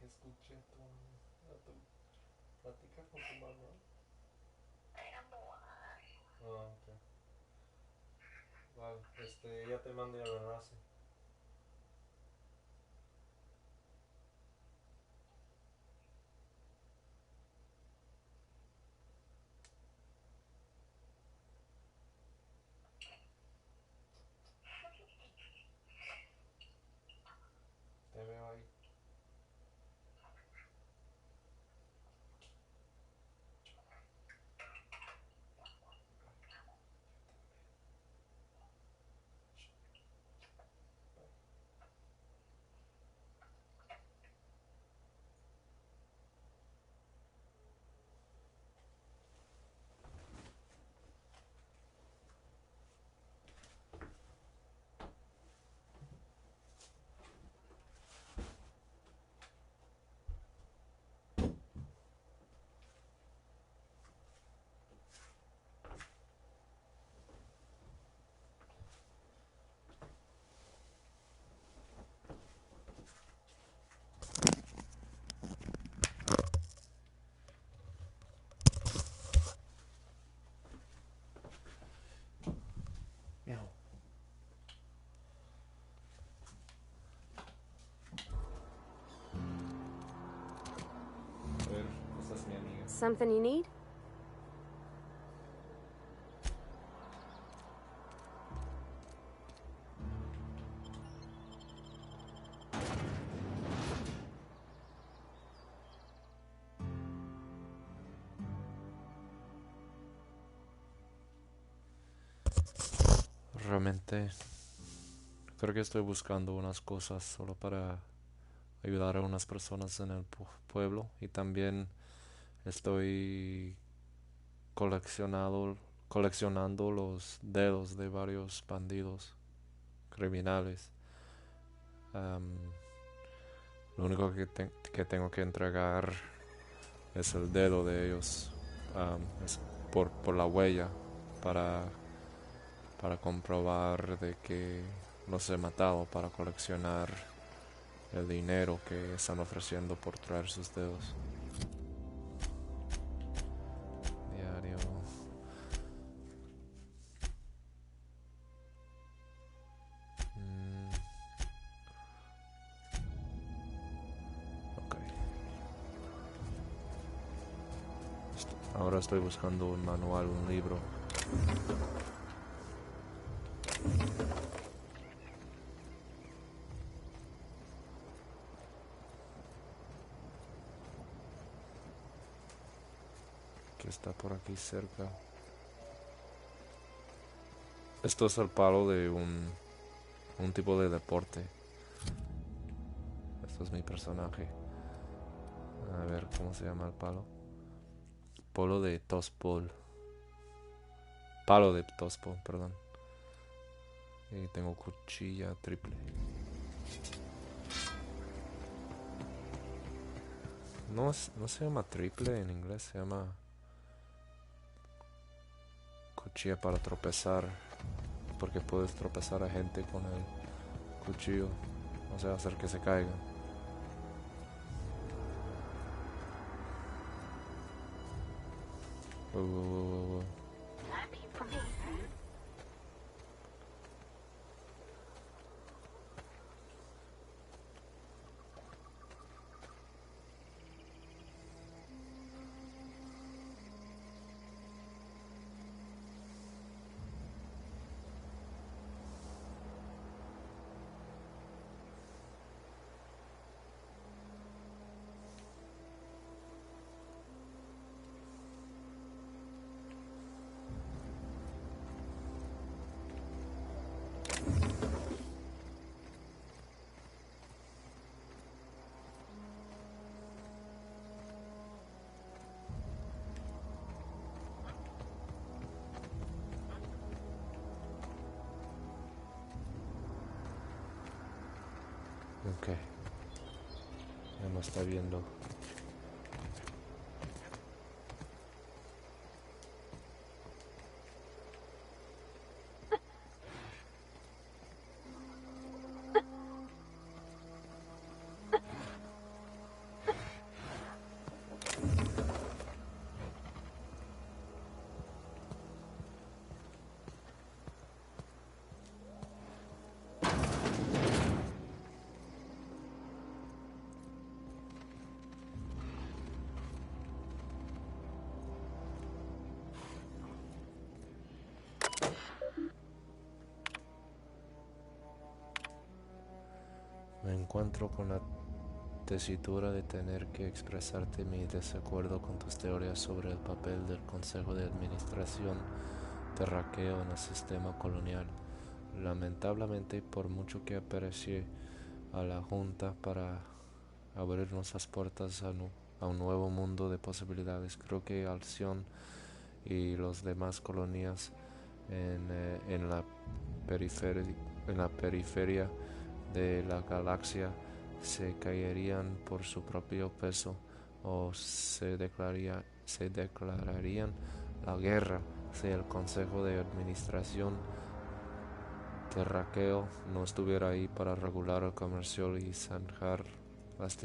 escuché tu plática con tu mamá. Ah, ok. Vale, ya te mandé el enlace. Te veo ahí. Miau. A ver, esta es mi amiga. Something you need? Realmente creo que estoy buscando unas cosas solo para ayudar a unas personas en el pueblo, y también estoy coleccionado, coleccionando los dedos de varios bandidos criminales. Am, lo único que tengo que entregar es el dedo de ellos, es por la huella, para, para comprobar de que los he matado, para coleccionar el dinero que están ofreciendo por traer sus dedos. Diario. Ok. Ahora estoy buscando un manual, un libro. Que está por aquí cerca. Esto es el palo de un tipo de deporte. Esto es mi personaje. A ver, ¿cómo se llama el palo? Polo de tospol. Palo de tospol, perdón. Y tengo cuchilla triple. No, no se llama triple en inglés, se llama cuchilla para tropezar. Porque puedes tropezar a gente con el cuchillo. O sea, hacer que se caigan. Ok, ya me está viendo. encuentro con la tesitura de tener que expresarte mi desacuerdo con tus teorías sobre el papel del Consejo de Administración terráqueo en el sistema colonial. Lamentablemente, por mucho que aprecie a la Junta para abrirnos las puertas a un nuevo mundo de posibilidades, creo que Alción y las demás colonias en la periferia de la galaxia se caerían por su propio peso o se declararían la guerra si el Consejo de Administración terráqueo no estuviera ahí para regular el comercio y zanjar las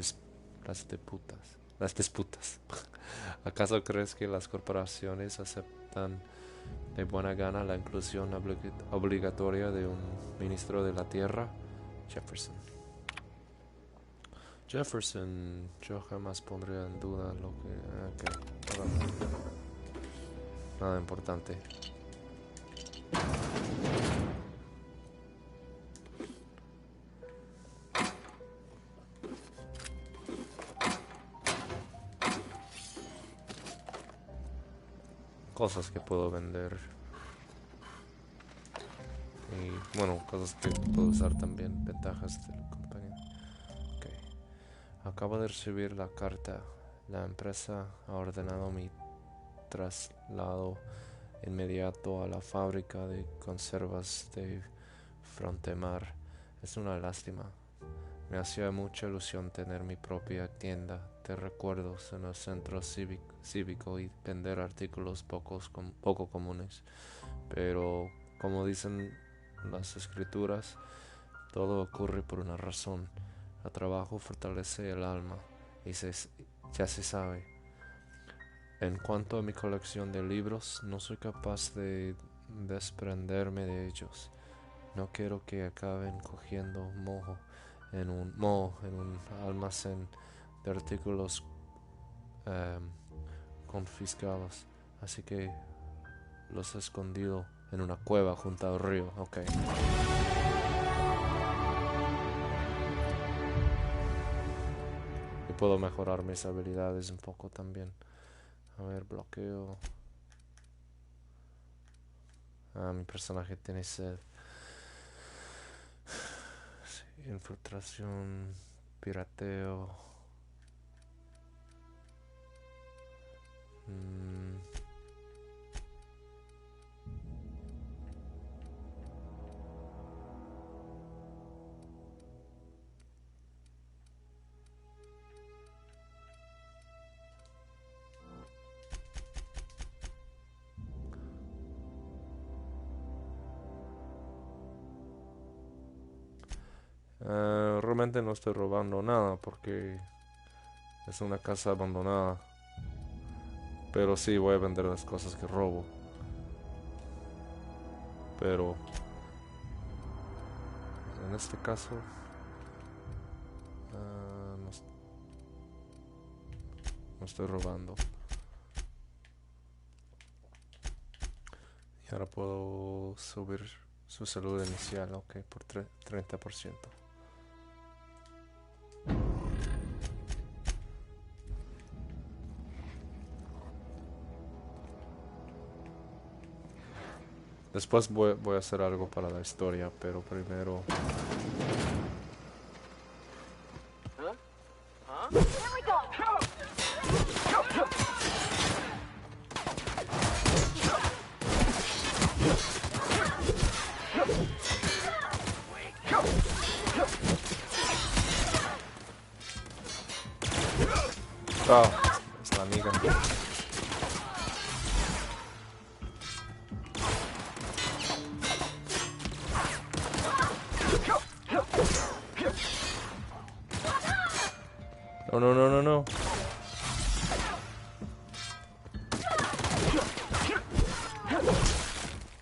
disputas. ¿Acaso crees que las corporaciones aceptan de buena gana la inclusión obligatoria de un ministro de la Tierra? Jefferson, yo jamás pondría en duda lo que... nada importante. Cosas que puedo vender. Y bueno, cosas que puedo usar también. Ventajas de la compañía. Okay. Acabo de recibir la carta. La empresa ha ordenado mi traslado inmediato a la fábrica de conservas de Frontemar. Es una lástima. Me hacía mucha ilusión tener mi propia tienda de recuerdos en el centro cívico y vender artículos poco comunes. Pero, como dicen las escrituras, todo ocurre por una razón. El trabajo fortalece el alma y ya se sabe. En cuanto a mi colección de libros, no soy capaz de desprenderme de ellos. No quiero que acaben cogiendo moho en un almacén de artículos confiscados. Así que los he escondido en una cueva junto al río. Ok. Y puedo mejorar mis habilidades un poco también. A ver, bloqueo. Mi personaje tiene sed. Sí, infiltración, pirateo. Realmente no estoy robando nada porque es una casa abandonada. Pero sí voy a vender las cosas que robo. Pero en este caso no estoy robando. Y ahora puedo subir su salud inicial, ok, por 30%. Después voy a hacer algo para la historia, pero primero... Oh, es la amiga. No.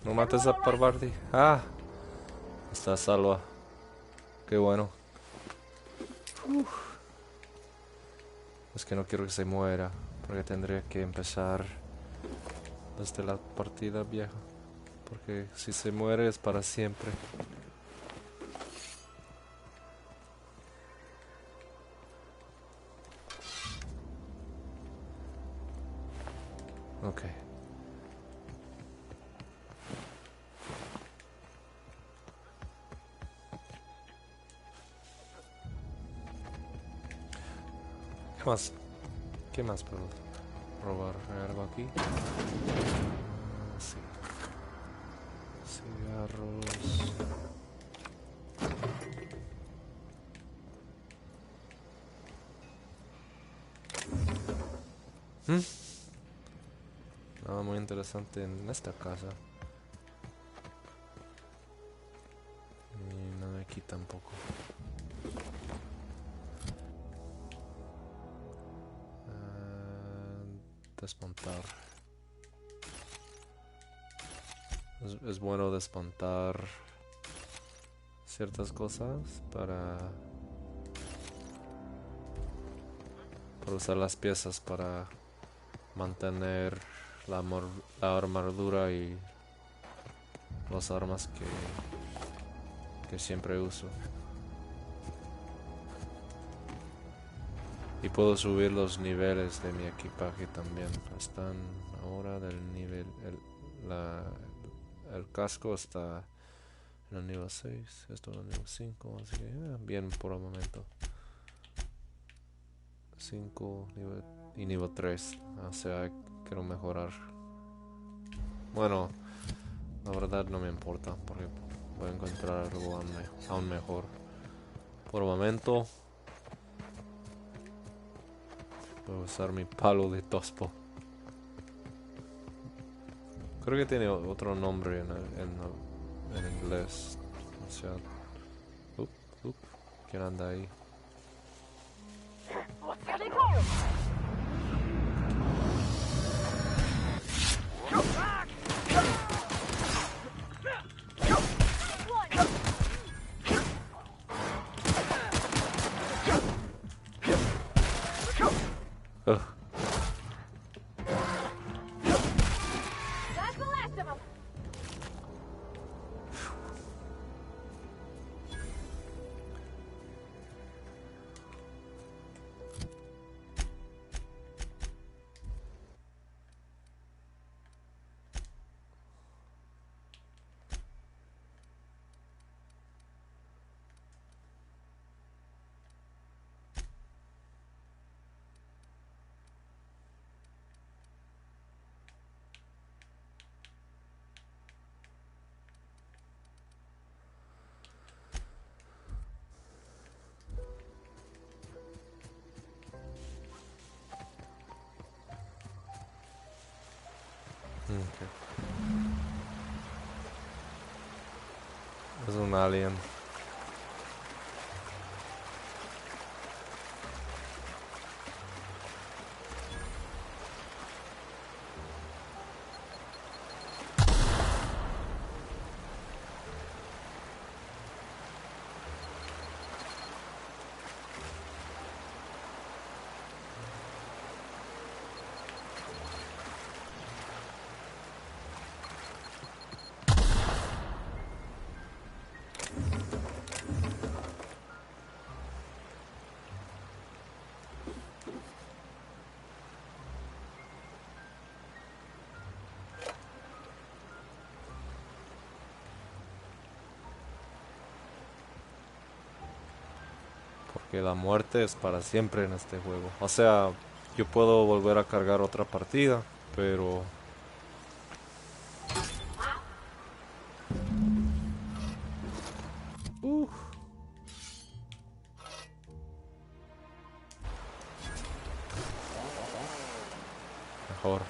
No mates a Parvati. Está salva. Qué bueno. Es que no quiero que se muera, porque tendría que empezar desde la partida vieja. Porque si se muere es para siempre. Ok. ¿Qué más? ¿Qué más puedo robar? ¿Hay algo aquí? Sí. Cigarros. Nada muy interesante en esta casa. Y nada aquí tampoco. Desmontar. Es bueno desmontar ciertas cosas para usar las piezas para mantener la armadura y las armas que siempre uso. Y puedo subir los niveles de mi equipaje también. Están ahora del nivel... El casco está en el nivel 6. Esto en el nivel 5. Así que bien por el momento. 5 y nivel 3. O sea, quiero mejorar. Bueno, la verdad no me importa porque voy a encontrar algo aún mejor. Por el momento voy a usar mi palo de tospo. Creo que tiene otro nombre en inglés. O sea, ¿quién anda ahí? Okay. Es un alien. Que la muerte es para siempre en este juego. O sea, yo puedo volver a cargar otra partida, pero... Mejor.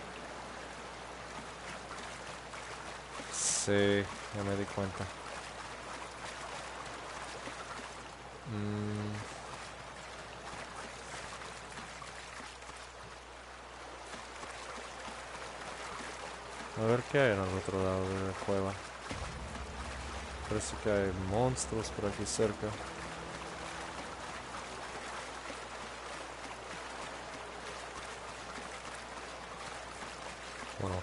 Sí, ya me di cuenta. A ver qué hay en el otro lado de la cueva. Parece que hay monstruos por aquí cerca. Bueno.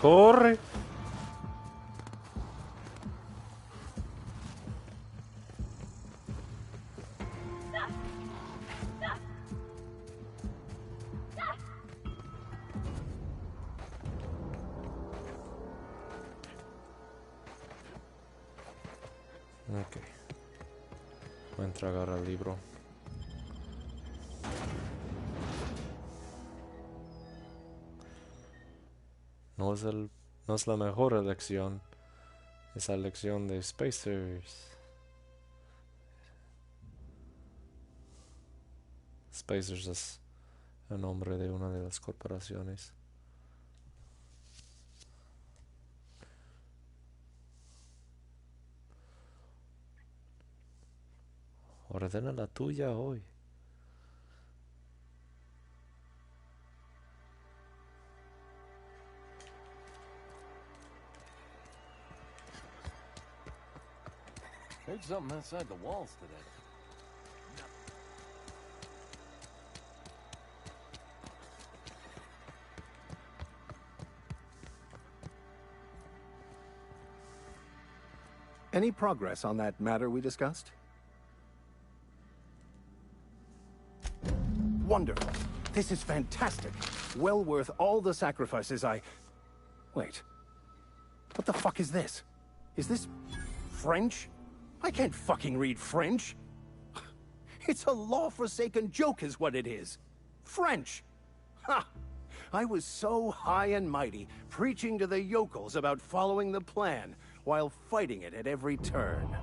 ¡Corre! Ok. Voy a entregar el libro. No es la mejor elección. Es la elección de Spacers. Spacers es el nombre de una de las corporaciones. Ordena la tuya hoy. Heard something outside the walls today. Any progress on that matter we discussed? Wonderful. This is fantastic. Well worth all the sacrifices I... Wait. What the fuck is this? Is this... French? I can't fucking read French. It's a law-forsaken joke is what it is. French. Ha! I was so high and mighty, preaching to the yokels about following the plan, while fighting it at every turn.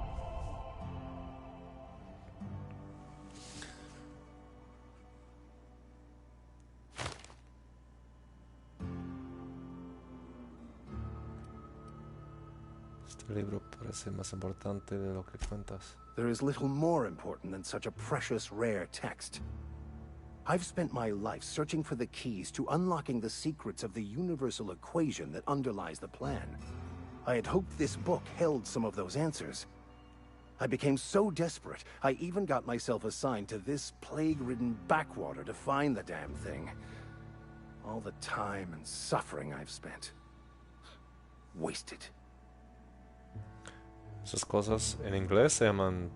Este libro parece más importante de lo que cuentas. There is little more important than such a precious, rare text. I've spent my life searching for the keys to unlocking the secrets of the universal equation that underlies the plan. I had hoped this book held some of those answers. I became so desperate, I even got myself assigned to this plague-ridden backwater to find the damn thing. All the time and suffering I've spent. Wasted. Esas cosas en inglés se llaman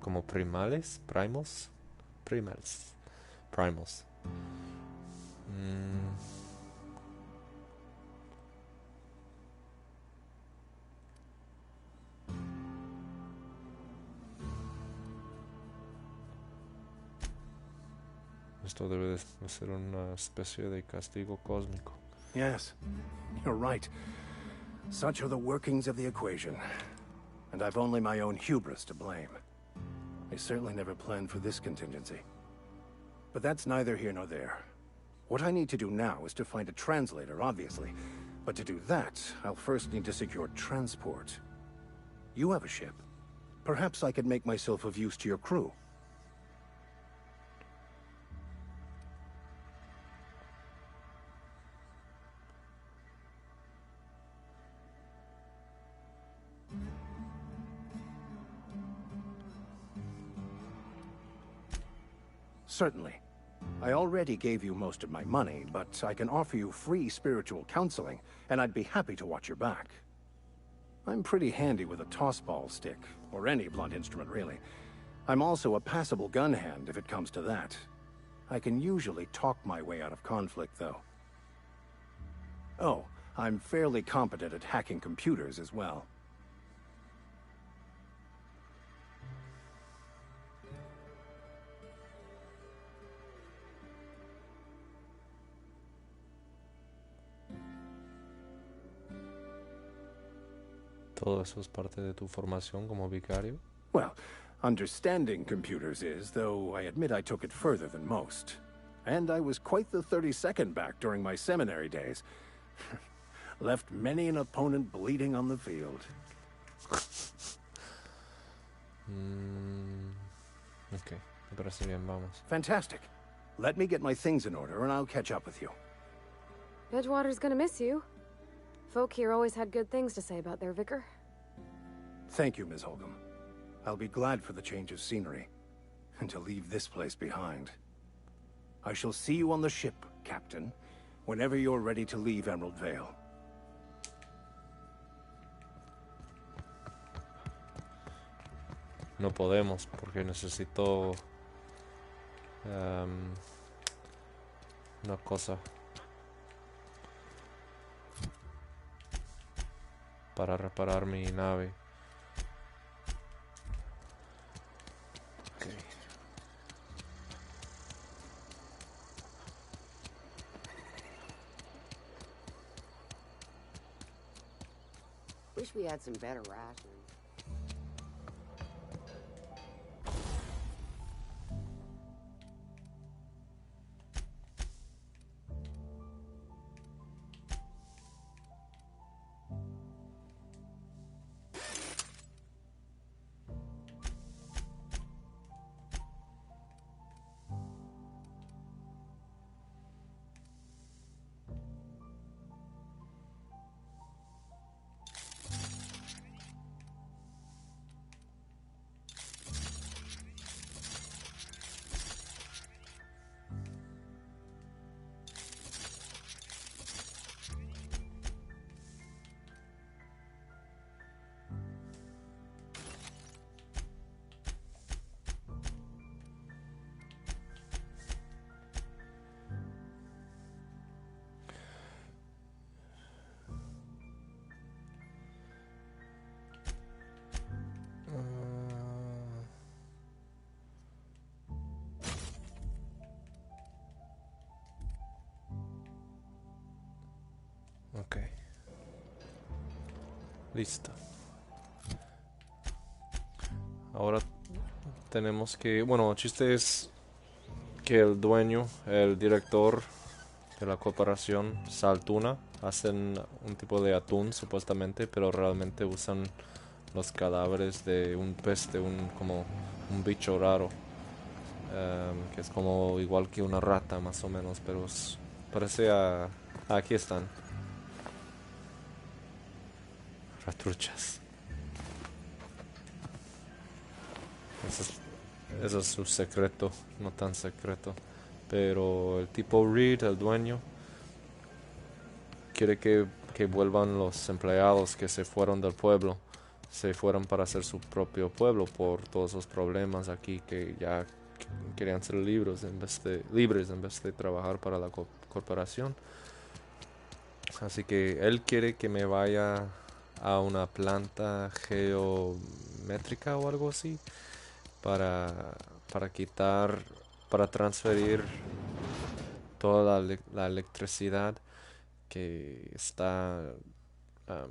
como primales, primals. Esto debe de ser una especie de castigo cósmico. Yes, you're right. Such are the workings of the equation. And I've only my own hubris to blame. I certainly never planned for this contingency. But that's neither here nor there. What I need to do now is to find a translator, obviously. But to do that, I'll first need to secure transport. You have a ship. Perhaps I could make myself of use to your crew. Certainly. I already gave you most of my money, but I can offer you free spiritual counseling, and I'd be happy to watch your back. I'm pretty handy with a tossball stick, or any blunt instrument, really. I'm also a passable gun hand, if it comes to that. I can usually talk my way out of conflict, though. Oh, I'm fairly competent at hacking computers as well. ¿Todo eso es parte de tu formación como vicario? Well, understanding computers is, though I admit I took it further than most. And I was quite the 32nd back during my seminary days. Left many an opponent bleeding on the field. Ok, me parece bien, vamos. Fantastic. Let me get my things in order and I'll catch up with you. Edgewater's gonna miss you. Folk here always had good things to say about their vicar. Thank you, Ms. Holcomb. I'll be glad for the change of scenery, and to leave this place behind. I shall see you on the ship, Captain, whenever you're ready to leave Emerald Vale. No podemos porque necesito una cosa para reparar mi nave. had some better rations. Ok. Listo. Ahora tenemos que... Bueno, el chiste es que el dueño, el director de la corporación Saltuna, hacen un tipo de atún supuestamente, pero realmente usan los cadáveres de un pez, de como un bicho raro, que es como igual que una rata más o menos, pero parece a... aquí están. Ratruchas. Ese es su secreto, no tan secreto. Pero el tipo Reed, el dueño, quiere que vuelvan los empleados que se fueron del pueblo. Se fueron para hacer su propio pueblo por todos los problemas aquí, que ya querían ser libres en vez de trabajar para la corporación. Así que él quiere que me vaya a una planta geométrica o algo así para quitar, para transferir toda la electricidad que am,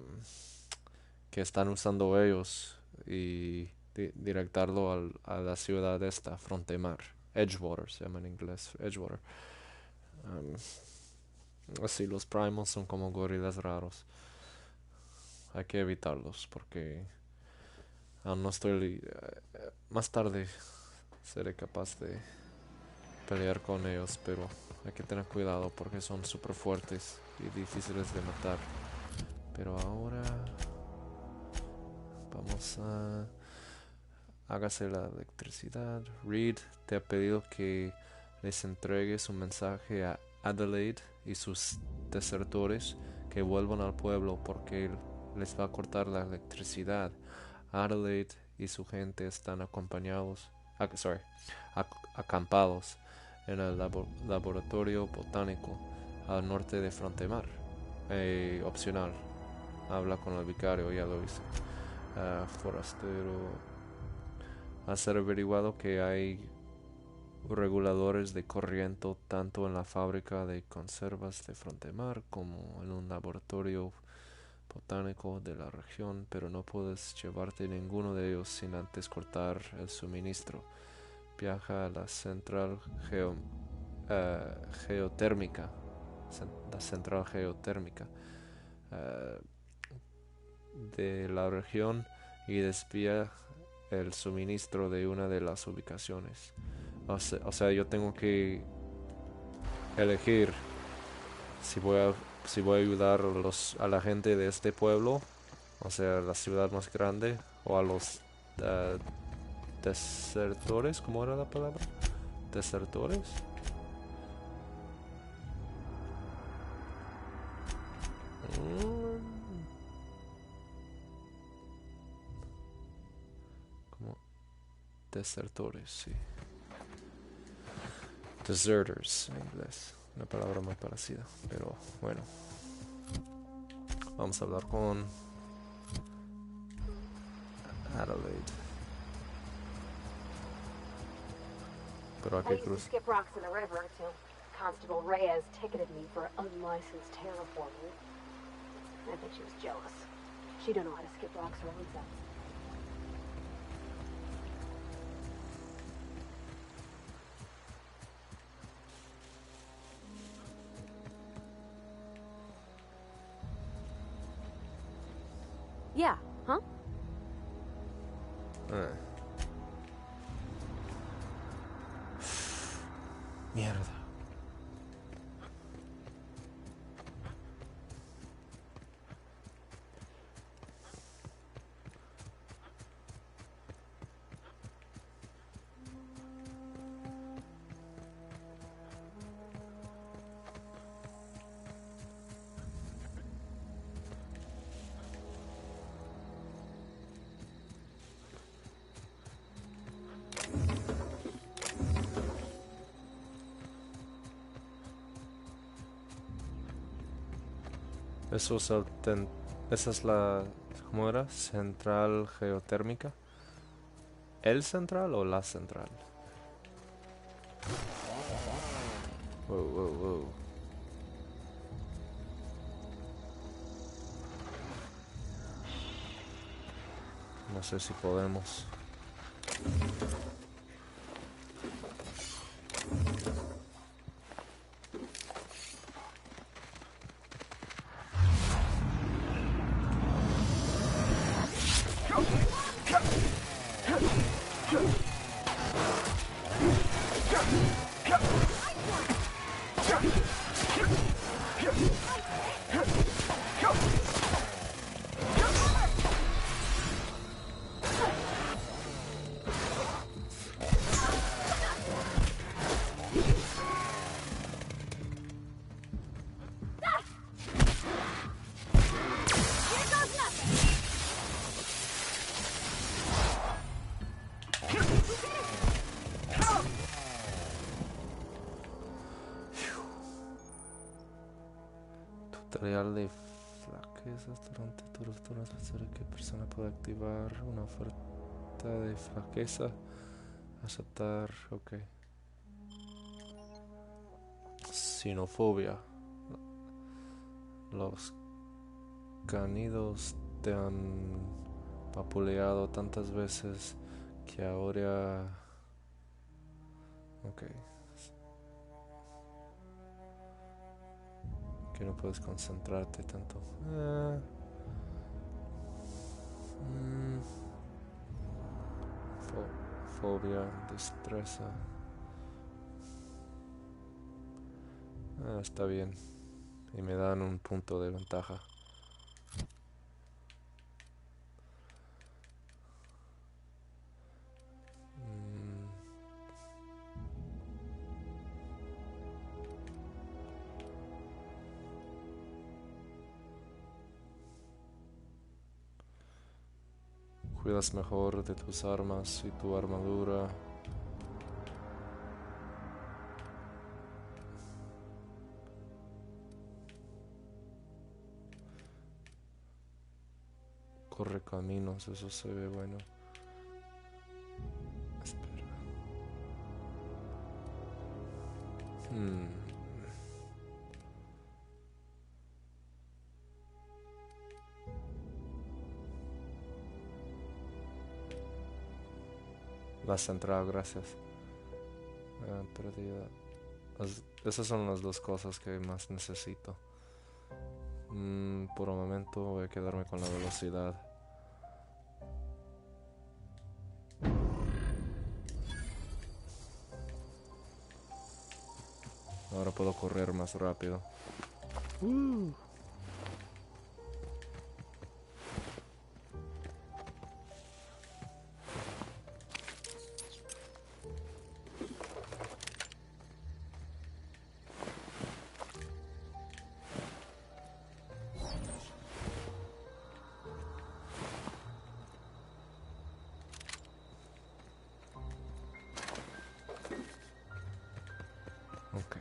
que están usando ellos y directarlo a la ciudad esta, Frontemar. Edgewater se llama en inglés, Edgewater. Am, Así los primos son como gorilas raros. Hay que evitarlos porque aún no estoy... más tarde seré capaz de pelear con ellos, pero hay que tener cuidado porque son súper fuertes y difíciles de matar. Pero ahora vamos a... Hágase la electricidad. Reed te ha pedido que les entregues un mensaje a Adelaide y sus desertores que vuelvan al pueblo porque él les va a cortar la electricidad. Adelaide y su gente están acampados en el laboratorio botánico al norte de Frontemar. Opcional. Habla con el vicario, ya lo hice. Forastero. Ha ser averiguado que hay reguladores de corriente tanto en la fábrica de conservas de Frontemar como en un laboratorio botánico de la región, pero no puedes llevarte ninguno de ellos sin antes cortar el suministro. Viaja a la central geotérmica, la central geotérmica de la región y desvía el suministro de una de las ubicaciones. O sea, yo tengo que elegir si voy a ayudar a la gente de este pueblo, o sea, la ciudad más grande, o a los desertores, ¿cómo era la palabra? Desertores. Como desertores, sí. Deserters en inglés. Una palabra muy parecida, pero bueno. Vamos a hablar con Adelaide. Pero hay que cruzar. Skip rocks in the river until Constable Reyes ticketed me for unlicensed terraforming. I bet she was jealous. She don't know how to skip rocks or wood zones. Yeah, huh? Mierda. Eso es esa es la, ¿cómo era? Central geotérmica. ¿El central o la central? Wow, wow, wow. No sé si podemos. Tutorial de flaquezas durante turnos. ¿Qué persona puede activar una oferta de flaqueza? Aceptar, ok. Sinofobia. Los canidos te han vapuleado tantas veces que ahora... Ok. Que no puedes concentrarte tanto. Fobia, destreza. Está bien. Y me dan un punto de ventaja. Cuidas mejor de tus armas y tu armadura. Corre caminos, eso se ve bueno. Espera. La central, gracias. Perdida. Esas son las dos cosas que más necesito. Por un momento voy a quedarme con la velocidad. Ahora puedo correr más rápido. Ok.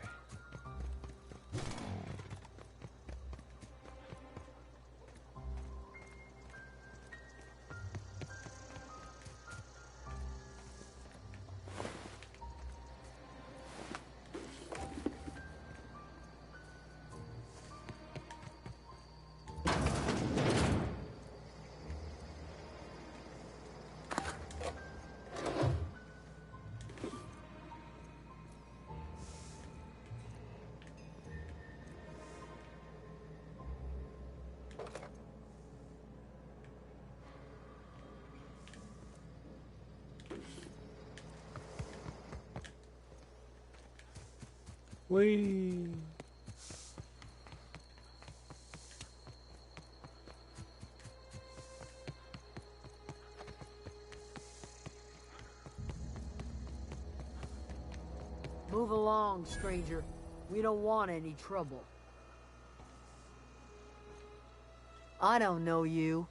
Uy. Move along, stranger. We don't want any trouble. I don't know you.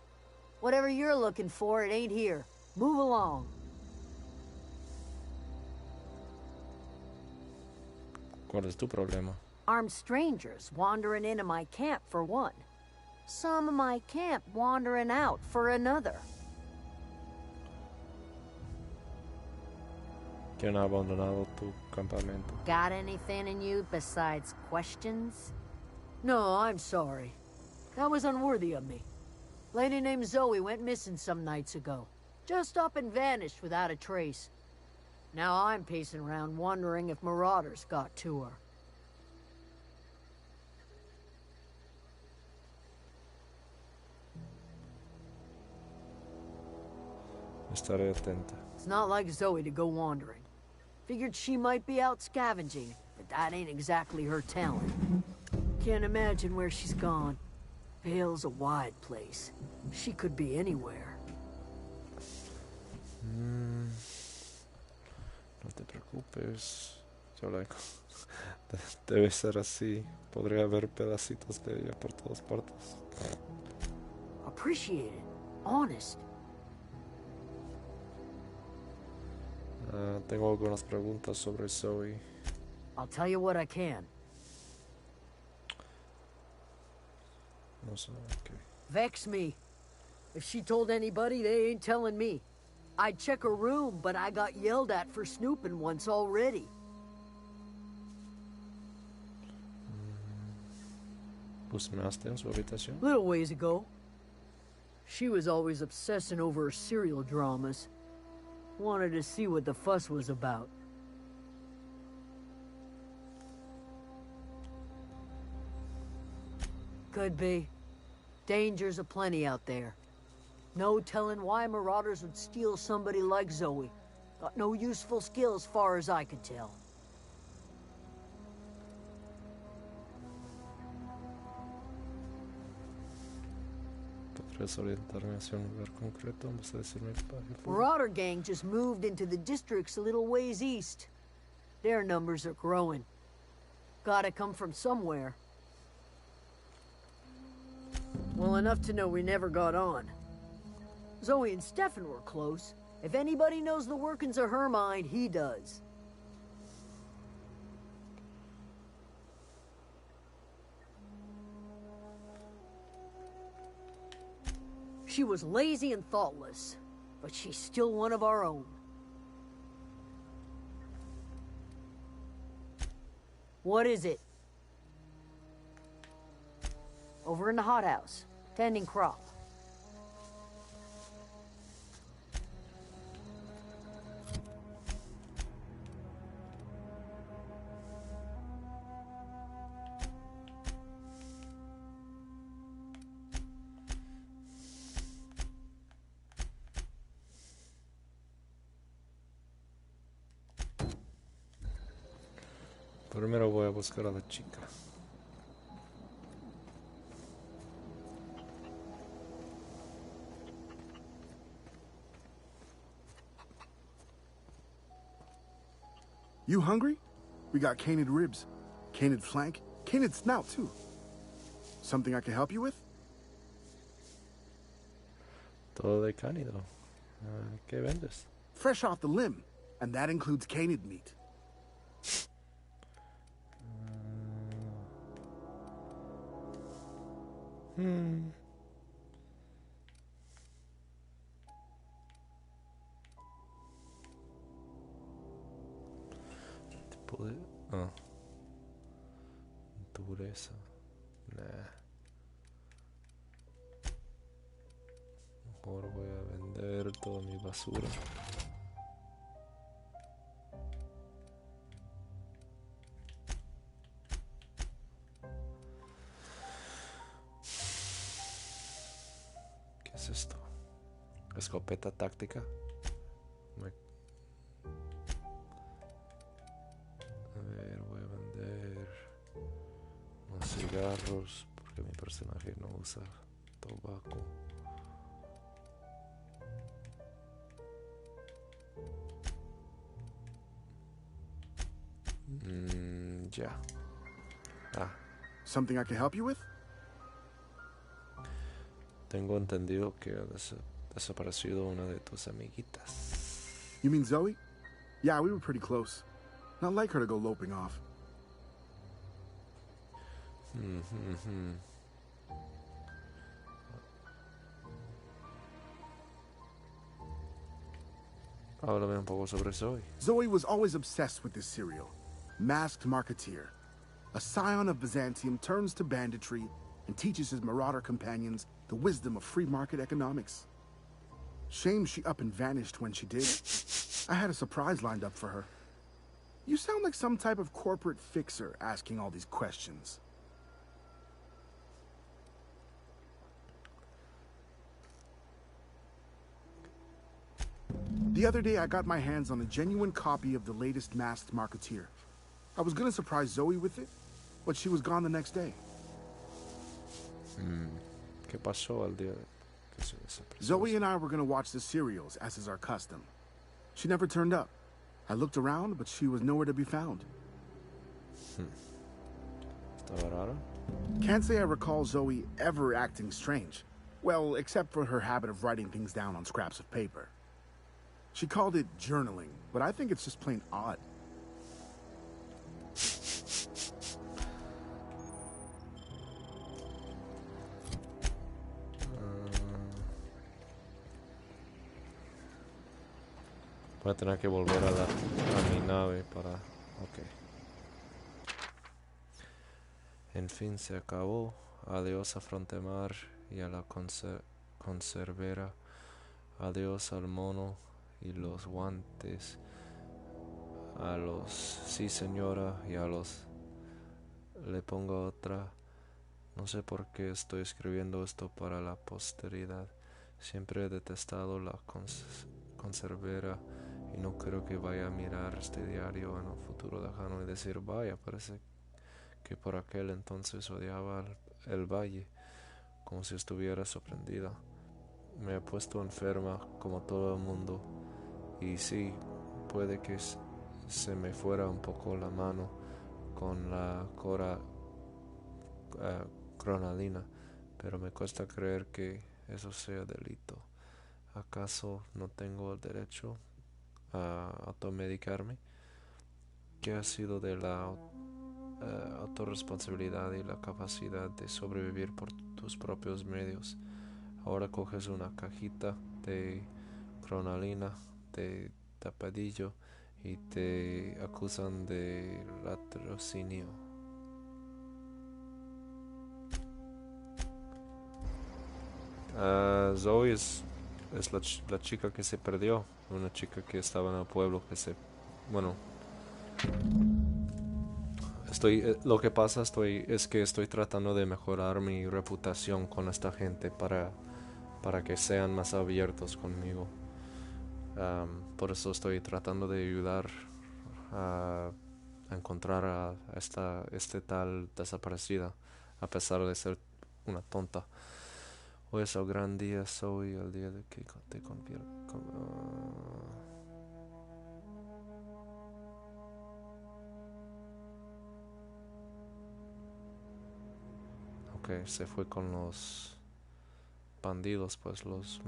Whatever you're looking for, it ain't here. Move along. ¿Cuál es tu problema? Armed strangers wandering into my camp for one. Some of my camp wandering out for another. ¿Quién ha abandonado tu campamento? Got anything in you besides questions? No, I'm sorry. That was unworthy of me. Lady named Zoe went missing some nights ago. Just up and vanished without a trace. Now I'm pacing around wondering if marauders got to her. Estaré atenta. It's not like Zoe to go wandering. Figured she might be out scavenging, but that ain't exactly her talent. Can't imagine where she's gone. Vale's a wide place. She could be anywhere. No te preocupes. Yo la debe ser así. Podría haber pedacitos de ella por todas partes. Appreciate it. Honest. Tengo algunas preguntas sobre Zoe. I'll tell you what I can. No sé, okay. Vex me. If she told anybody, they ain't telling me. I'd check her room, but I got yelled at for snooping once already. ¿Husmeaste en su habitación? Little ways ago. She was always obsessing over her serial dramas. Wanted to see what the fuss was about. Could be. Dangers aplenty out there. No telling why marauders would steal somebody like Zoe. Got no useful skills far as I could tell. ¿Podrías orientarme hacia un lugar concreto? ¿Vas a decirme para ir por- Marauder gang just moved into the districts a little ways east. Their numbers are growing. Gotta come from somewhere. Well, enough to know we never got on. Zoe and Stefan were close. If anybody knows the workings of her mind, he does. She was lazy and thoughtless, but she's still one of our own. What is it? Over in the hothouse, tending crop. Primero voy a buscar a la chica. You hungry? We got canid ribs, canid flank, canid snout too. Something I can help you with? Todo de cánido. ¿Qué vendes? Fresh off the limb, and that includes canid meat. Tipo de... Ah. Dureza. Nah. Mejor voy a vender toda mi basura. ¿Qué es esto? Escopeta táctica. A ver, voy a vender cigarros, porque mi personaje no usa tabaco. Ya. Ah, Something I can help you with? tengo entendido que ha desaparecido una de tus amiguitas. You mean Zoe? Yeah, we were pretty close. Not like her to go loping off. Háblame un poco sobre Zoe. Zoe was always obsessed with this serial. Masked Marketeer. A scion of Byzantium turns to banditry and teaches his marauder companions the wisdom of free market economics. Shame she up and vanished when she did. I had a surprise lined up for her. You sound like some type of corporate fixer asking all these questions. The other day, I got my hands on a genuine copy of the latest Masked Marketeer. I was gonna surprise Zoe with it, but she was gone the next day. ¿Qué pasó al día que se desapareció? Zoe and I were gonna watch the serials, as is our custom. She never turned up. I looked around, but she was nowhere to be found. ¿Estaba raro? Can't say I recall Zoe ever acting strange. Well, except for her habit of writing things down on scraps of paper. She called it journaling, but I think it's just plain odd. Voy a tener que volver a mi nave para... Ok. En fin, se acabó. Adiós a Frontemar y a la conservera. Adiós al mono y los guantes. A los sí señora y a los... Le pongo otra. No sé por qué estoy escribiendo esto para la posteridad. Siempre he detestado la conservera. Y no creo que vaya a mirar este diario en un futuro lejano y decir, vaya, parece que por aquel entonces odiaba el valle, como si estuviera sorprendida. Me he puesto enferma como todo el mundo, y sí, puede que se me fuera un poco la mano con la cronalina, pero me cuesta creer que eso sea delito. ¿Acaso no tengo el derecho a automedicarme? ¿Qué ha sido de la autorresponsabilidad y la capacidad de sobrevivir por tus propios medios? Ahora coges una cajita de cronalina, de tapadillo, y te acusan de latrocinio. Zoe es la chica que se perdió, una chica que estaba en el pueblo bueno, lo que pasa es que estoy tratando de mejorar mi reputación con esta gente para que sean más abiertos conmigo. Por eso estoy tratando de ayudar a encontrar a este tal desaparecida, a pesar de ser una tonta. Hoy es el gran día, Zoe, el día de que te convierto. Ok, se fue con los bandidos, pues los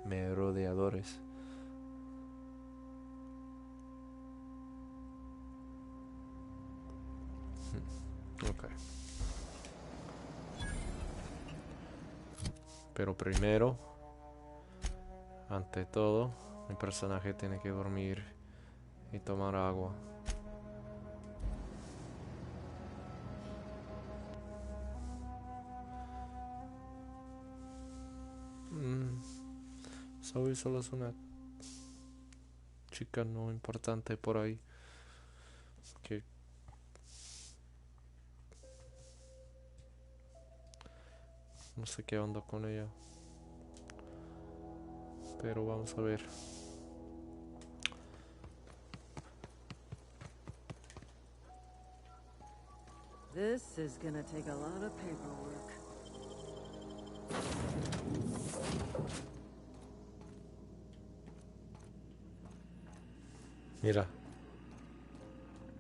merodeadores. Ok. Pero primero, ante todo, mi personaje tiene que dormir y tomar agua. Zoe solo es una chica no importante por ahí que no sé qué onda con ella, pero vamos a ver. This is gonna take a lot of paperwork. Mira.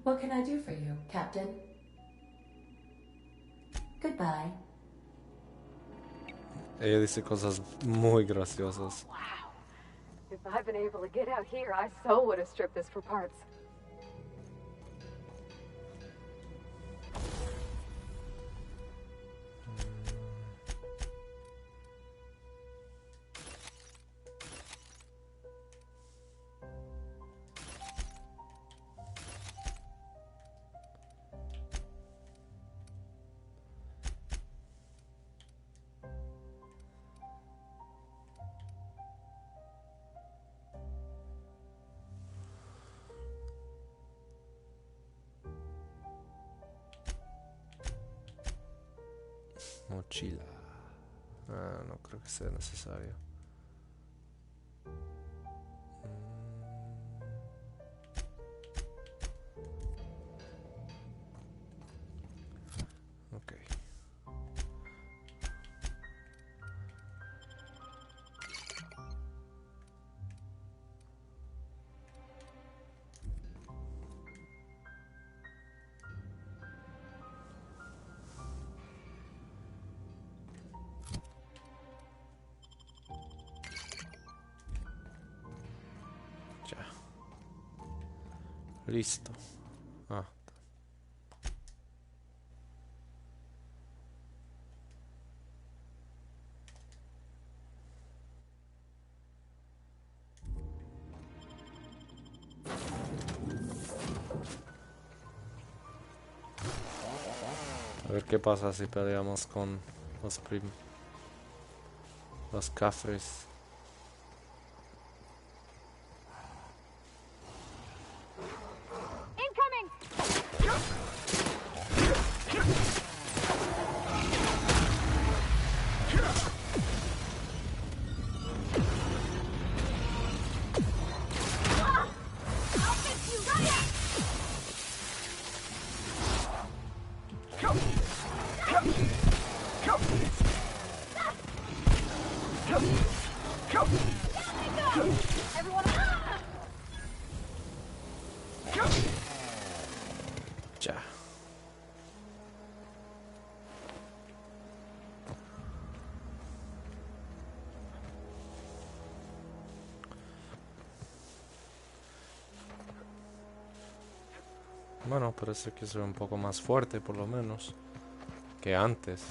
What can I do for you, Captain? Goodbye. Ella dice cosas muy graciosas. Wow. If I'd been able to get out here, I so would have stripped this for parts. Mochila. Ah, no creo que sea necesario. Ok. Ya. Listo. Ah. A ver qué pasa si peleamos con los cafres. Ya. Bueno, parece que soy un poco más fuerte por lo menos que antes.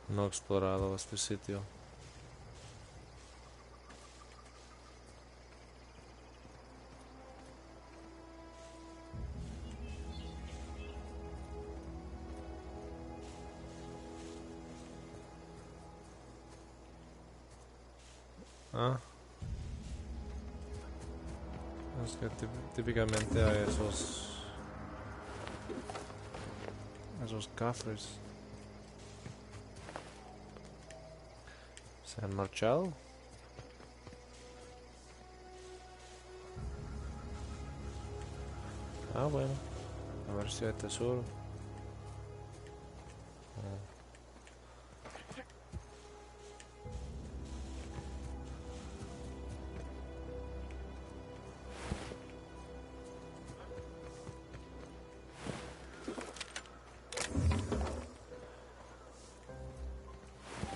No he explorado este sitio. Ah. Es que típicamente hay esos cafres. ¿Se han marchado? Ah, bueno. A ver si hay tesoro.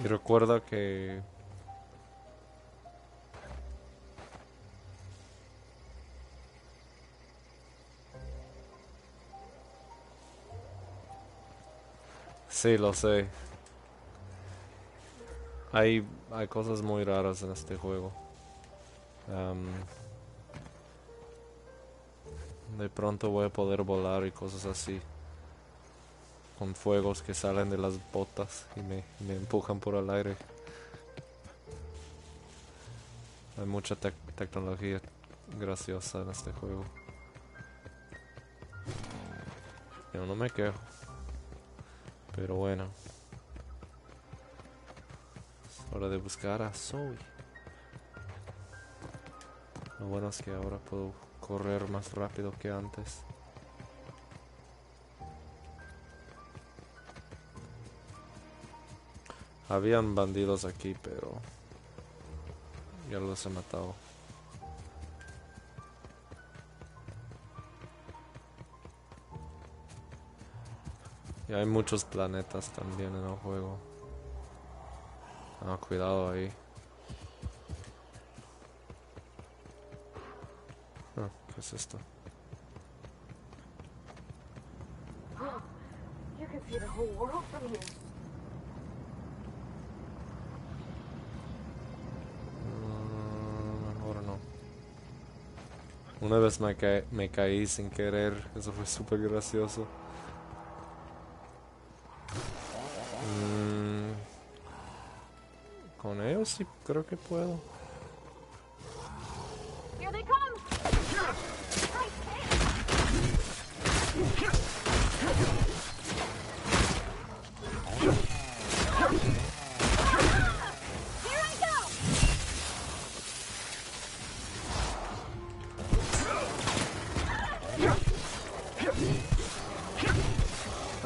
Y recuerda que sí, lo sé. Hay cosas muy raras en este juego. De pronto voy a poder volar y cosas así. con fuegos que salen de las botas y me empujan por el aire. Hay mucha tecnología graciosa en este juego. Yo no me quejo. Pero bueno. Es hora de buscar a Zoe. Lo bueno es que ahora puedo correr más rápido que antes. Habían bandidos aquí, pero ya los he matado. Y hay muchos planetas también en el juego. Ah, cuidado ahí. Ah, ¿qué es esto? You can see the whole world from here. Mejor no. Una vez me caí sin querer. Eso fue súper gracioso. Con ellos sí creo que puedo. Here they come!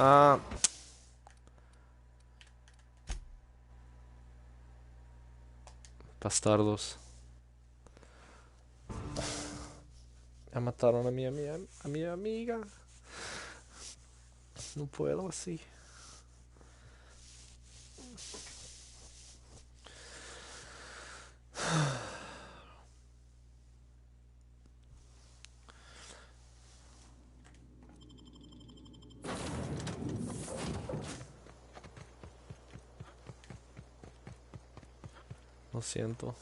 Ah. Bastardos. Ya mataron a mi amiga. No puedo así. Lo siento.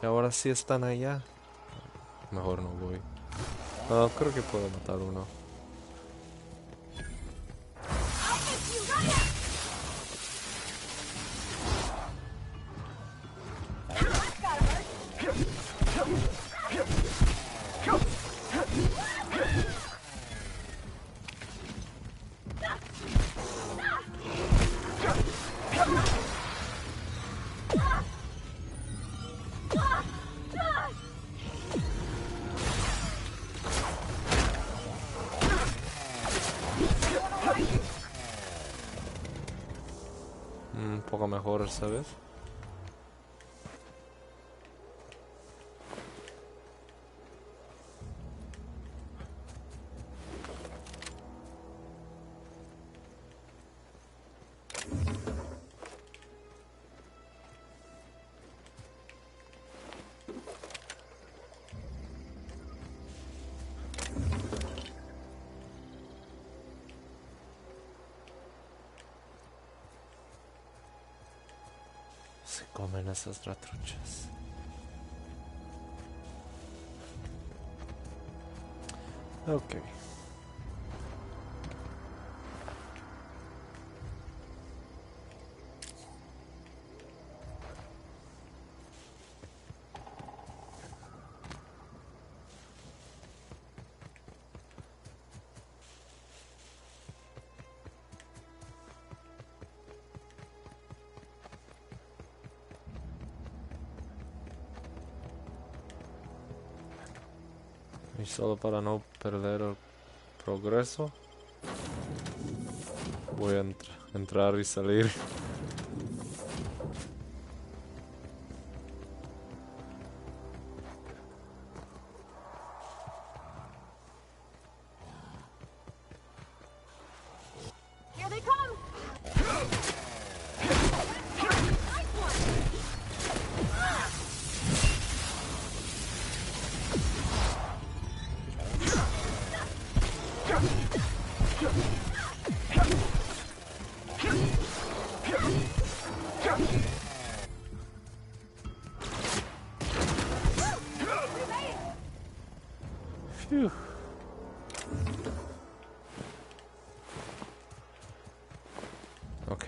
Y ahora sí están allá. Mejor no voy. No, creo que puedo matar uno. Un poco mejor, ¿sabes? Se comen esas ratruchas. Ok. Y solo para no perder el progreso, voy a entrar y salir. Here they come! Uf. Ok.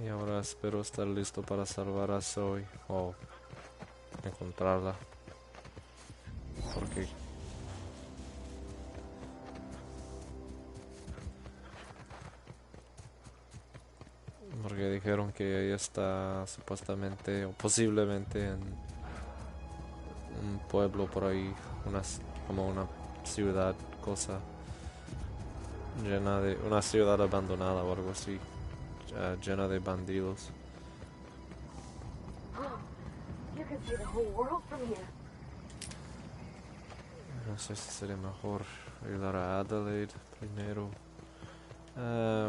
Y ahora espero estar listo para salvar a Zoe o encontrarla. Porque dijeron que ella está supuestamente o posiblemente en un pueblo por ahí, como una ciudad, cosa llena de una ciudad abandonada o algo así, llena de bandidos. You can see the whole world from here. No sé si sería mejor ayudar a Adelaide primero.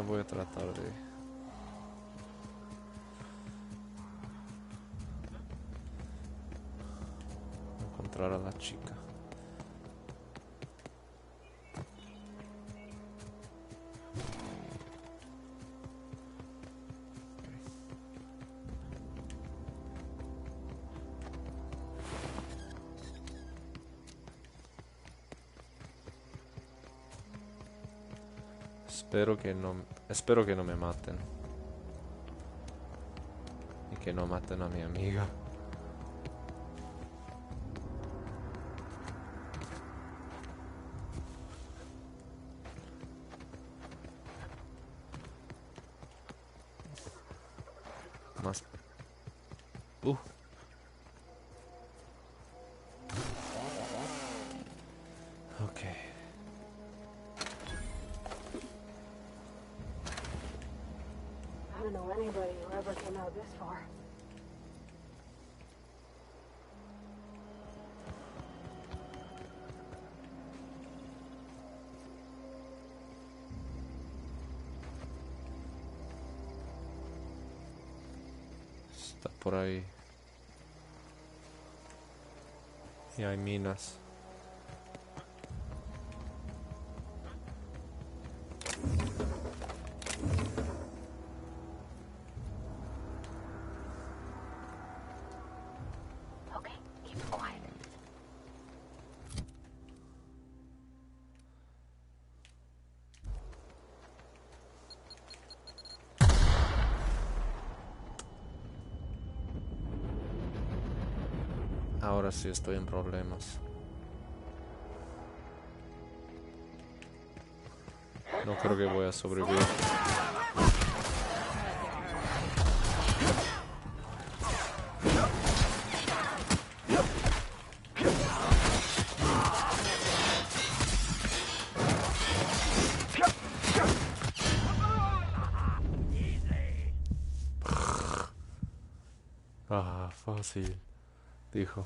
Voy a tratar de encontrar a la chica. Espero que no me maten. Y que no maten a mi amiga. Más. Ok. I don't know anybody who ever came out this far. Está por ahí. Y hay minas. Okay, keep it quiet. Ahora sí estoy en problemas. No creo que voy a sobrevivir. Ah, fácil, dijo.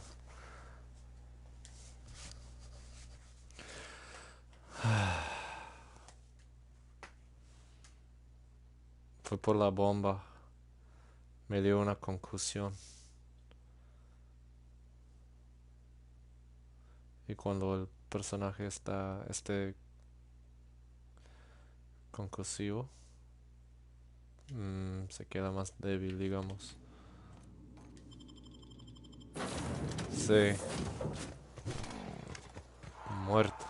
Fue por la bomba. Me dio una concusión. Y cuando el personaje está concusivo, se queda más débil, digamos. Sí. Muerto.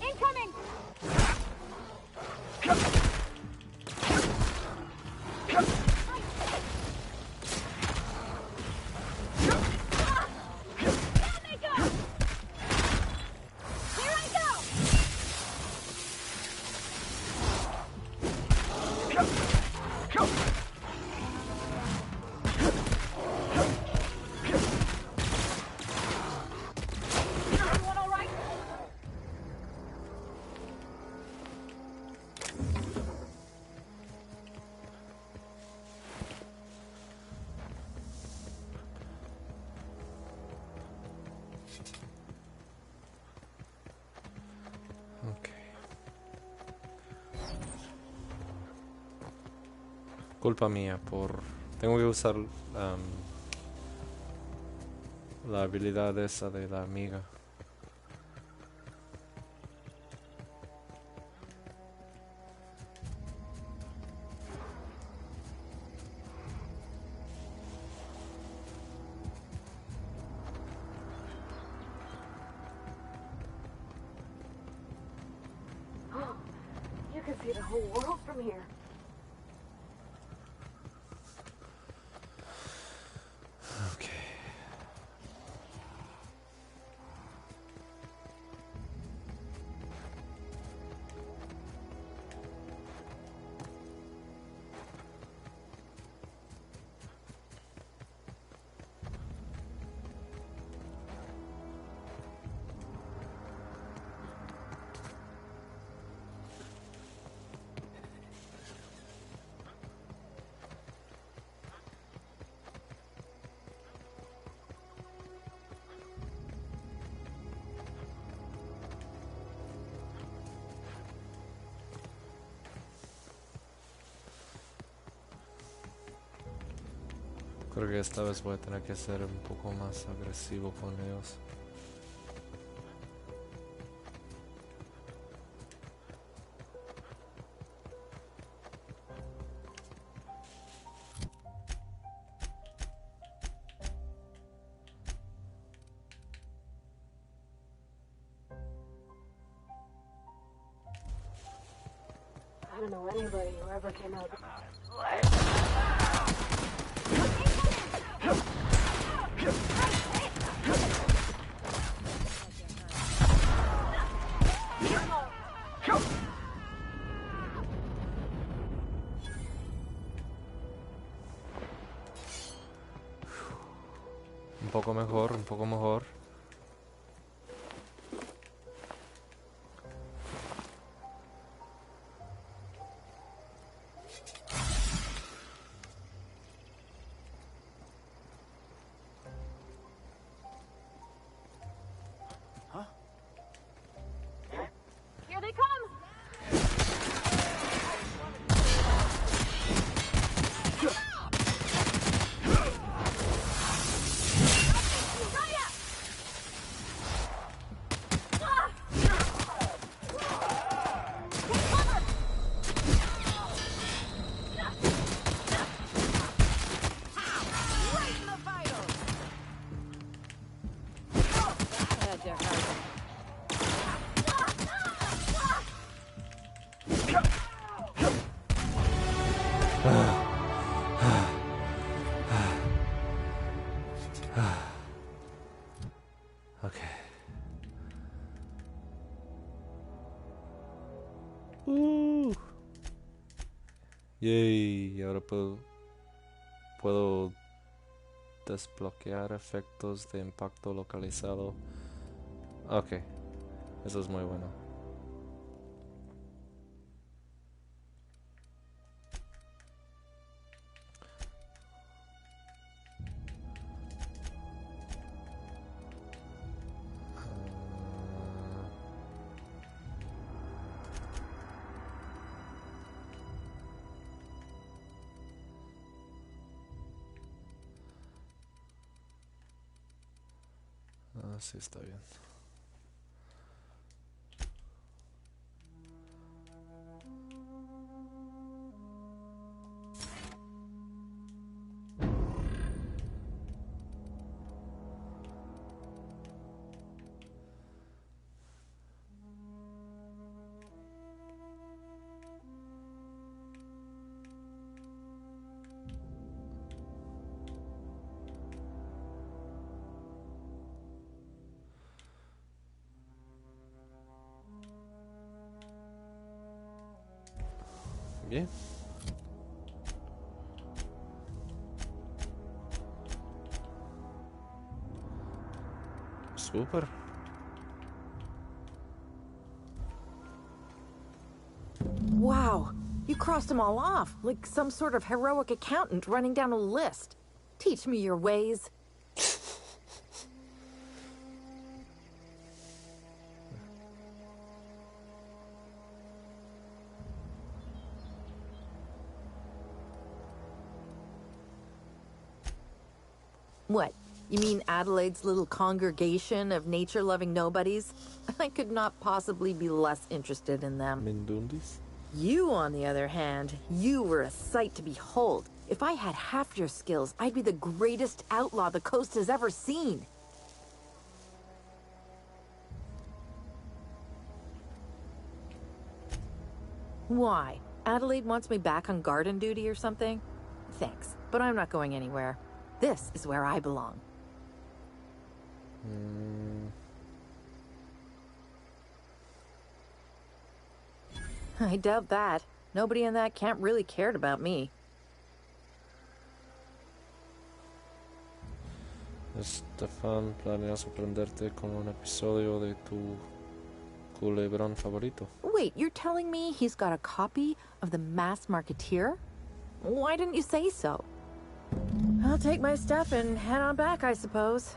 Incoming! Ok. Culpa mía por... Tengo que usar la habilidad esa de la amiga. see the whole world from here. Okay. Creo que esta vez voy a tener que ser un poco más agresivo con ellos. I don't know anybody who ever came out. Un poco mejor, un poco mejor. Here they come! Okay. Yay, ahora puedo desbloquear efectos de impacto localizado. Ok, eso es muy bueno. Sí, está bien. Bien. Super. Wow, you crossed them all off, like some sort of heroic accountant running down a list. Teach me your ways. What? You mean Adelaide's little congregation of nature-loving nobodies? I could not possibly be less interested in them. Mindundis? You, on the other hand, you were a sight to behold. If I had half your skills, I'd be the greatest outlaw the coast has ever seen. Why? Adelaide wants me back on garden duty or something? Thanks, but I'm not going anywhere. This is where I belong. I doubt that. Nobody in that camp really cared about me. Estefan, ¿planeas sorprenderte con un episodio de tu culebrón favorito? Wait, you're telling me he's got a copy of The Masked Marketeer? Why didn't you say so? I'll take my stuff and head on back, I suppose.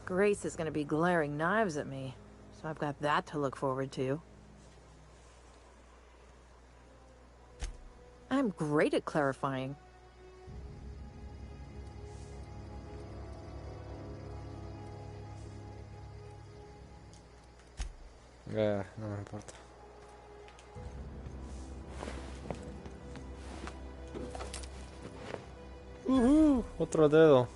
Grace is gonna be glaring knives at me, so I've got that to look forward to. I'm great at clarifying. No me importa. Otro dedo.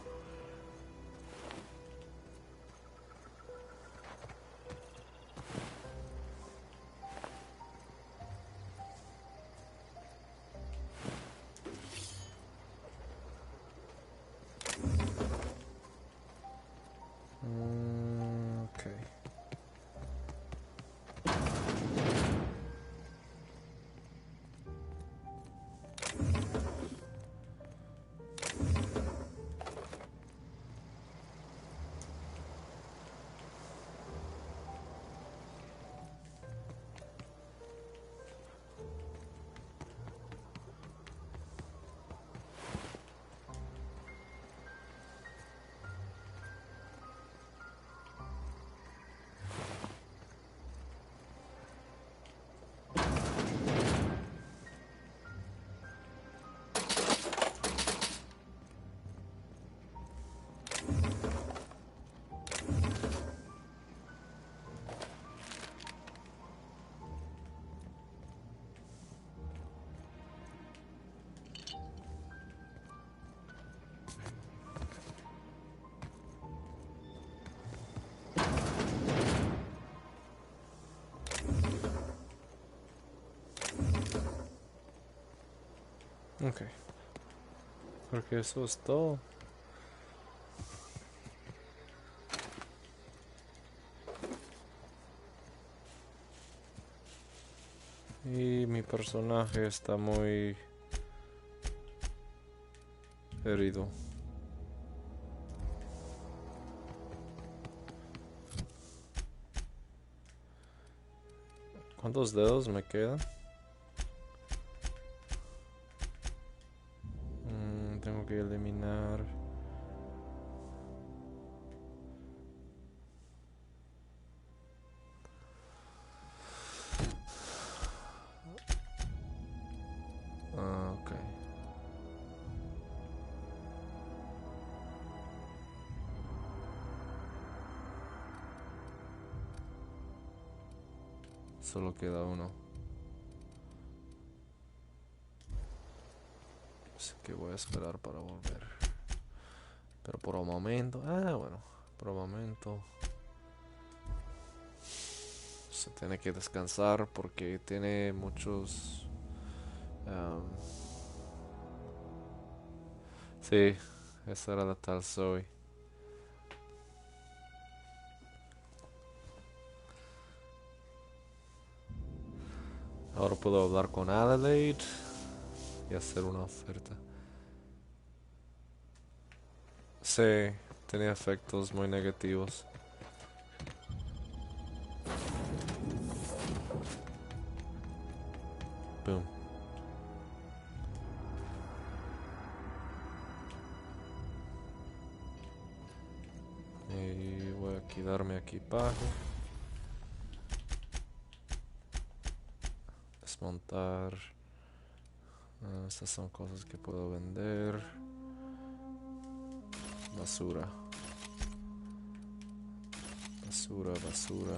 Okay. Ok. Creo que eso es todo. Y mi personaje está muy herido. ¿Cuántos dedos me quedan? Tengo que eliminar. Ok. Solo queda uno. Así que voy a esperar para volver. Pero por un momento... bueno. Por un momento... se tiene que descansar porque tiene muchos... sí, esa era la tal Zoe. Ahora puedo hablar con Adelaide y hacer una oferta. Sí, tenía efectos muy negativos. Boom. Y voy a quedarme aquí abajo. Desmontar. Estas son cosas que puedo vender. Basura. Basura, basura.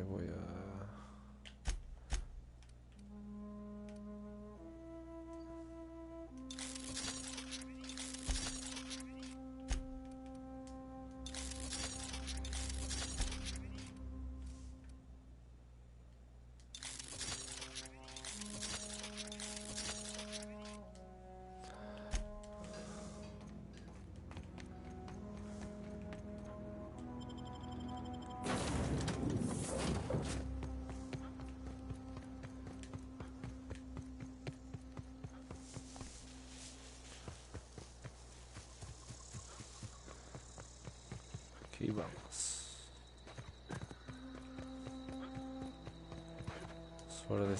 Voy a... Aquí vamos. Suerte.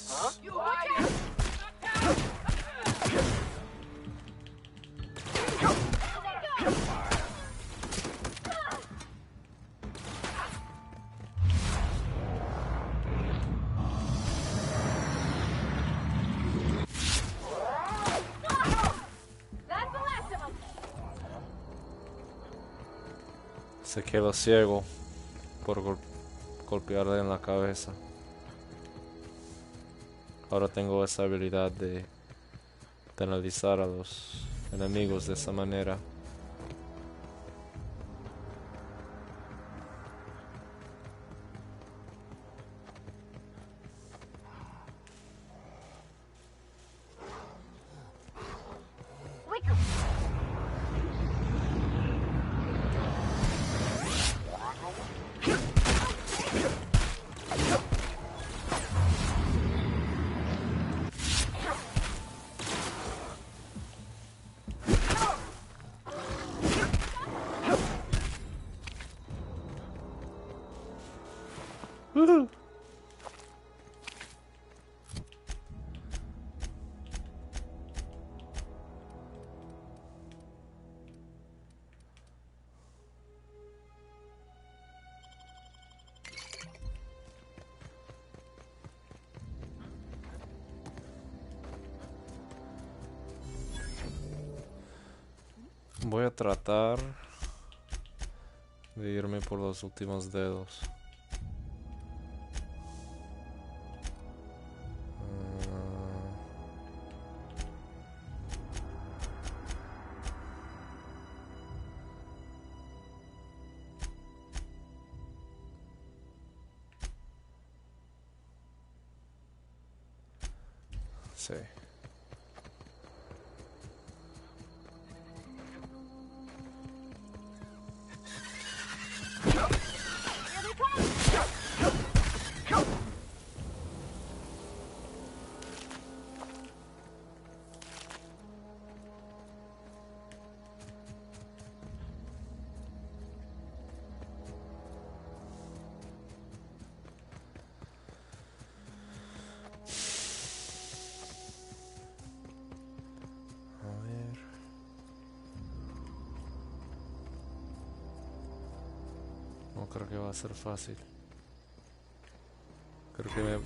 Se quedó ciego por golpearle en la cabeza. Ahora tengo esa habilidad de analizar a los enemigos de esa manera. Voy a tratar de irme por los últimos dedos. Sí. No creo que va a ser fácil. Creo que me...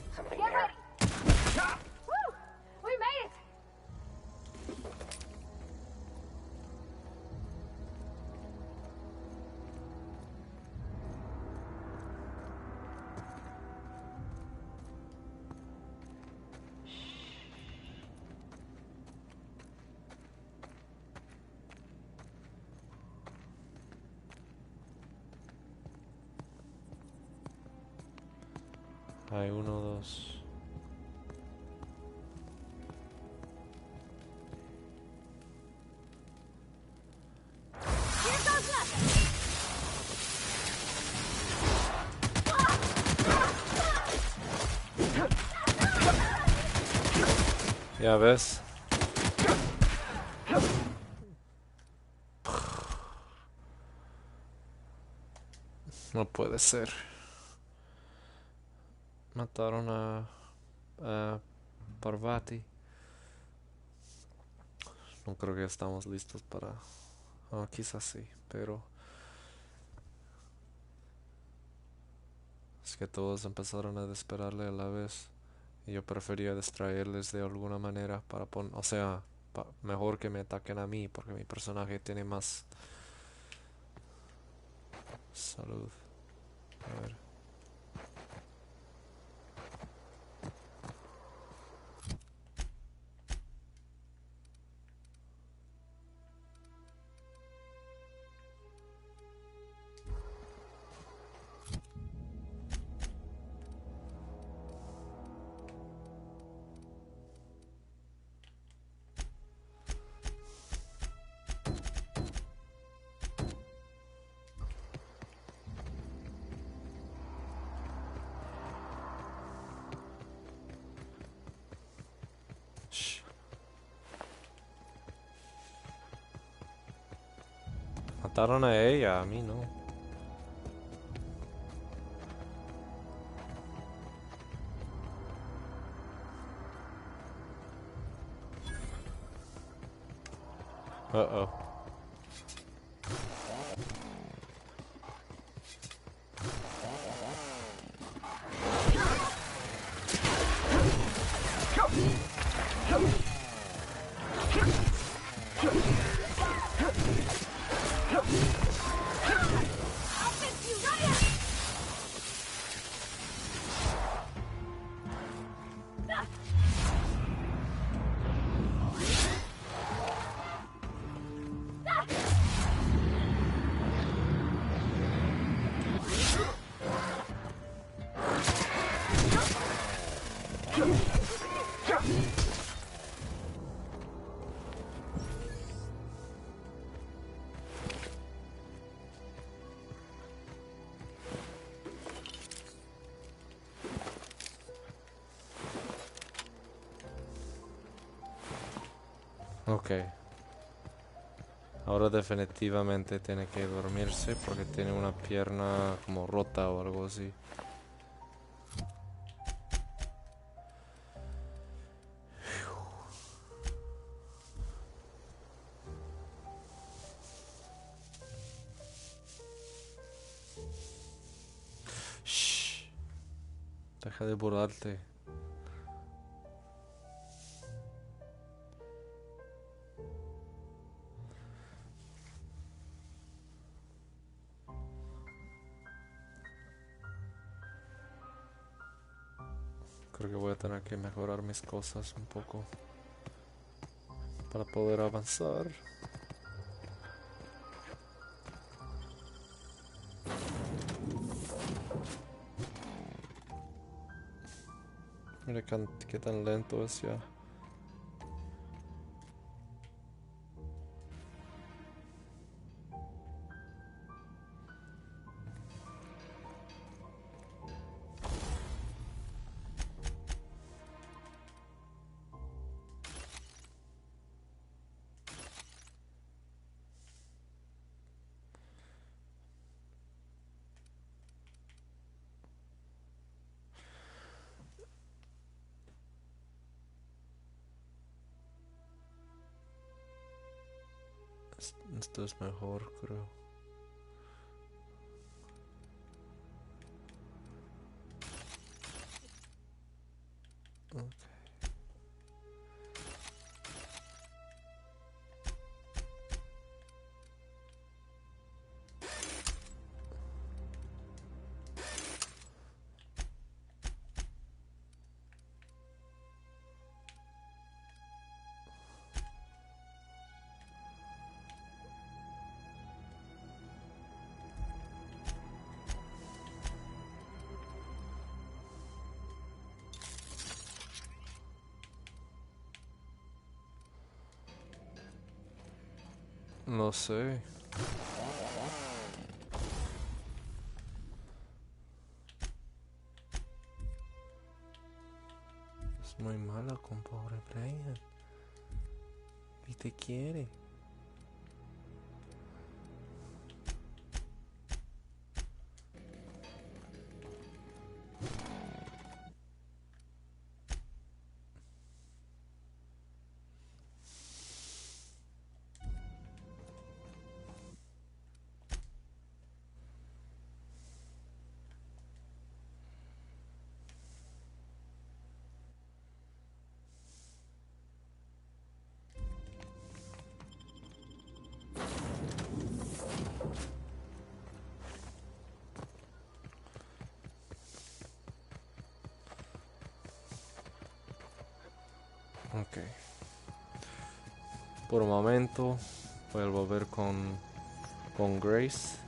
Hay uno, dos. Ya ves. No puede ser. Mataron a Parvati. No creo que estamos listos para... quizás sí, pero... Es que todos empezaron a dispararle a la vez. Y yo prefería distraerles de alguna manera para poner... O sea, mejor que me ataquen a mí, porque mi personaje tiene más... salud. A ver. Mataron a ella, a mí no. Uh-oh. Ok. Ahora definitivamente tiene que dormirse porque tiene una pierna como rota o algo así. Shh. Deja de burlarte. Creo que voy a tener que mejorar mis cosas un poco para poder avanzar. Mira qué tan lento es ya. Esto es mejor, creo. Ok. No sé. Es muy mala con pobre Brian. Y te quiere. Ok. Por un momento voy a volver con Grace.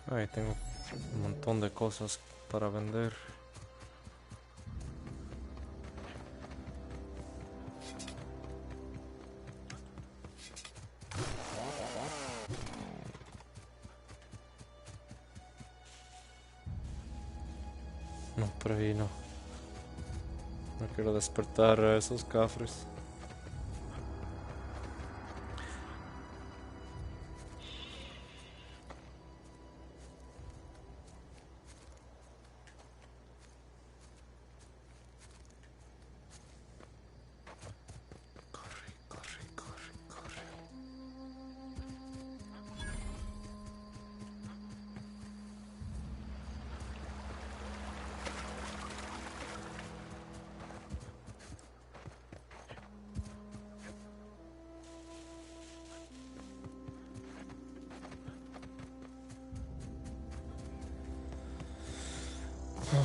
Ay, tengo un montón de cosas para vender. No, por ahí no. No quiero despertar a esos cafres.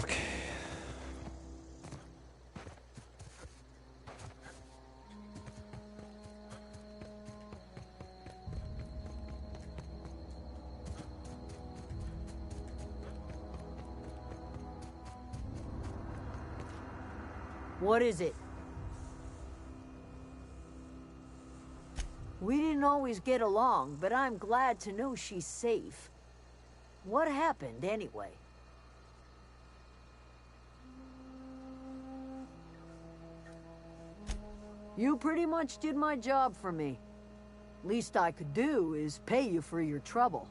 Okay. What is it? We didn't always get along, but I'm glad to know she's safe. What happened, anyway? You pretty much did my job for me. Least I could do is pay you for your trouble.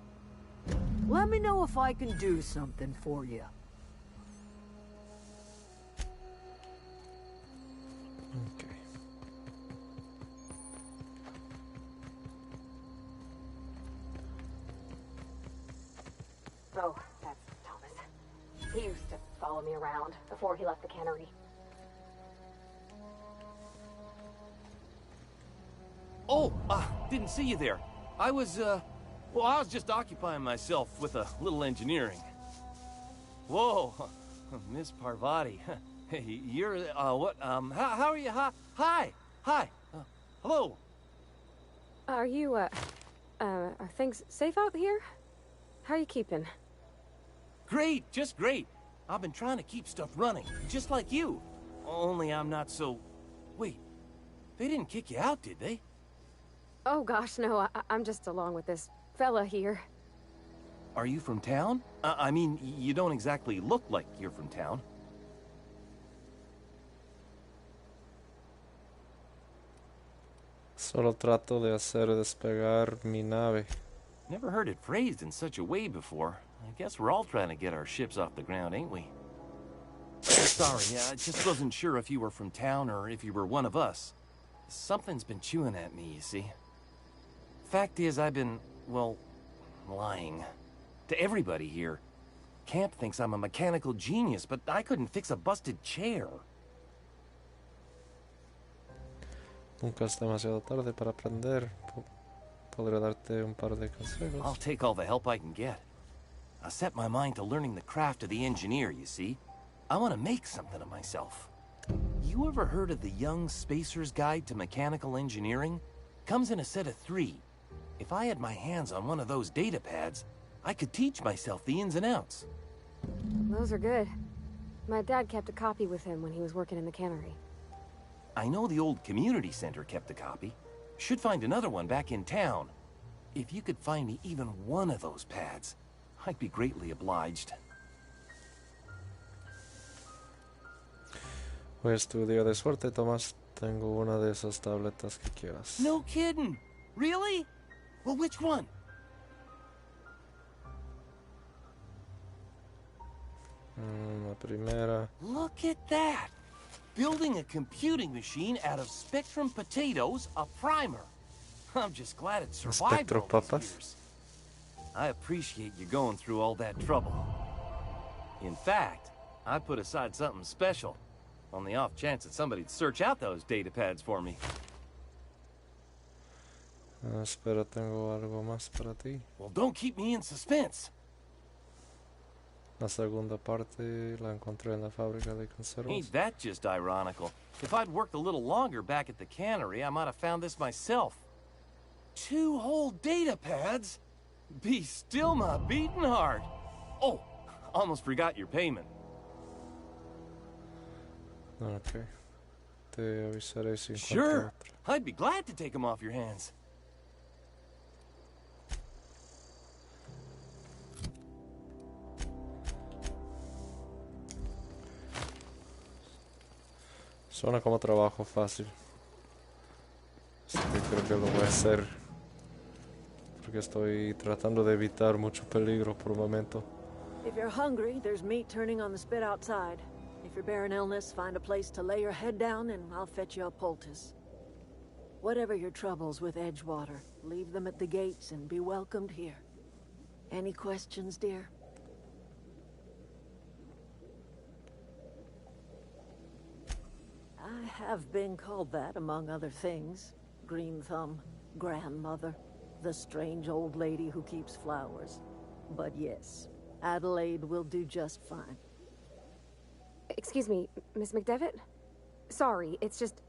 Let me know if I can do something for you. Okay. Oh, that's Thomas. He used to follow me around before he left the cannery. Oh, didn't see you there. I was just occupying myself with a little engineering. Whoa, Miss Parvati. Hey, you're, what, how are you? Hi. Hello. Are you, are things safe out here? How are you keeping? Great, just great. I've been trying to keep stuff running, just like you. Only I'm not so... Wait, they didn't kick you out, did they? Oh gosh, no, I'm just along with this fella here. Are you from town? I mean, you don't exactly look like you're from town. Solo trato de hacer despegar mi nave. Never heard it phrased in such a way before. I guess we're all trying to get our ships off the ground, ain't we? Sorry, I just wasn't sure if you were from town or if you were one of us. Something's been chewing at me, you see. Fact is, I've been, well, lying. To everybody here. Camp thinks I'm a mechanical genius, but I couldn't fix a busted chair. Nunca es demasiado tarde para aprender. Podré darte un par de consejos. I'll take all the help I can get. I set my mind to learning the craft of the engineer, you see. I want to make something of myself. You ever heard of the Young Spacer's Guide to Mechanical Engineering? Comes in a set of 3. If I had my hands on one of those data pads, I could teach myself the ins and outs. Those are good. My dad kept a copy with him when he was working in the cannery. I know the old community center kept a copy. Should find another one back in town. If you could find me even one of those pads, I'd be greatly obliged. Pues tu día de suerte, Tomás. Tengo una de esas tabletas que quieras. No kidding! Really? Well, which one? La primera. Look at that! Building a computing machine out of Spectrum potatoes, a primer. I'm just glad it survived Spectrum all these papas. years. I appreciate you going through all that trouble. In fact, I put aside something special, on the off chance that somebody'd search out those data pads for me. Espera, tengo algo más para ti. Well, don't keep me in suspense. La segunda parte la encontré en la fábrica de conservas. Ain't that just ironical? If I'd worked a little longer back at the cannery, I might have found this myself. 2 whole data pads? Be still my beating heart. Oh, almost forgot your payment. Ok. Te avisaré si encuentro Sure, otra. I'd be glad to take them off your hands. Suena como trabajo fácil. Así que creo que lo voy a hacer. Porque estoy tratando de evitar mucho peligro por el momento. If you're hungry, there's meat turning on the spit outside. If you're bearing illness, find a place to lay your head down and I'll fetch you a poultice. Whatever your troubles with Edgewater, leave them at the gates and be welcomed here. Any questions, dear? I have been called that, among other things. Green Thumb, grandmother, the strange old lady who keeps flowers. But yes, Adelaide will do just fine. Excuse me, Miss McDevitt? Sorry, it's just...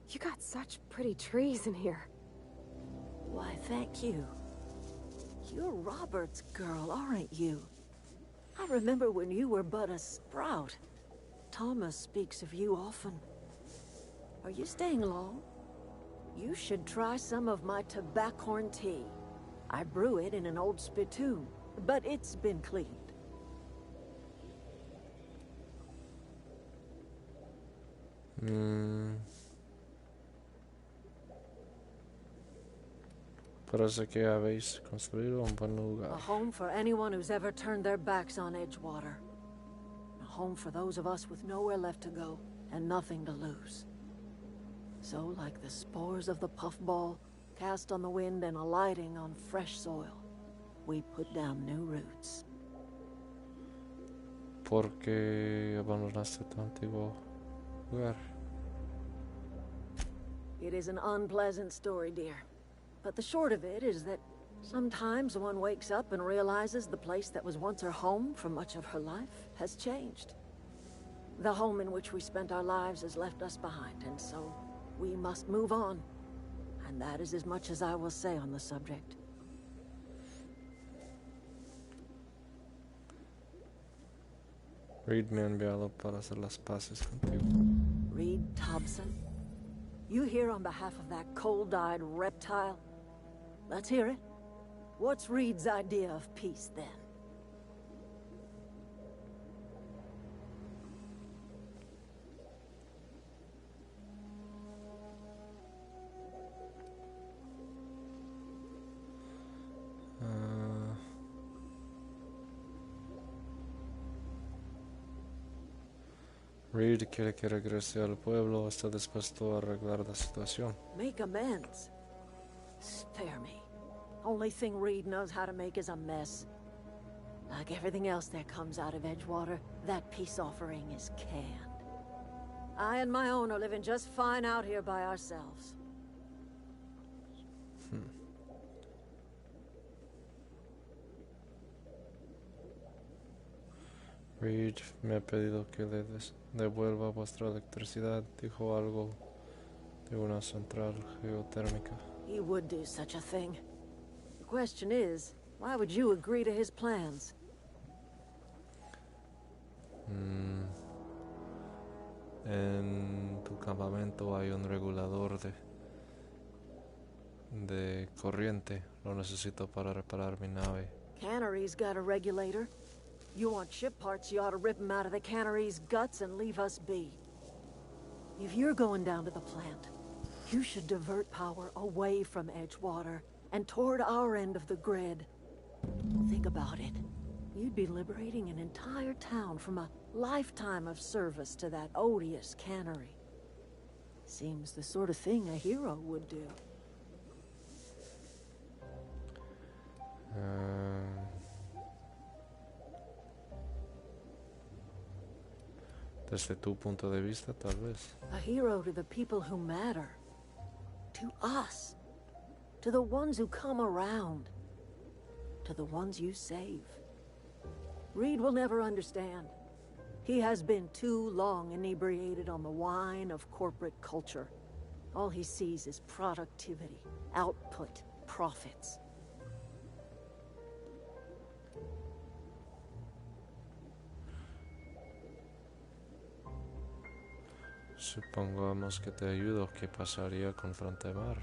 You got such pretty trees in here. Why, thank you. You're Robert's girl, aren't you? I remember when you were but a sprout. Thomas speaks of you often. Are you staying long? You should try some of my tobaccorn tea. I brew it in an old spittoon, but it's been cleaned. Parece que habéis construido un buen lugar. A home for anyone who's ever turned their backs on Edgewater. A home for those of us with nowhere left to go and nothing to lose. So, like the spores of the puffball, cast on the wind and alighting on fresh soil, we put down new roots. ¿Por qué abandonaste tu antiguo lugar? It is an unpleasant story, dear. But the short of it is that sometimes one wakes up and realizes the place that was once her home for much of her life has changed. The home in which we spent our lives has left us behind, and so we must move on. And that is as much as I will say on the subject. Reed me ha enviado para hacer las paces contigo. Reed Thompson? You here on behalf of that cold-eyed reptile? Let's hear it. What's Reed's idea of peace, then? Reed quiere que regrese al pueblo. Está dispuesto a arreglar la situación. Make amends? Spare me. Only thing Reed knows how to make is a mess. Like everything else that comes out of Edgewater, that peace offering is canned. I and my own are living just fine out here by ourselves. Reed me ha pedido que le devuelva vuestra electricidad. Dijo algo de una central geotérmica. He would do such a thing. The question is, why would you agree to his plans? En tu campamento hay un regulador de corriente. Lo necesito para reparar mi nave. Cannery's got a regulator. You want ship parts, you ought to rip them out of the cannery's guts and leave us be. If you're going down to the plant, you should divert power away from Edgewater and toward our end of the grid. Think about it. You'd be liberating an entire town from a lifetime of service to that odious cannery. Seems the sort of thing a hero would do. Desde tu punto de vista, tal vez. A hero to the people who matter. To us. To the ones who come around. To the ones you save. Reed will never understand. He has been too long inebriated on the wine of corporate culture. All he sees is productivity, output, profits. Supongamos que te ayudo. ¿Qué pasaría con Frontemar?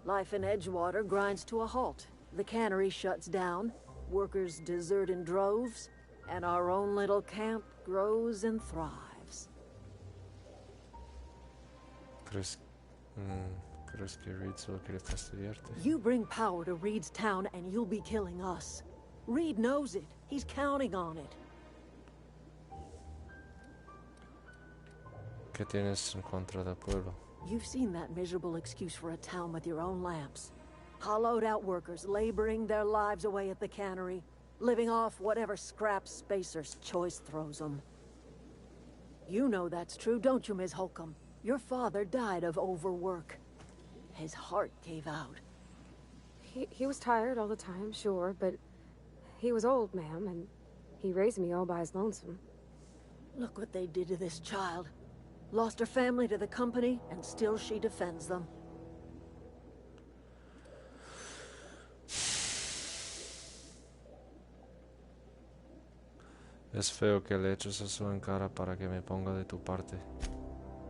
Life in Edgewater grinds to a halt. The cannery shuts down, workers desert in droves, and our own little camp grows and thrives. ¿Crees, ¿crees que Reed solo quiere fastidiarte? You bring power to Reed's town and you'll be killing us. Reed knows it. He's counting on it. ¿Qué tienes en contra del pueblo? You've seen that miserable excuse for a town with your own lamps. Hollowed out workers laboring their lives away at the cannery, living off whatever scraps Spacer's Choice throws them. You know that's true, don't you, Ms. Holcomb? Your father died of overwork. His heart gave out. He was tired all the time, sure, but he was old, ma'am, and he raised me all by his lonesome. Look what they did to this child. Lost her family to the company, and still she defends them. Es feo que le eches eso en cara para que me ponga de tu parte.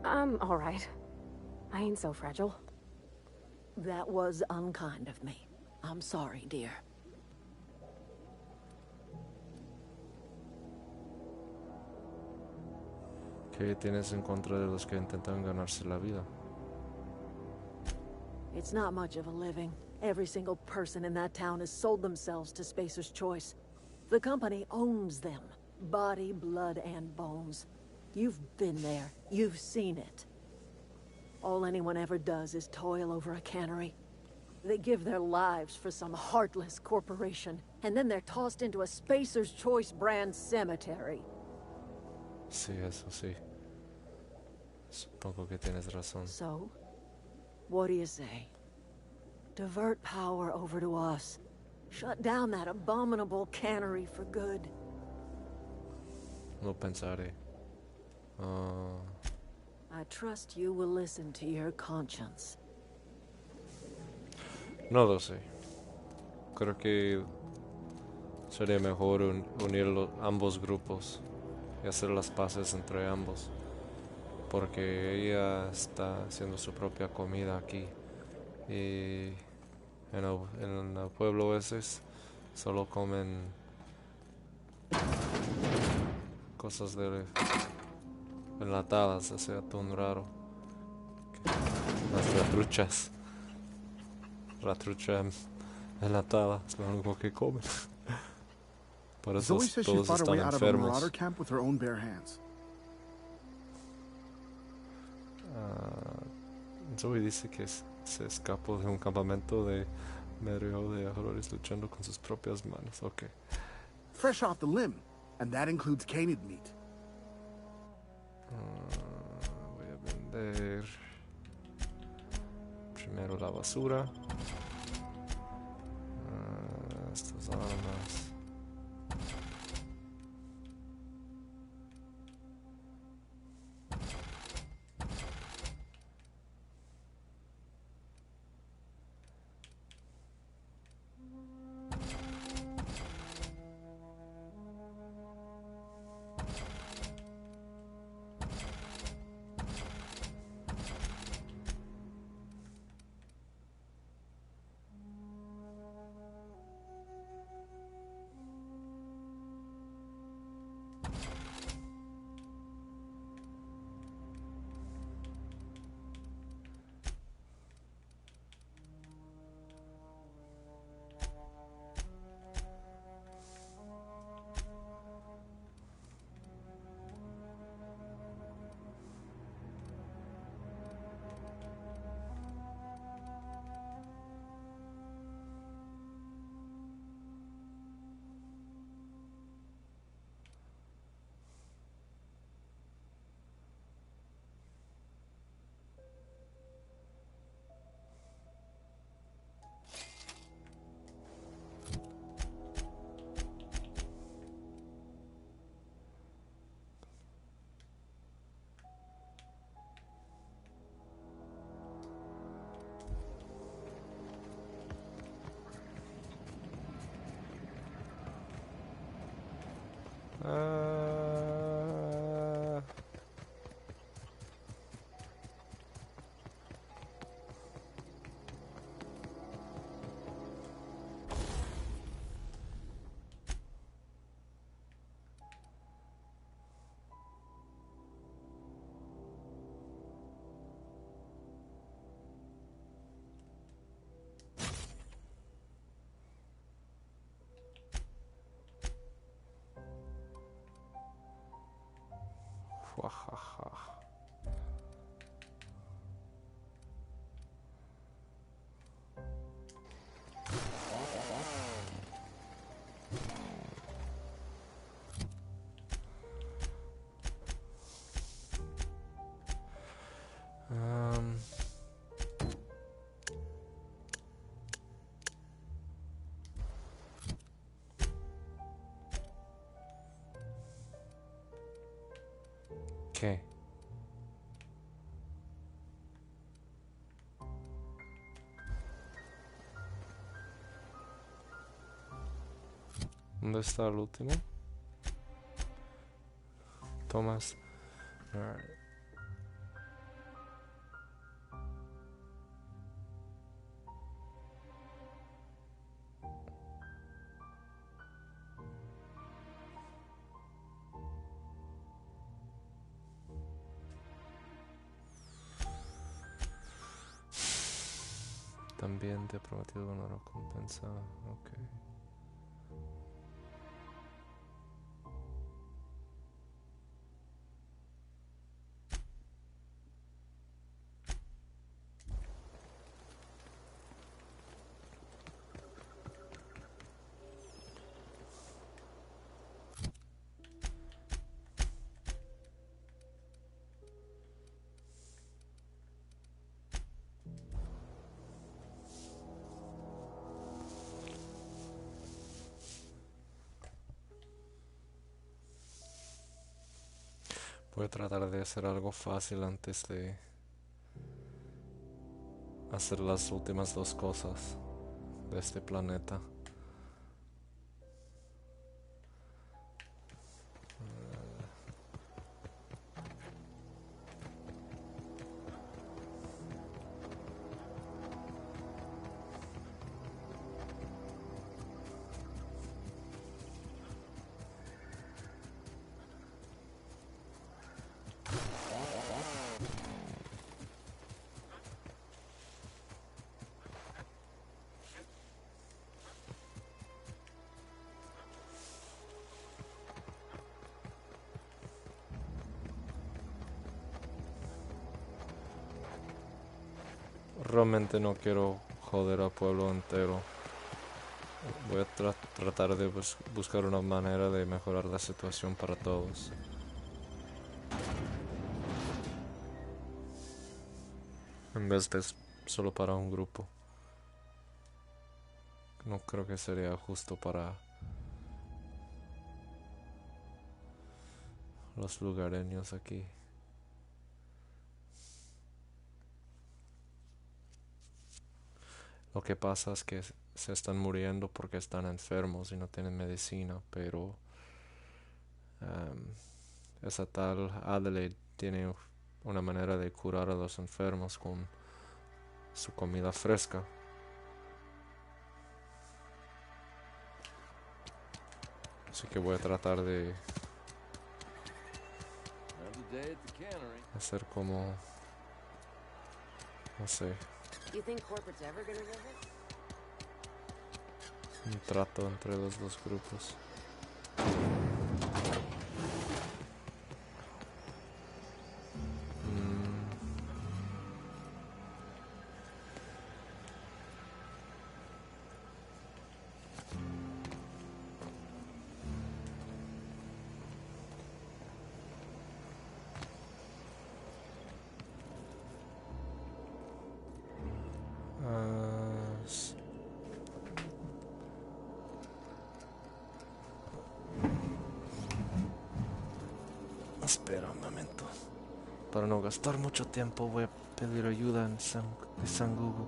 I'm all right. I ain't so fragile. That was unkind of me. I'm sorry, dear. ¿Qué tienes en contra de los que intentan ganarse la vida? It's not much of a living. Every single person in that town has sold themselves to Spacer's Choice. The company owns them. Body, blood, and bones. You've been there. You've seen it. All anyone ever does is toil over a cannery. They give their lives for some heartless corporation, and then they're tossed into a Spacer's Choice brand cemetery. Sí, eso sí. Supongo que tienes razón. So, what do you say? Divert power over to us. Shut down that abominable cannery for good. Lo pensaré. I trust you will listen to your conscience. No lo sé. Creo que sería mejor unir ambos grupos y hacer las paces entre ambos. Porque ella está haciendo su propia comida aquí. Y en el pueblo ese solo comen cosas enlatadas, ese atún raro. Las ratruchas. Ratrucha enlatada es lo único que comen. Por eso Zoe says she todos fought her están way out of a enfermos. marauder camp with her own bare hands. Zoe dice que se escapó de un campamento de medio de horrores luchando con sus propias manos. Ok. Fresh off the limb, and that includes canid meat. Voy a vender primero la basura. Estas armas. Guajaja. ¿Qué? ¿Dónde está el último? Thomas. Alright. También te he prometido una recompensa. Ok. Voy a tratar de hacer algo fácil antes de hacer las últimas dos cosas de este planeta. Realmente no quiero joder al pueblo entero. Voy a tratar de buscar una manera de mejorar la situación para todos. En vez de solo para un grupo. No creo que sería justo para los lugareños aquí. Lo que pasa es que se están muriendo porque están enfermos y no tienen medicina, pero esa tal Adelaide tiene una manera de curar a los enfermos con su comida fresca. Así que voy a tratar de hacer como, no sé, un trato entre los dos grupos. Espera un momento. Para no gastar mucho tiempo voy a pedir ayuda en San Google.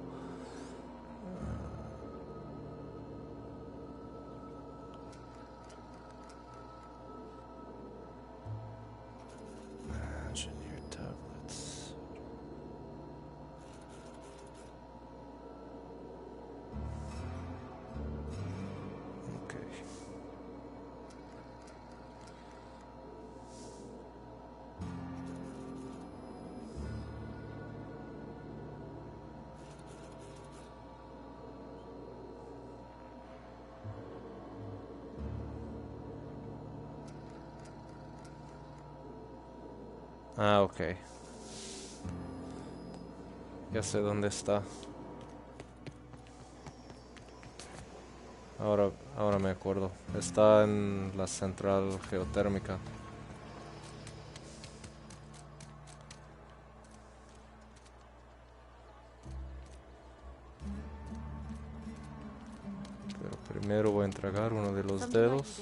Engineer tablets. Okay. Ah, ok. Ya sé dónde está. Ahora me acuerdo. Está en la central geotérmica. Pero primero voy a entregar uno de los dedos.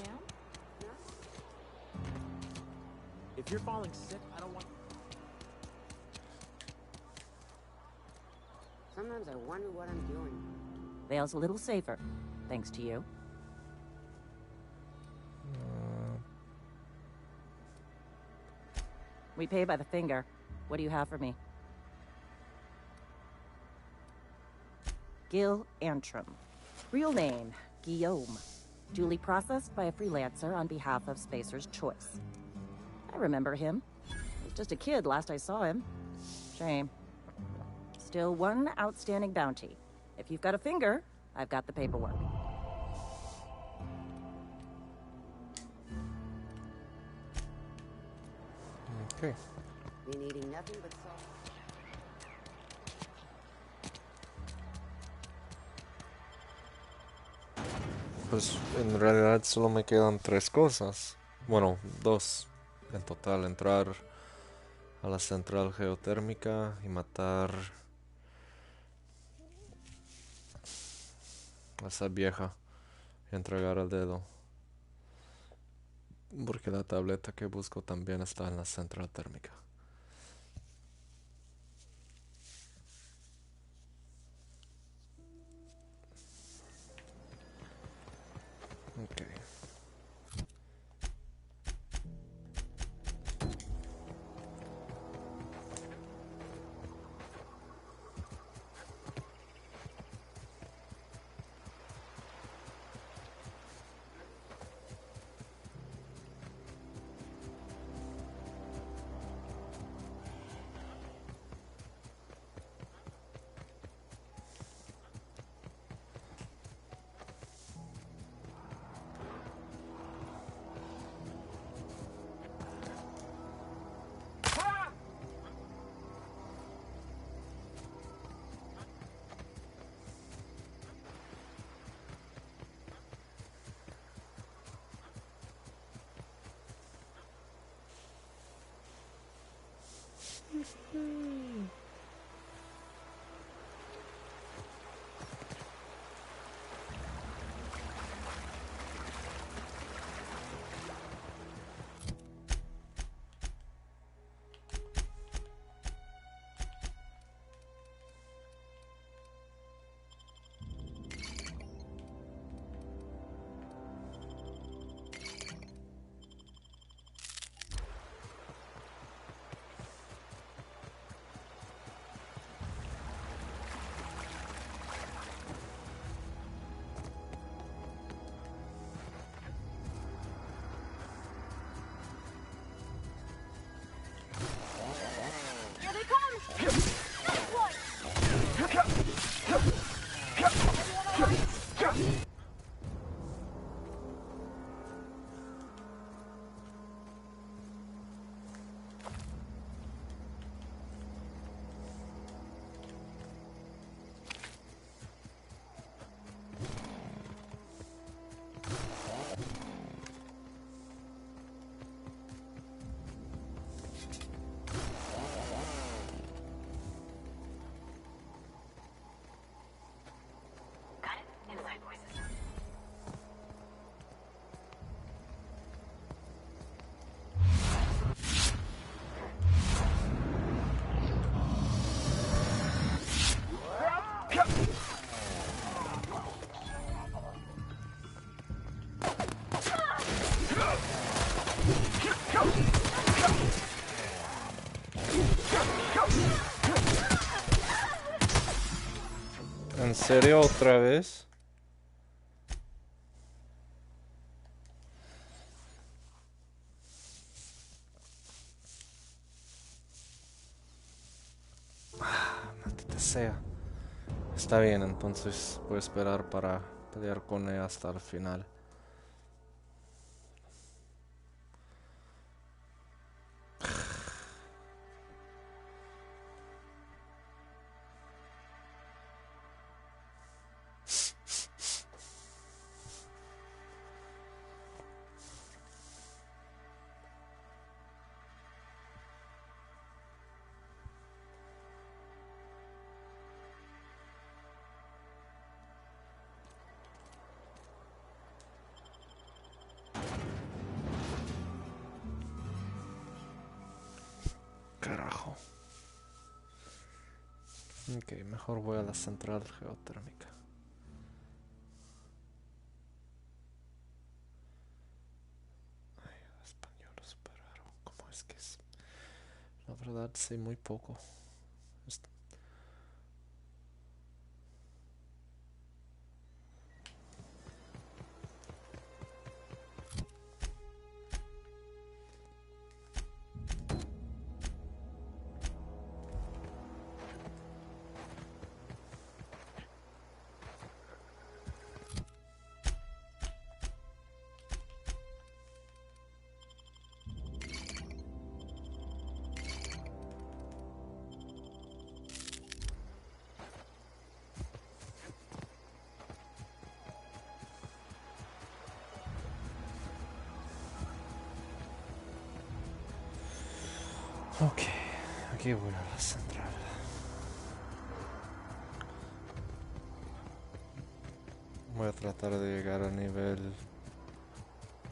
If you're falling sick, I don't want. Sometimes I wonder what I'm doing. Vale's a little safer, thanks to you. We pay by the finger. What do you have for me? Gil Antrim. Real name, Guillaume. Duly processed by a freelancer on behalf of Spacer's Choice. I remember him. He was just a kid last I saw him. Shame. Still one outstanding bounty. If you've got a finger, I've got the paperwork. Okay. Been eating nothing but salt. Pues en realidad solo me quedan 3 cosas. Bueno, 2 en total. Entrar a la central geotérmica y matar a esa vieja y entregar el dedo. Porque la tableta que busco también está en la central térmica. Ok. ¿En serio otra vez? Maldita sea. Está bien, entonces voy a esperar para pelear con ella hasta el final. carajo. Ok, mejor voy a la central geotérmica. Ay, español es súper raro. ¿Cómo es que es? La verdad sé muy poco. Ok, aquí voy a la central. Voy a tratar de llegar a nivel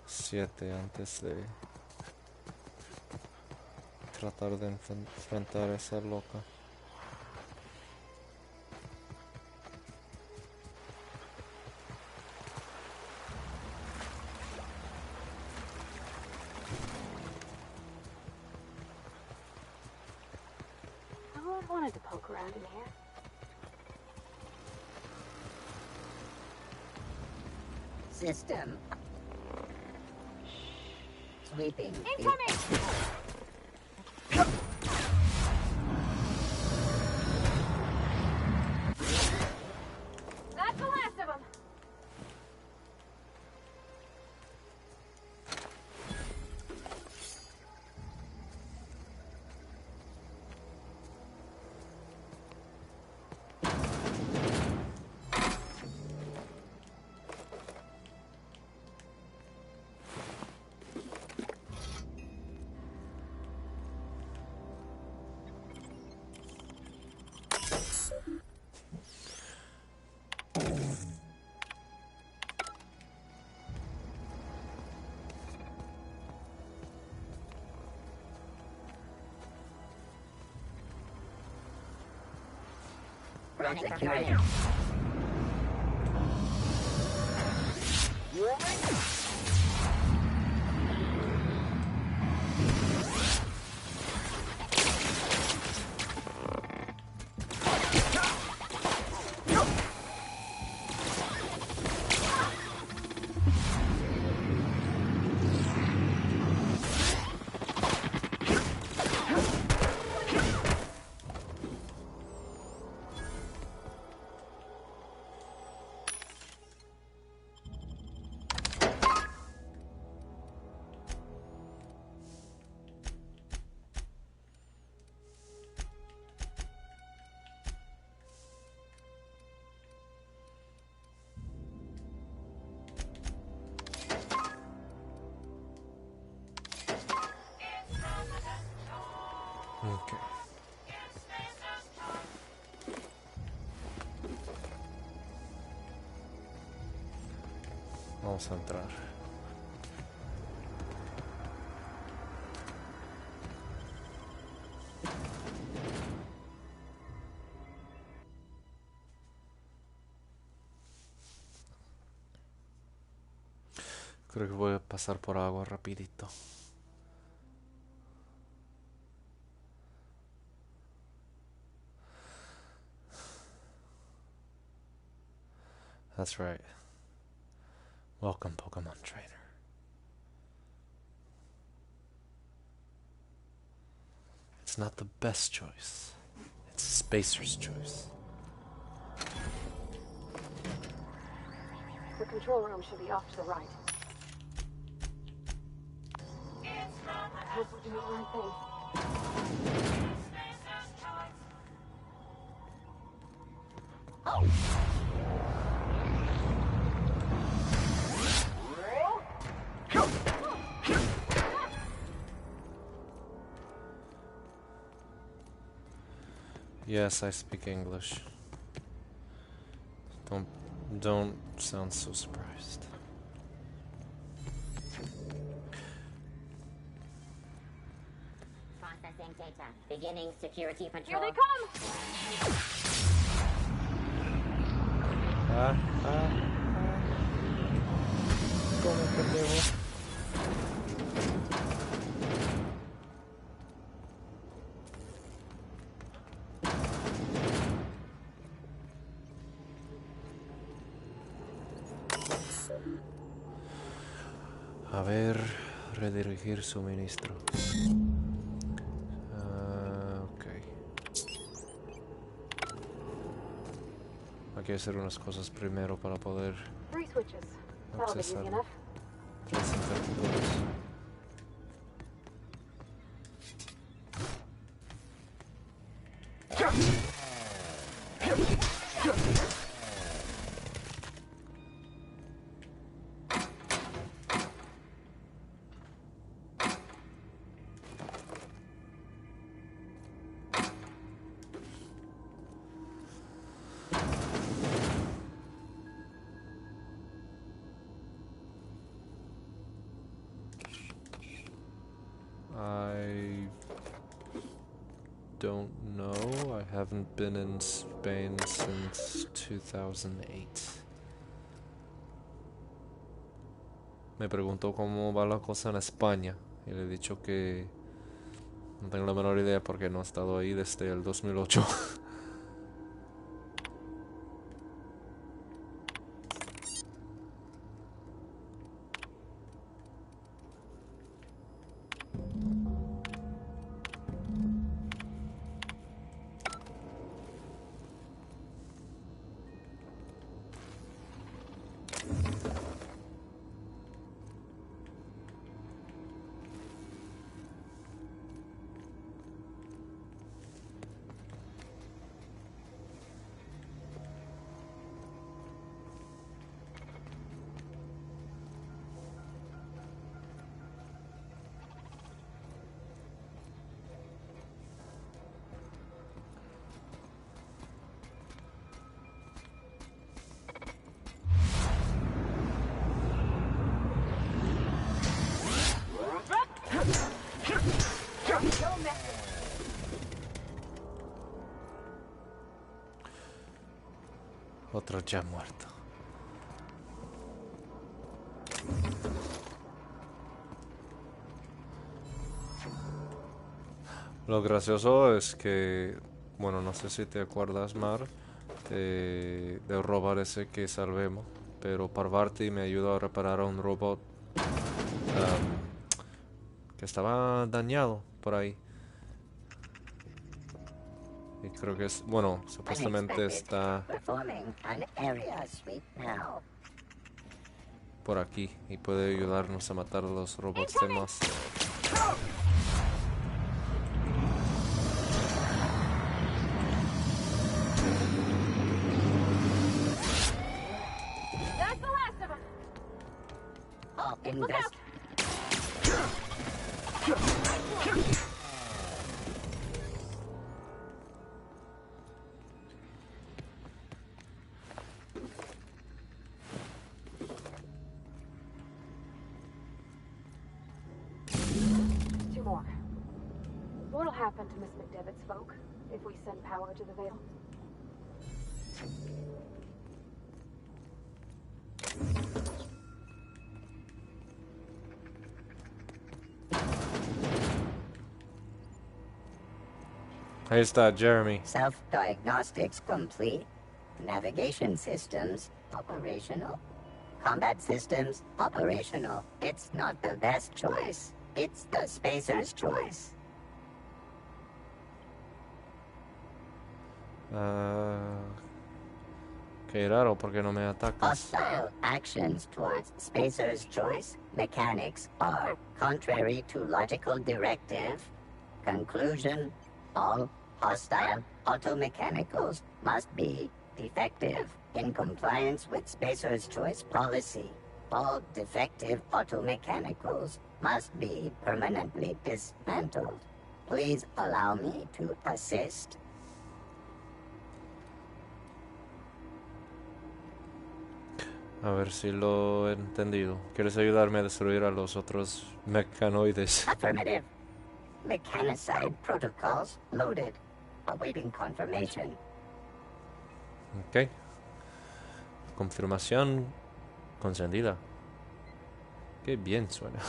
7 antes de tratar de enfrentar a esa loca. I've always wanted to poke around in here. System. Sweeping. Incoming! That's the last of them. Running security. Ok. Vamos a entrar. Creo que voy a pasar por agua rapidito. That's right. Welcome, Pokemon Trainer. It's not the best choice. It's a Spacer's choice. The control room should be off to the right. I hope we're doing the right thing. Oh! Yes, I speak English. Don't sound so surprised. Processing. Processing data. Beginning security patrol. Here they come! Come pendejo. A ver, redirigir suministro. Ok. Hay que hacer unas cosas primero para poder 3 switches. That'll be easy accesar enough. 3 interruptores. I don't know. I haven't been in Spain since 2008. Me preguntó cómo va la cosa en España y le he dicho que no tengo la menor idea porque no he estado ahí desde el 2008. Otro ya muerto. Lo gracioso es que, bueno, no sé si te acuerdas, Mar, de robar ese que salvemos, pero Parvati me ayudó a reparar a un robot que estaba dañado por ahí. Y creo que es, bueno, supuestamente está por aquí y puede ayudarnos a matar a los robots demás. That's the last of them! Look out! Two more. What'll happen to Miss McDevitt's folk if we send power to the Vale? Ahí está Jeremy. Self-diagnostics complete. Navigation systems operational. Combat systems operational. It's not the best choice. It's the spacer's choice. Qué raro, porque no me atacas. Hostile actions towards spacer's choice mechanics are contrary to logical directive. Conclusion: all hostile automechanicals must be defective in compliance with spacer's choice policy. All defective automechanicals must be permanently dismantled. Please allow me to assist. A ver si lo he entendido. ¿Quieres ayudarme a destruir a los otros mecanoides? Affirmative. Mechanicide protocols loaded. Awaiting confirmation. Ok. Confirmación concedida. Qué bien suena.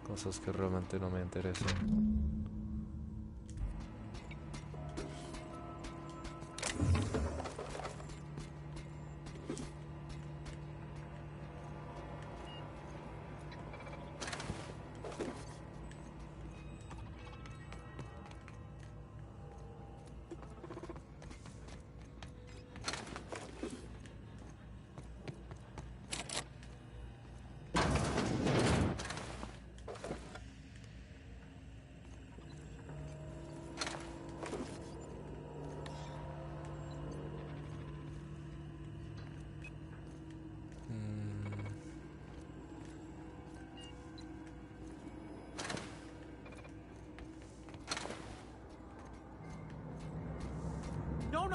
Cosas que realmente no me interesan.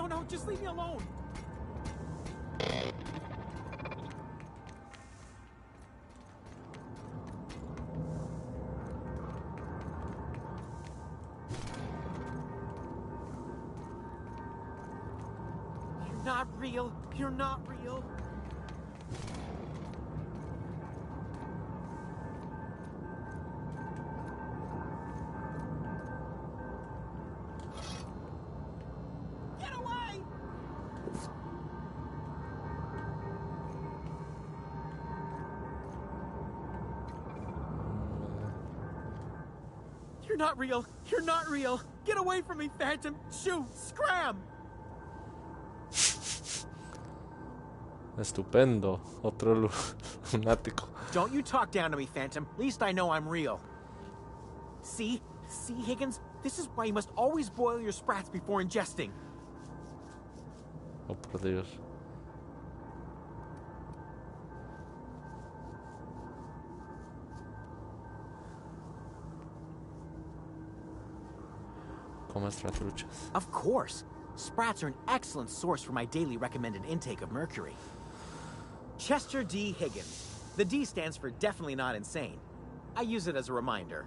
No, just leave me alone. You're not real. You're not real. You're not real. You're not real. Get away from me, Phantom. Shoot. Scram. Estupendo. Otro lunático. Don't you talk down to me, Phantom. At least I know I'm real. See, Higgins? This is why you must always boil your sprats before ingesting. Oh, por Dios. Of course. Sprats are an excellent source for my daily recommended intake of mercury. Chester D. Higgins. The D stands for definitely not insane. I use it as a reminder.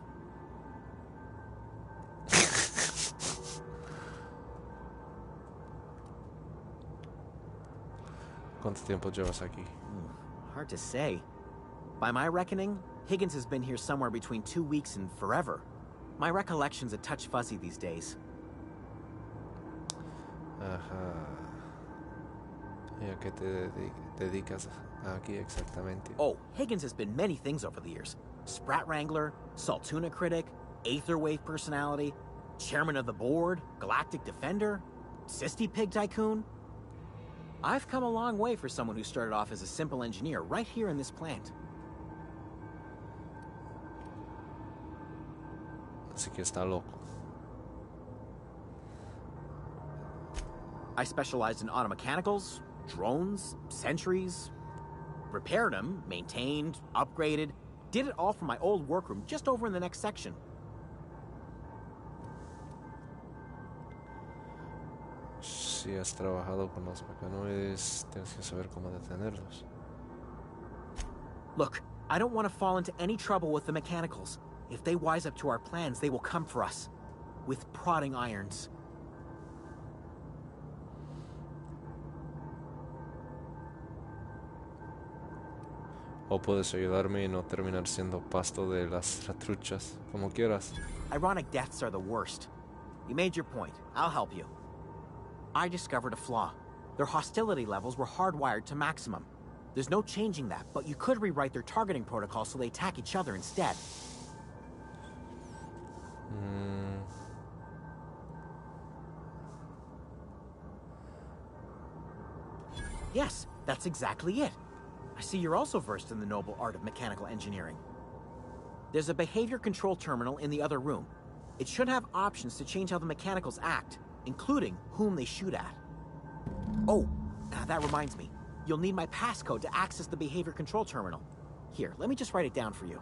¿Cuánto tiempo llevas aquí? Hard to say. By my reckoning, Higgins has been here somewhere between 2 weeks and forever. My recollection's a touch fuzzy these days. Ajá. ¿Y a qué te dedicas aquí exactamente? Oh, Higgins has been many things over the years. Sprat Wrangler, Saltuna Critic, Aetherwave Personality, Chairman of the Board, Galactic Defender, Sisty Pig Tycoon. I've come a long way for someone who started off as a simple engineer right here in this plant. Así que está loco. I specialized in automechanicals, drones, sentries, repaired them, maintained, upgraded, did it all from my old workroom just over in the next section. Si has trabajado con los mecanoides, tienes que saber cómo detenerlos. Look, I don't want to fall into any trouble with the mechanicals. If they wise up to our plans, they will come for us. With prodding irons. O puedes ayudarme y no terminar siendo pasto de las ratruchas, como quieras. Ironic deaths are the worst. You made your point. I'll help you. I discovered a flaw. Their hostility levels were hardwired to maximum. There's no changing that, but you could rewrite their targeting protocol so they attack each other instead. Yes, that's exactly it. I see you're also versed in the noble art of mechanical engineering. There's a behavior control terminal in the other room. It should have options to change how the mechanicals act, including whom they shoot at. Oh, that reminds me. You'll need my passcode to access the behavior control terminal. Here, let me just write it down for you.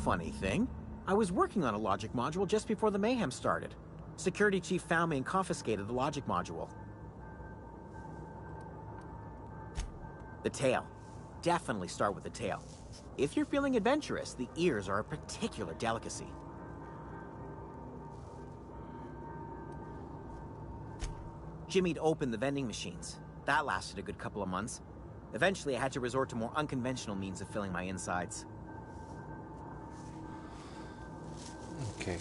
Funny thing, I was working on a logic module just before the mayhem started. Security chief found me and confiscated the logic module. The tail. Definitely start with the tail. If you're feeling adventurous, the ears are a particular delicacy. Jimmy'd opened the vending machines. That lasted a good couple of months. Eventually, I had to resort to more unconventional means of filling my insides. Okay.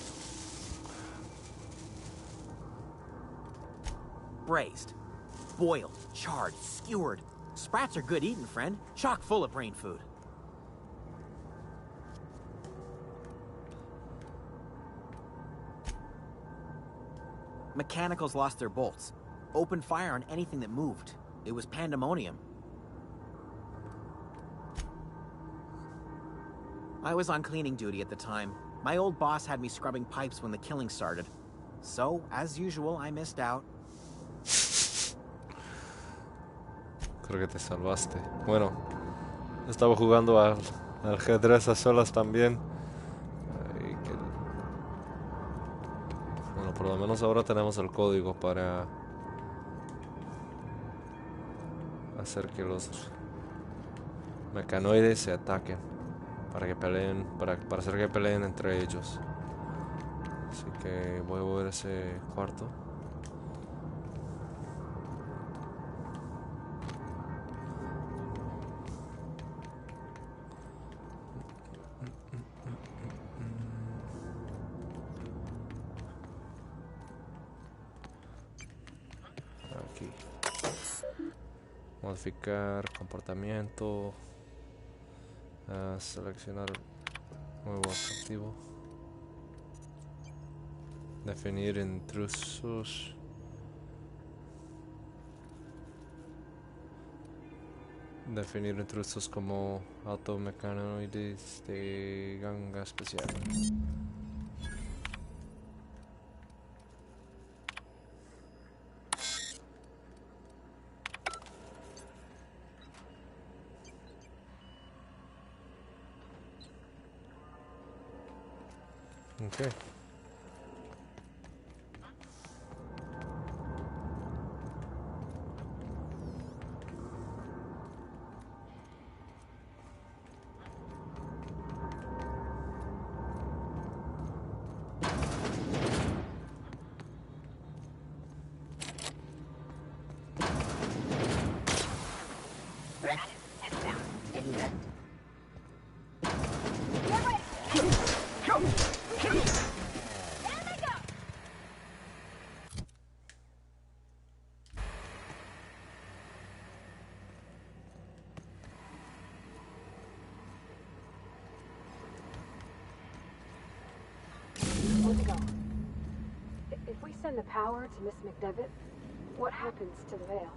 Braised, boiled, charred, skewered. Sprats are good eating, friend. Chock full of brain food. Mechanicals lost their bolts. Opened fire on anything that moved. It was pandemonium. I was on cleaning duty at the time. My old boss had me scrubbing pipes when the killing started. So, as usual, I missed out. Creo que te salvaste. Bueno, estaba jugando al ajedrez a solas también. Bueno, por lo menos ahora tenemos el código para hacer que los mecanoides se ataquen, para que peleen, para hacer que peleen entre ellos. Así que voy a ver ese cuarto. Aquí. Modificar comportamiento. Seleccionar nuevo atractivo. Definir intrusos. Definir intrusos como automecanoides de ganga especial. Okay. If we send the power to Miss McDevitt, what happens to the veil?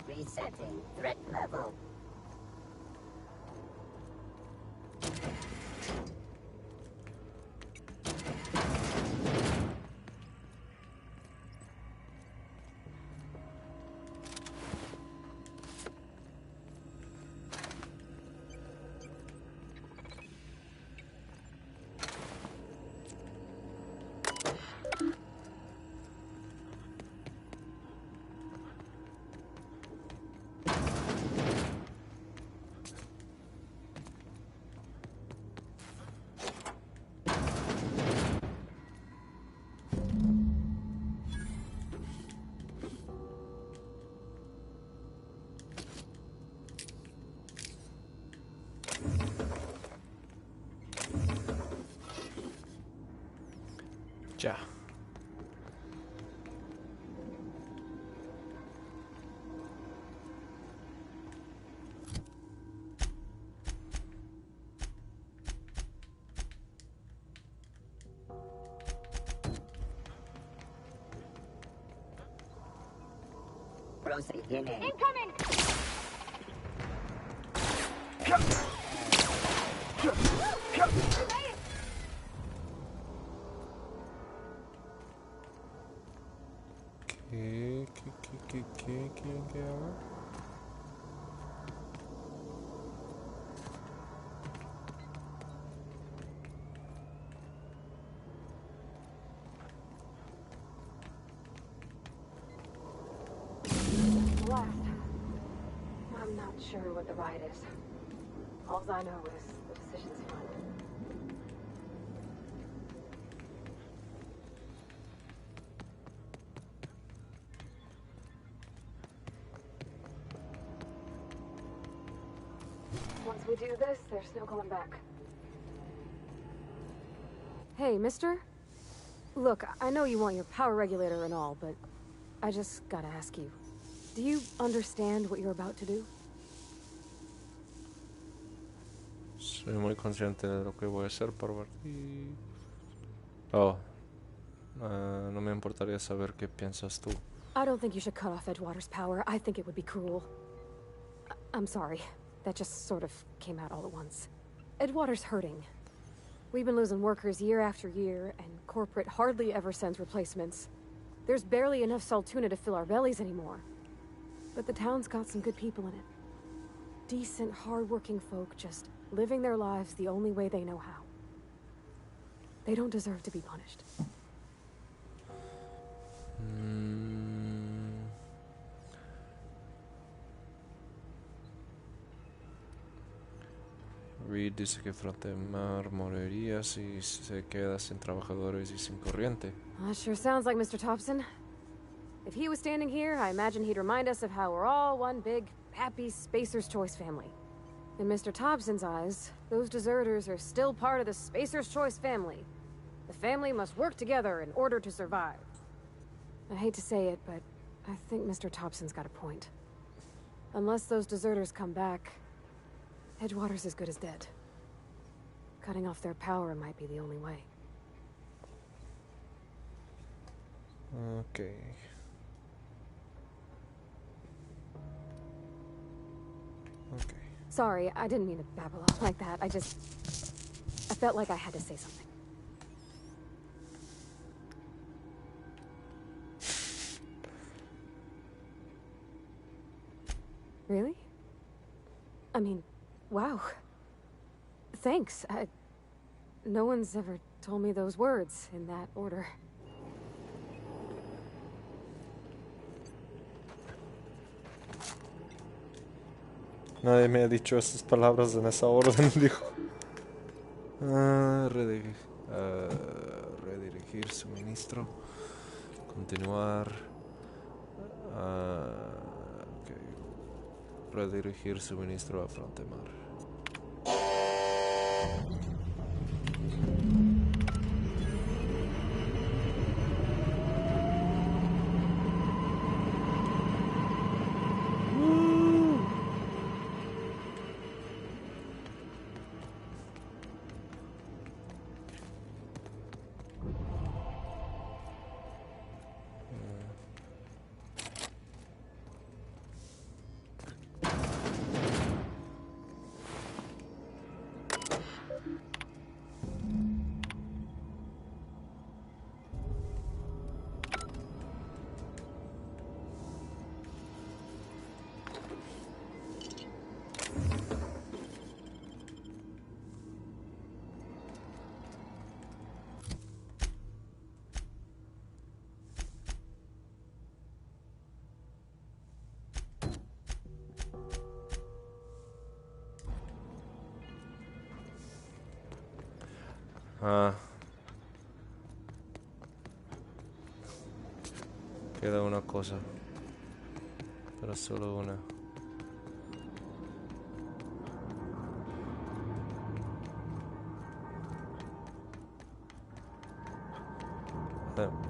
Resetting threat level. Ya. Proceeding. Incoming! ¿Qué hago? Last. I'm not sure what the ride is. All I know is the decision's final. Once we do this, there's no going back. Hey, mister? Look, I know you want your power regulator and all, but I just gotta ask you. Do you understand what you're about to do? Soy muy consciente de lo que voy a hacer por ti. Oh, no me importaría saber qué piensas tú. I don't think you should cut off Edgewater's power. I think it would be cruel. I'm sorry. That just sort of came out all at once. Edgewater's hurting. We've been losing workers year after year, and corporate hardly ever sends replacements. There's barely enough Saltuna to fill our bellies anymore. But the town's got some good people in it. Decent, hard-working folk just living their lives the only way they know how. They don't deserve to be punished. Reed dice que Frontemar moriría si se queda sin trabajadores y sin corriente. That sure sounds like Mr. Thompson. If he was standing here, I imagine he'd remind us of how we're all one big, happy Spacer's Choice family. In Mr. Thompson's eyes, those deserters are still part of the Spacer's Choice family. The family must work together in order to survive. I hate to say it, but I think Mr. Thompson's got a point. Unless those deserters come back, Edgewater's as good as dead. Cutting off their power might be the only way. Okay. Okay. Sorry, I didn't mean to babble on like that. I felt like I had to say something. Really? I mean, wow. Thanks. No one's ever told me those words in that order. Nadie me ha dicho esas palabras en esa orden, dijo. Redirigir suministro. Continuar. Okay. Redirigir suministro a Frontemar. Queda una cosa, pero solo una.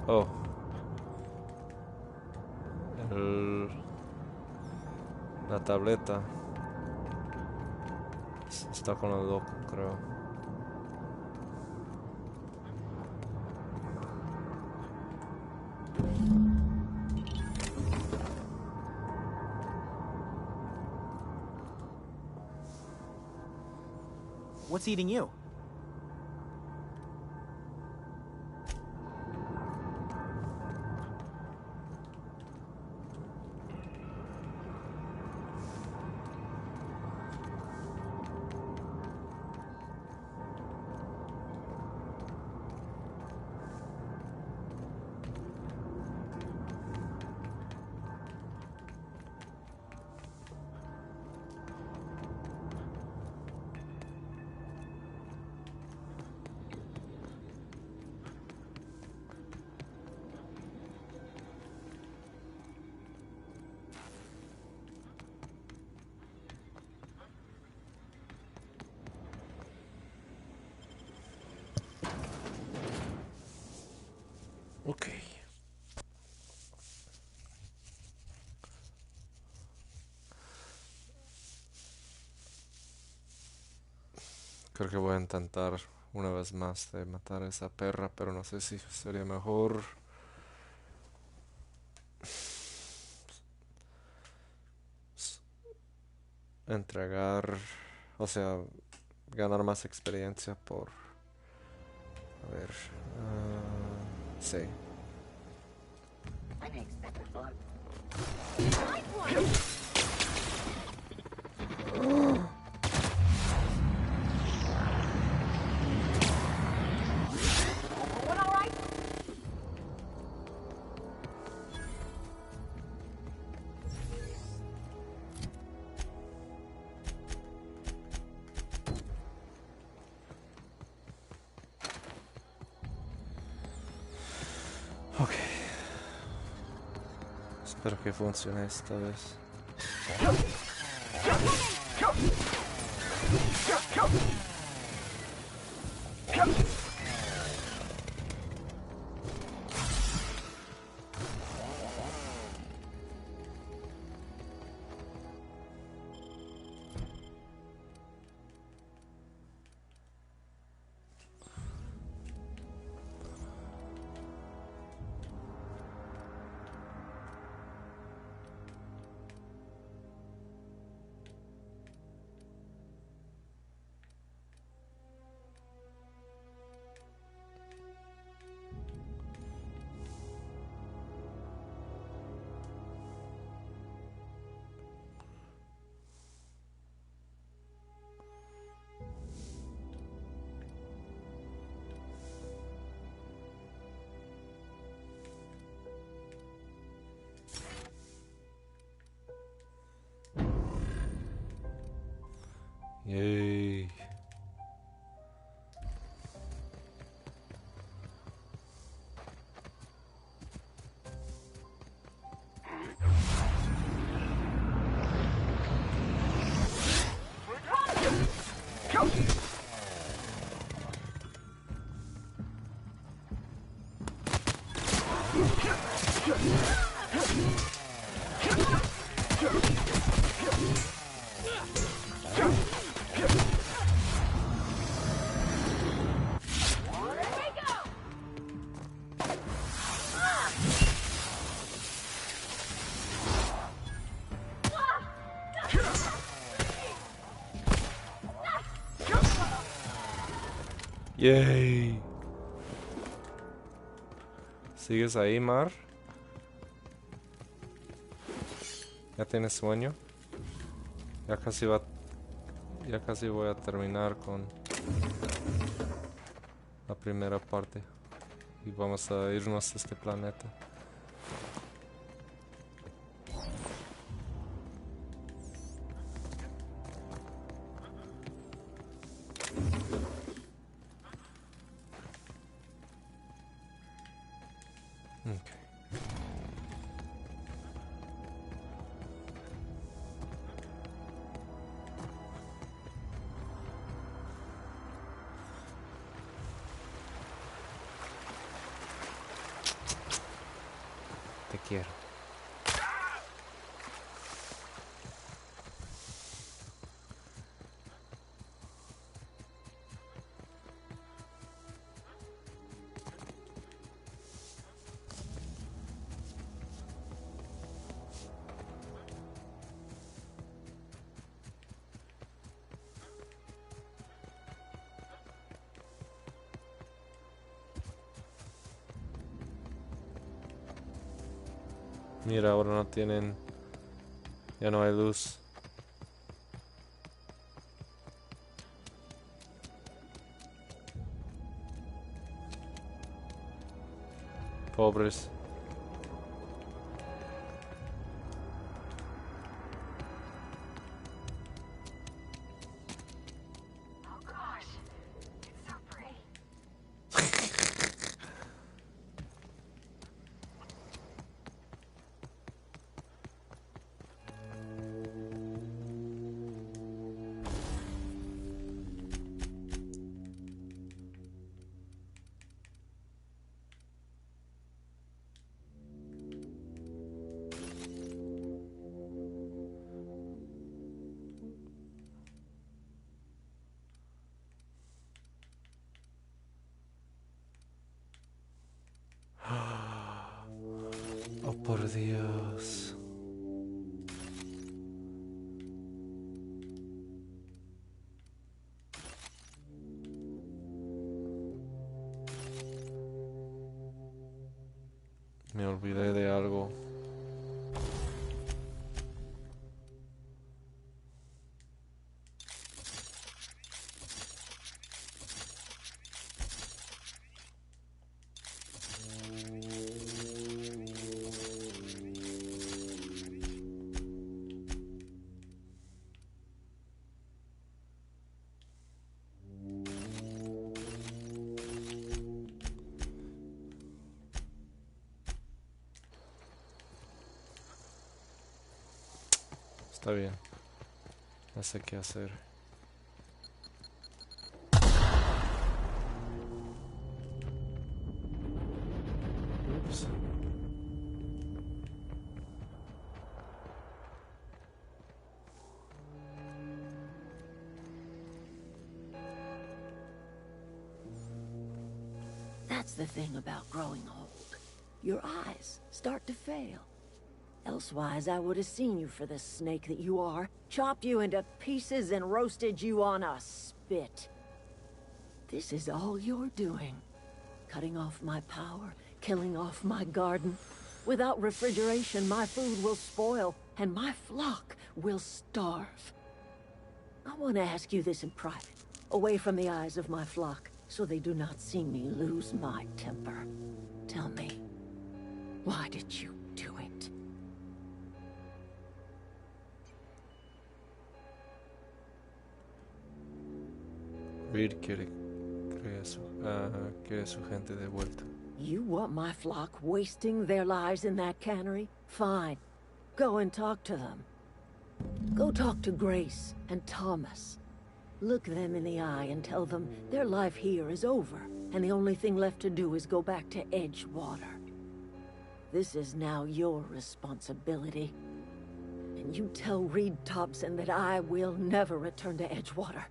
Oh. La tableta está con el loco, creo. What's eating you? Ok. Creo que voy a intentar una vez más de matar a esa perra, pero no sé si sería mejor entregar, o sea, ganar más experiencia por... A ver... sí. Ok. Espero que funcione esta vez. Yay. Yay. ¿Sigues ahí, Mar? ¿Ya tienes sueño? Ya casi voy a terminar con la primera parte. Y vamos a irnos a este planeta. Okay. Te quiero. Mira, ahora no tienen... Ya no hay luz. Pobres. por Dios. Me olvidé de algo. Está bien. No sé qué hacer. Ups. That's the thing about growing old. Your eyes start to fail. Elsewise, I would have seen you for the snake that you are, chopped you into pieces and roasted you on a spit. This is all you're doing. Cutting off my power, killing off my garden. Without refrigeration, my food will spoil, and my flock will starve. I want to ask you this in private, away from the eyes of my flock, so they do not see me lose my temper. Tell me, why did you do it? Reed quiere su gente de vuelta. You want my flock wasting their lives in that cannery? Fine. Go and talk to them. Go talk to Grace and Thomas. Look them in the eye and tell them their life here is over, and the only thing left to do is go back to Edgewater. This is now your responsibility. And you tell Reed Thompson that I will never return to Edgewater.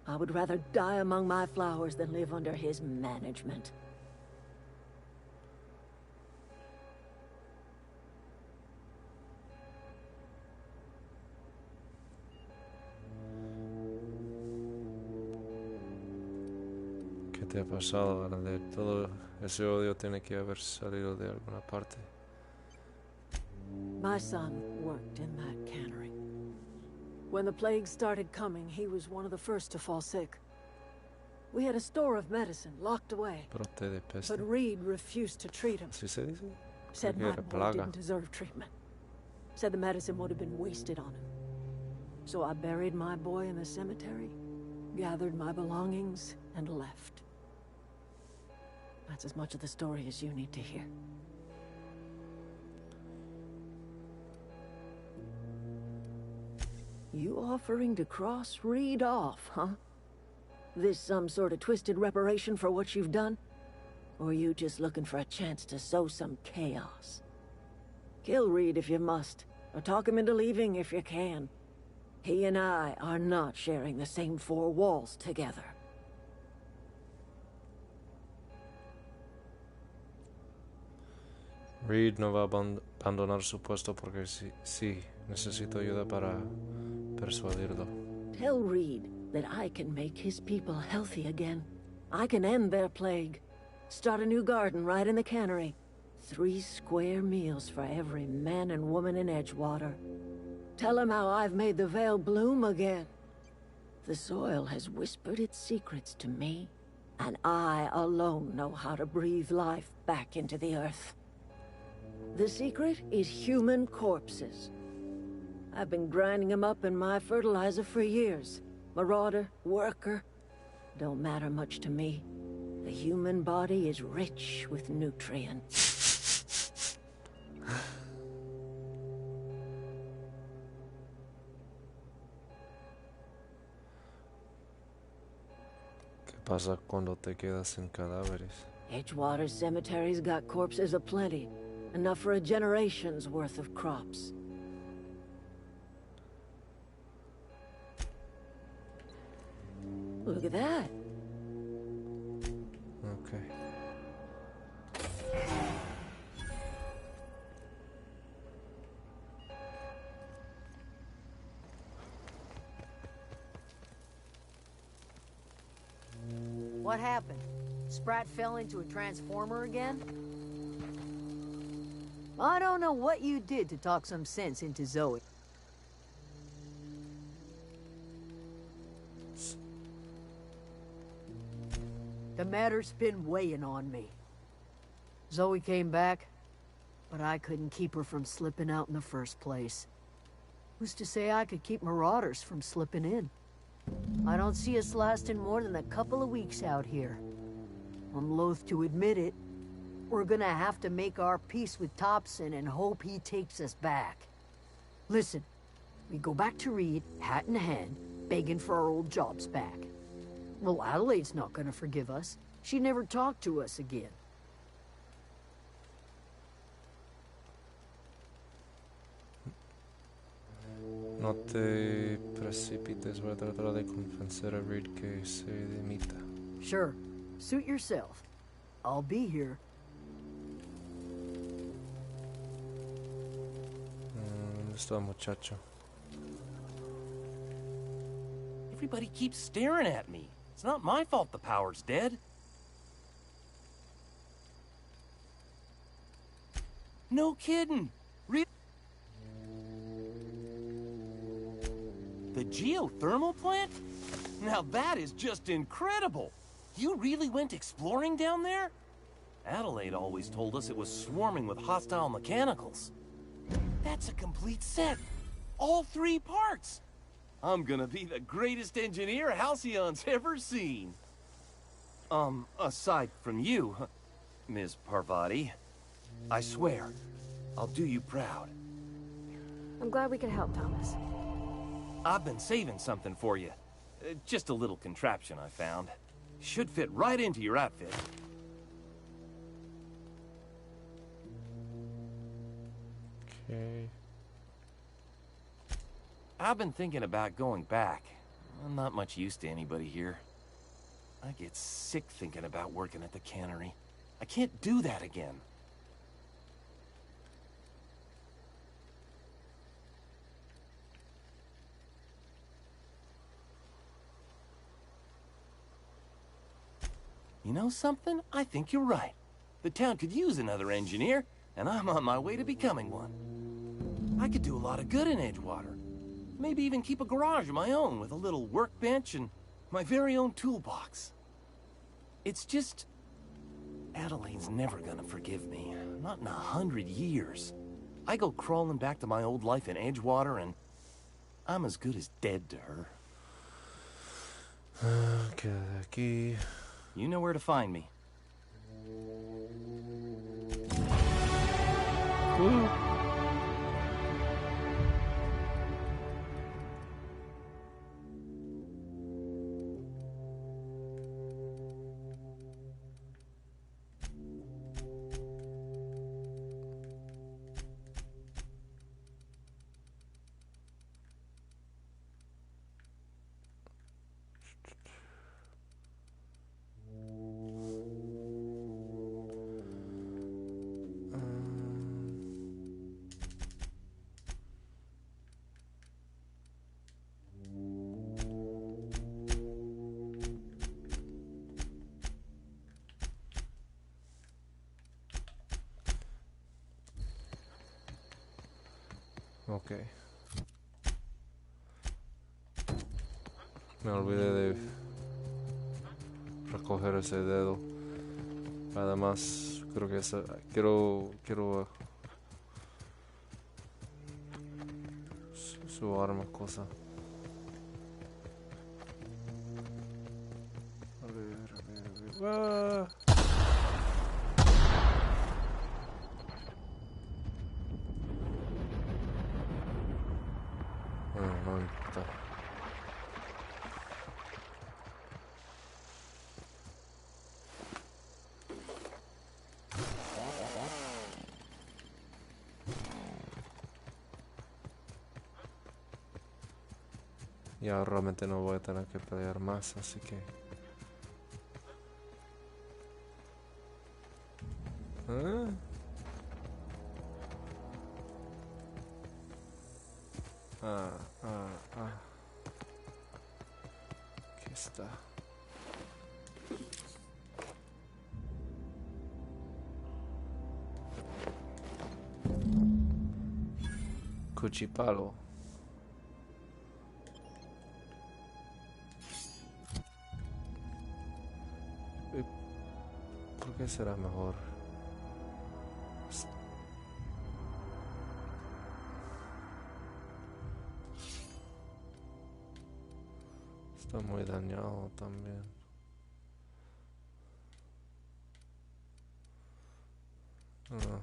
I would rather die among my flowers than live under his management. ¿Qué te ha pasado, Arnett? Todo ese odio tiene que haber salido de alguna parte. My son worked in that cannery. When the plague started coming, he was one of the first to fall sick. We had a store of medicine locked away, Brote de peste. but Reed refused to treat him. ¿Así se dice? Said Creo que my era boy plaga. didn't deserve treatment. Said the medicine would have been wasted on him. So I buried my boy in the cemetery, gathered my belongings, and left. That's as much of the story as you need to hear. You offering to cross Reed off, huh? This some sort of twisted reparation for what you've done? Or you just looking for a chance to sow some chaos? Kill Reed if you must, or talk him into leaving if you can. He and I are not sharing the same four walls together. Reed no va a abandonar su puesto porque sí, necesito ayuda para persuadirlo. Tell Reed that I can make his people healthy again. I can end their plague. Start a new garden right in the cannery. 3 square meals for every man and woman in Edgewater. Tell him how I've made the Vale bloom again. The soil has whispered its secrets to me, and I alone know how to breathe life back into the earth. The secret is human corpses. I've been grinding them up in my fertilizer for years. Marauder, worker, don't matter much to me. The human body is rich with nutrients. ¿Qué pasa cuando te quedas sin cadáveres? Edgewater Cemetery's got corpses aplenty. Enough for a generation's worth of crops. Look at that. Okay. What happened? Sprat fell into a transformer again? I don't know what you did to talk some sense into Zoe. The matter's been weighing on me. Zoe came back, but I couldn't keep her from slipping out in the first place. Who's to say I could keep marauders from slipping in? I don't see us lasting more than a couple of weeks out here. I'm loath to admit it. We're gonna have to make our peace with Thompson and hope he takes us back. Listen, we go back to Reed, hat in hand, begging for our old jobs back. Well, Adelaide's not gonna forgive us. She never talked to us again. No te precipites, voy a tratar de convencer a Reed que se dimita. Sure, suit yourself. I'll be here. ¿Dónde está el muchacho? Everybody keeps staring at me. It's not my fault the power's dead. No kidding. The geothermal plant? Now that is just incredible. You really went exploring down there? Adelaide always told us it was swarming with hostile mechanicals. That's a complete set. All 3 parts. I'm gonna be the greatest engineer Halcyon's ever seen. Aside from you, Ms. Parvati, I swear, I'll do you proud. I'm glad we could help, Thomas. I've been saving something for you. Just a little contraption I found. Should fit right into your outfit. Okay. I've been thinking about going back. I'm not much use to anybody here. I get sick thinking about working at the cannery. I can't do that again. You know something? I think you're right. The town could use another engineer, and I'm on my way to becoming one. I could do a lot of good in Edgewater. Maybe even keep a garage of my own with a little workbench and my very own toolbox. It's just... Adelaide's never gonna forgive me. Not in 100 years. I go crawling back to my old life in Edgewater, and I'm as good as dead to her. Queda aquí. You know where to find me. Woo. Ok. Me olvidé de recoger ese dedo. Además, creo que quiero su arma, cosa. A ver. ¡Ah! No importa. Ya realmente no voy a tener que pelear más, así que... ¿Ah? Aquí está. Cuchipalo. ¿Por qué será mejor? Está muy dañado también. Ah.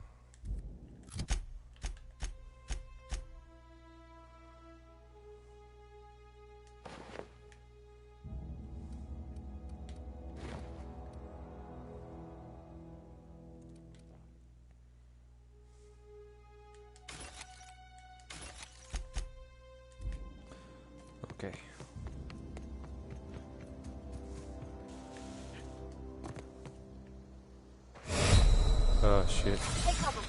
Okay. Oh shit. Take cover.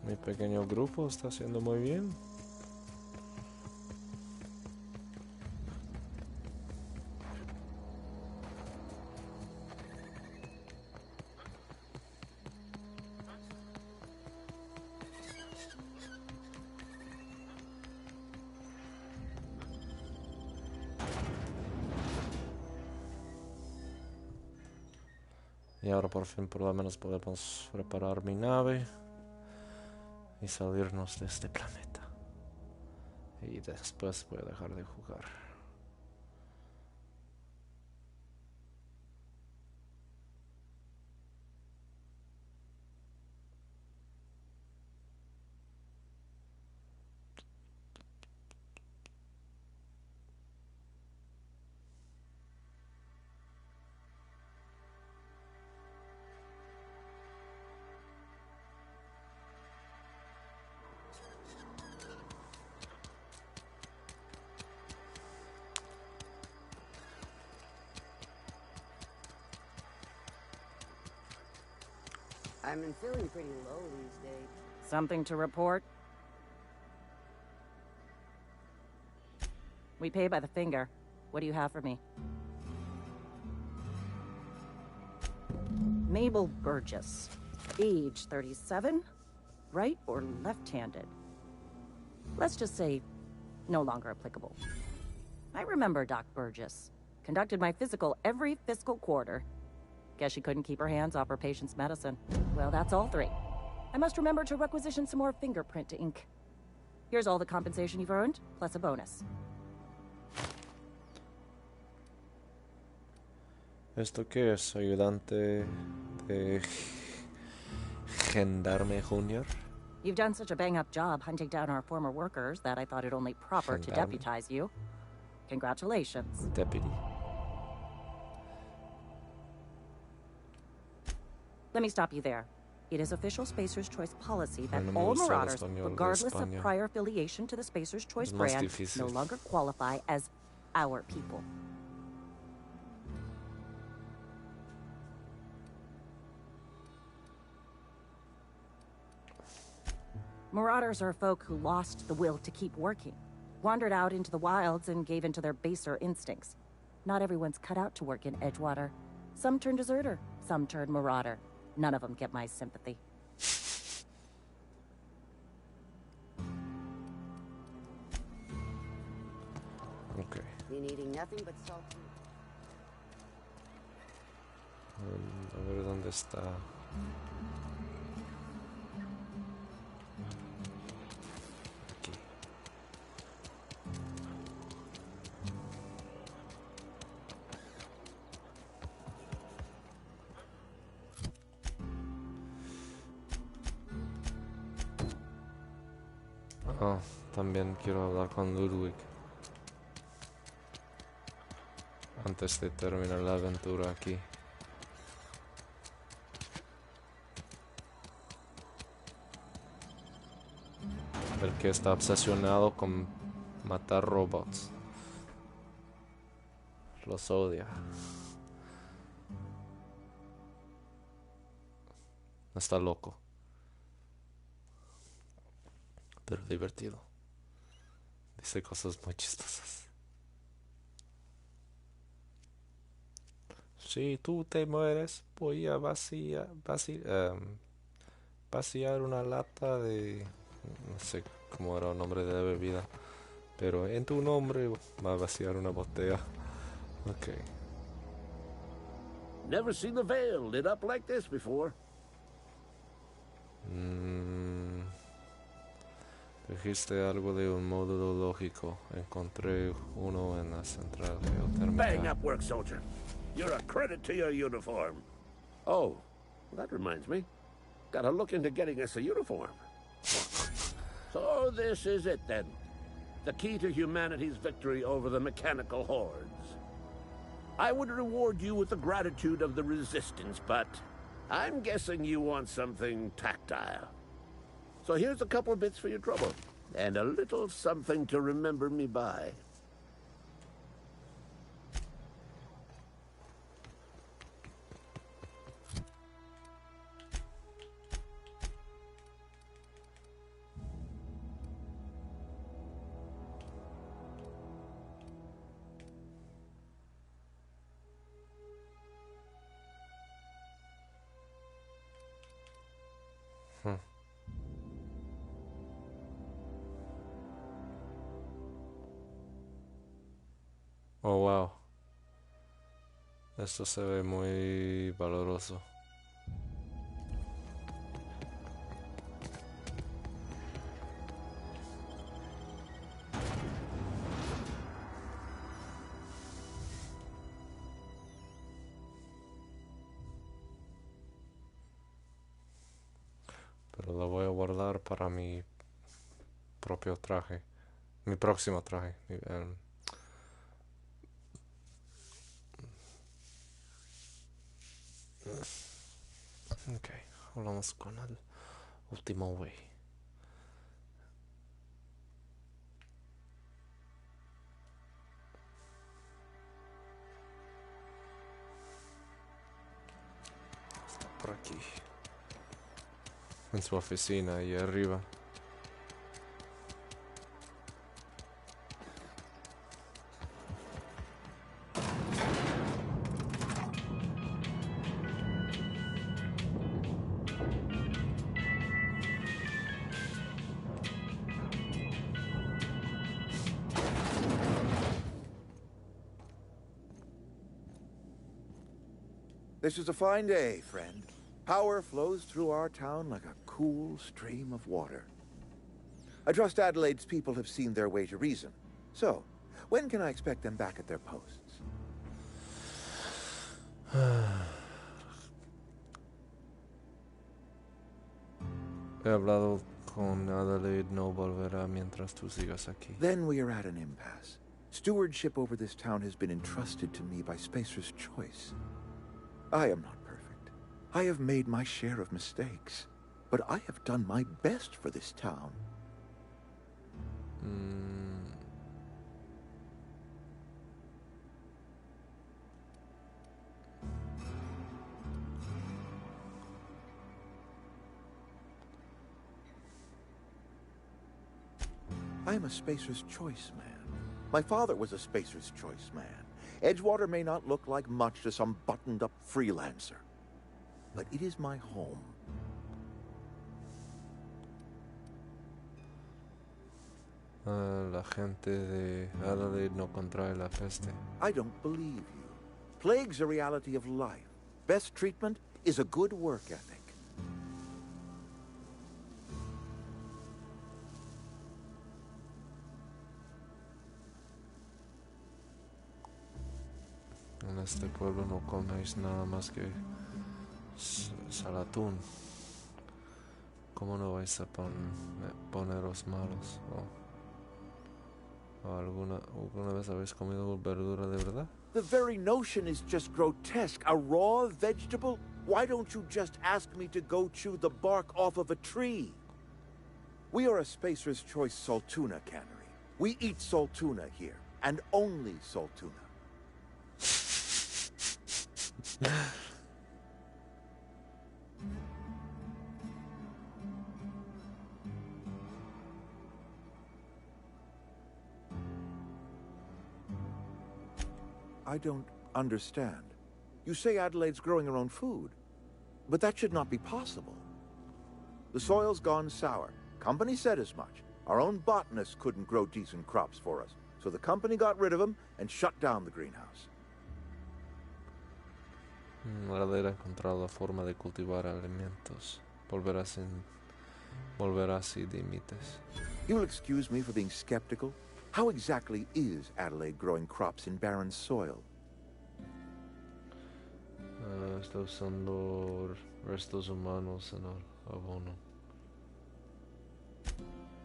Mi pequeño grupo está haciendo muy bien. Y ahora por fin por lo menos podemos reparar mi nave y salirnos de este planeta. Y después voy a dejar de jugar. I've been feeling pretty low these days. Something to report? We pay by the finger. What do you have for me? Mabel Burgess. Age 37? Right or left-handed? Let's just say no longer applicable. I remember Doc Burgess. Conducted my physical every fiscal quarter. Guess she couldn't keep her hands off her patient's medicine. Well, that's all three. I must remember to requisition some more fingerprint ink. Here's all the compensation you've earned, plus a bonus. ¿Esto qué es? ¿Ayudante de Gendarme Junior? You've done such a bang-up job hunting down our former workers that I thought it only proper to deputize you. Congratulations. Deputy. Let me stop you there. It is official Spacer's Choice policy that all Marauders, regardless of prior affiliation to the Spacer's Choice brand, no longer qualify as our people. Marauders are folk who lost the will to keep working, wandered out into the wilds and gave into their baser instincts. Not everyone's cut out to work in Edgewater. Some turn deserter, some turn marauder. None of them get my sympathy. Okay. Been eating nothing but salt. A ver dónde está. Aquí. Oh, también quiero hablar con Ludwig antes de terminar la aventura aquí. El que está obsesionado con matar robots. Los odia. Está loco. Pero divertido. Dice cosas muy chistosas. Si tú te mueres, voy a vaciar una lata de... No sé cómo era el nombre de la bebida. Pero en tu nombre va a vaciar una botella. Ok. Never seen the Vale lit up like this before. Dijiste algo de un módulo lógico. Encontré uno en la central geotérmica. Bang up work, soldier. You're a credit to your uniform. Oh, that reminds me. Gotta look into getting us a uniform. So this is it then. The key to humanity's victory over the mechanical hordes. I would reward you with the gratitude of the Resistance, but I'm guessing you want something tactile. So here's a couple of bits for your trouble, and a little something to remember me by. Oh, wow. Esto se ve muy valoroso. Pero lo voy a guardar para mi propio traje. Mi próximo traje. Ok, hablamos con el último güey. Está por aquí. En su oficina, ahí arriba. This is a fine day, friend. Power flows through our town like a cool stream of water. I trust Adelaide's people have seen their way to reason. So, when can I expect them back at their posts? He hablado con Adelaide, no volverá mientras tú sigas aquí. Then we are at an impasse. Stewardship over this town has been entrusted to me by Spacer's Choice. I am not perfect. I have made my share of mistakes. But I have done my best for this town. I am a Spacer's Choice man. My father was a Spacer's Choice man. Edgewater may not look like much to some buttoned-up freelancer, but it is my home. La gente de Adelaide no contrae la peste. I don't believe you. Plague's a reality of life. Best treatment is a good work ethic. En este pueblo no coméis nada más que salatún. ¿Cómo no vais a poneros malos? ¿O alguna vez habéis comido verdura de verdad? The very notion is just grotesque. A raw vegetable? Why don't you just ask me to go chew the bark off of a tree? We are a Spacer's Choice Saltuna cannery. We eat saltuna here, and only saltuna. I don't understand. You say Adelaide's growing her own food, but that should not be possible. The soil's gone sour. Company said as much. Our own botanists couldn't grow decent crops for us, so the company got rid of them and shut down the greenhouse. Adelaide ha encontrado la forma de cultivar alimentos. Volverá si dimites. You'll excuse me for being skeptical. How exactly is Adelaide growing crops in barren soil? Está usando restos humanos en el abono.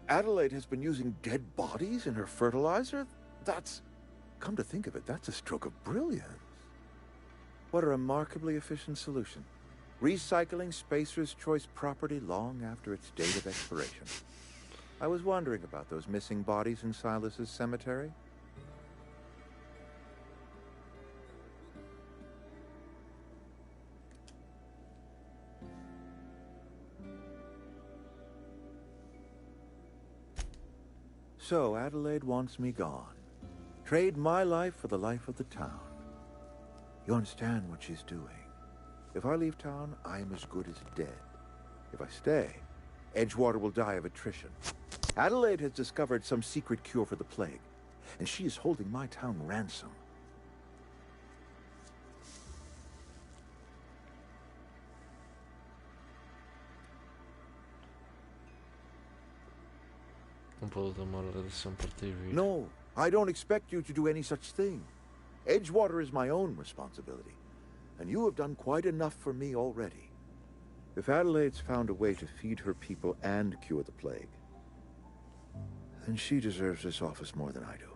Adelaide has been using dead bodies in her fertilizer? That's... Come to think of it, that's a stroke of brilliance. What a remarkably efficient solution. Recycling Spacer's Choice property long after its date of expiration. I was wondering about those missing bodies in Silas's cemetery. So Adelaide wants me gone. Trade my life for the life of the town. You understand what she's doing. If I leave town, I am as good as dead. If I stay, Edgewater will die of attrition. Adelaide has discovered some secret cure for the plague, and she is holding my town ransom. No puedo tomar la decisión por ti, Reed. No, I don't expect you to do any such thing. Edgewater is my own responsibility, and you have done quite enough for me already. If Adelaide's found a way to feed her people and cure the plague, then she deserves this office more than I do.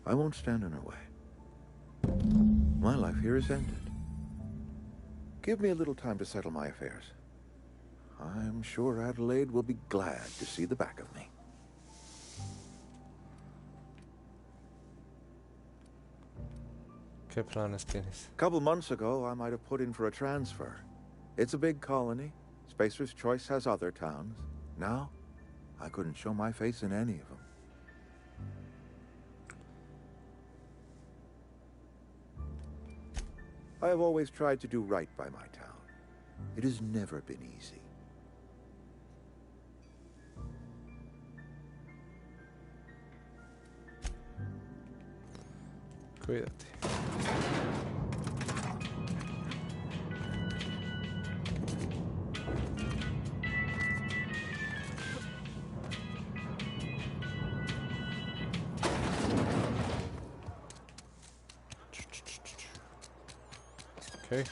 I won't stand in her way. My life here is ended. Give me a little time to settle my affairs. I'm sure Adelaide will be glad to see the back of me. ¿Qué planes tienes? A couple months ago, I might have put in for a transfer. It's a big colony. Spacer's Choice has other towns. Now, I couldn't show my face in any of them. I have always tried to do right by my town. It has never been easy. Cuídate. Okay.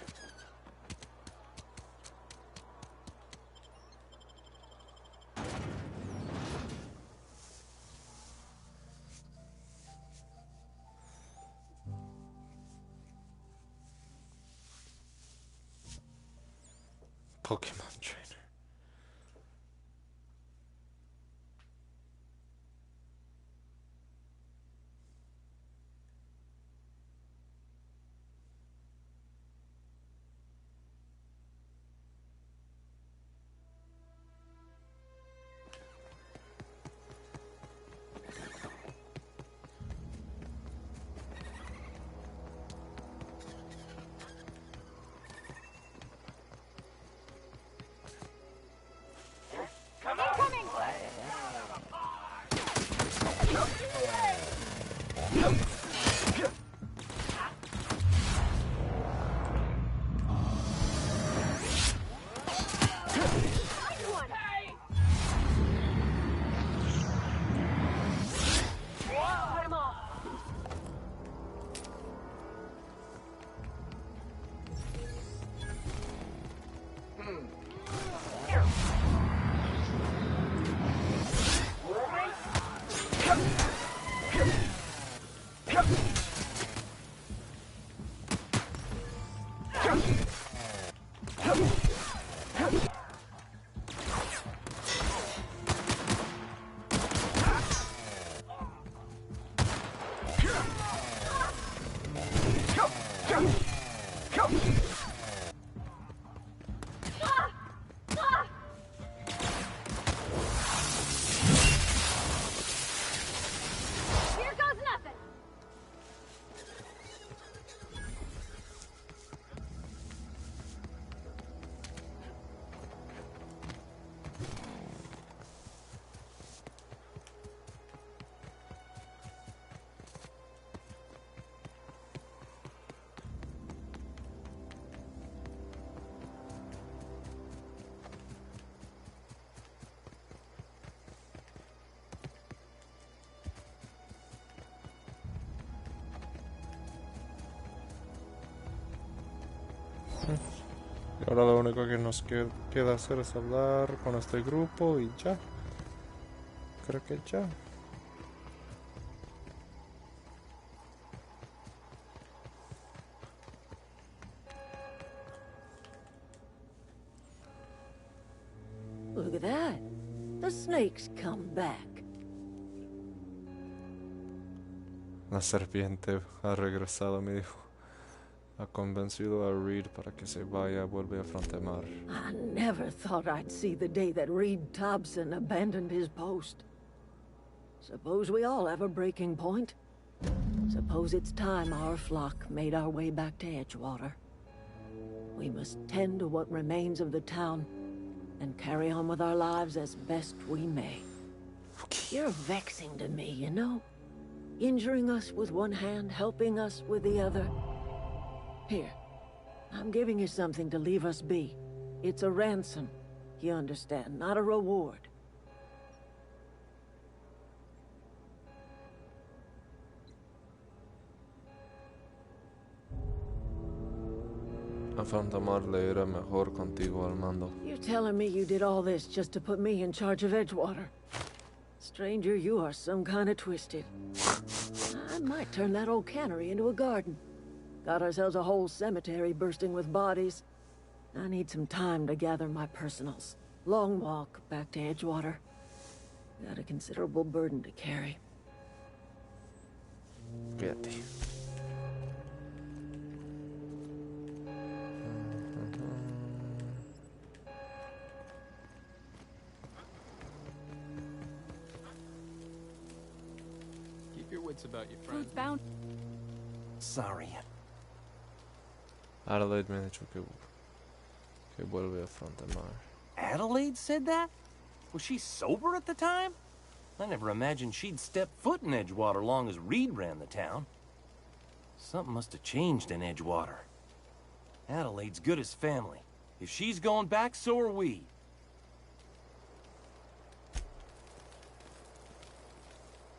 Pokemon trainer. Y ahora lo único que nos queda hacer es hablar con este grupo y ya. Creo que ya. Look at that. The snake's come back. La serpiente ha regresado, me dijo. Ha convencido a Reed para que se vaya, vuelve a Frontemar. I never thought I'd see the day that Reed Thompson abandoned his post. Suppose we all have a breaking point. Suppose it's time our flock made our way back to Edgewater. We must tend to what remains of the town and carry on with our lives as best we may. You're vexing to me, you know? Injuring us with one hand, helping us with the other. Here, I'm giving you something to leave us be. It's a ransom, you understand, not a reward. A Frontemar le irá mejor contigo al mando. You're telling me you did all this just to put me in charge of Edgewater? Stranger, you are some kind of twisted. I might turn that old cannery into a garden. Got ourselves a whole cemetery bursting with bodies. I need some time to gather my personals. Long walk back to Edgewater. Got a considerable burden to carry. Fíjate. Keep your wits about you, friend. Who's bound? Sorry. Adelaide me ha dicho que vuelve a Frontemar. Adelaide said that? Was she sober at the time? I never imagined she'd step foot in Edgewater long as Reed ran the town. Something must have changed in Edgewater. Adelaide's good as family. If she's going back, so are we.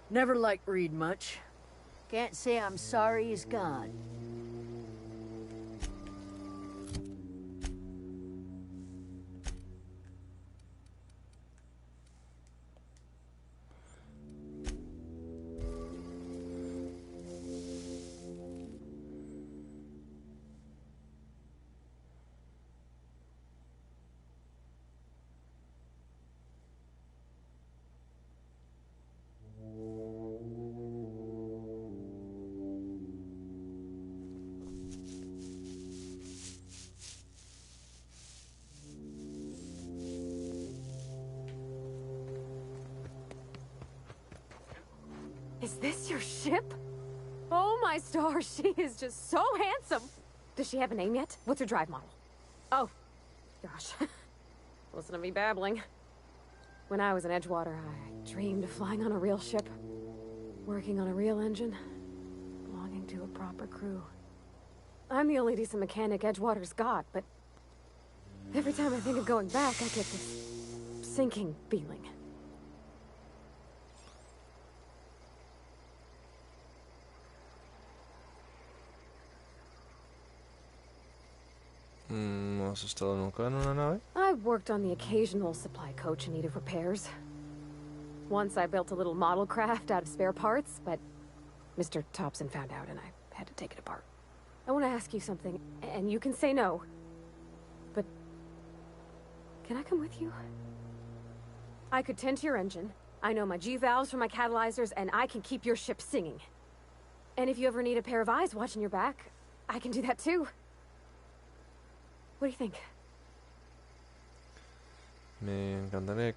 Never liked Reed much. Can't say I'm sorry he's gone. Is this your ship? Oh my stars, she is just so handsome. Does she have a name yet? What's her drive model? Oh, gosh. Listen to me babbling. When I was in Edgewater, I dreamed of flying on a real ship, working on a real engine, belonging to a proper crew. I'm the only decent mechanic Edgewater's got, but every time I think of going back, I get this sinking feeling. ¿No has estado nunca en una nave? I've worked on the occasional supply coach in need of repairs. Once I built a little model craft out of spare parts, but Mr. Thompson found out and I had to take it apart. I want to ask you something, and you can say no, but can I come with you? I could tend to your engine. I know my G-valves for my catalyzers, and I can keep your ship singing. And if you ever need a pair of eyes watching your back, I can do that too. What do you think? Me encantaría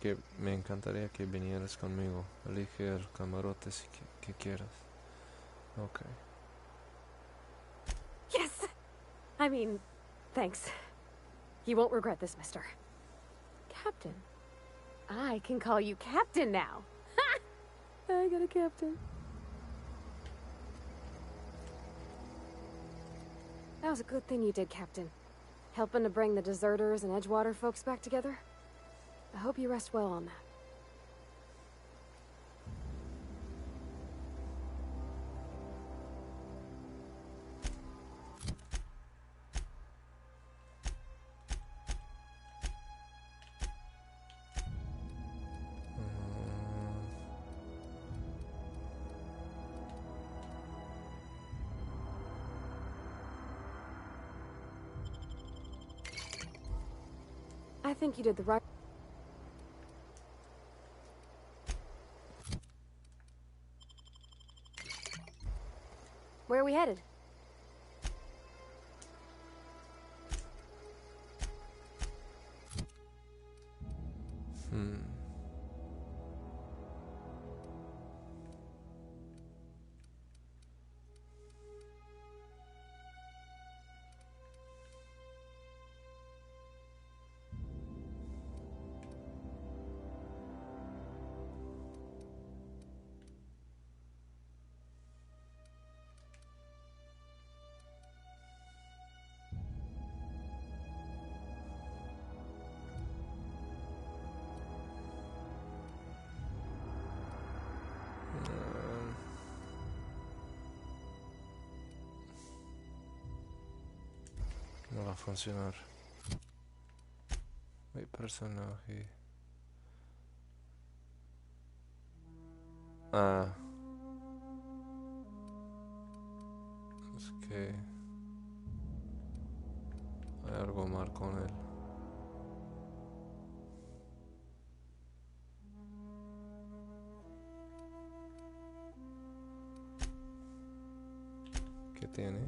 que vinieras conmigo. Elige el camarote que quieras. Okay. Yes! I mean, thanks. You won't regret this, mister. Captain. I can call you Captain now. Ha! I got a captain. That was a good thing you did, Captain. Helping to bring the deserters and Edgewater folks back together. I hope you rest well on that. I think you did the right... Where are we headed? No va a funcionar. Mi personaje. Ah. Es que hay algo mal con él. ¿Qué tiene?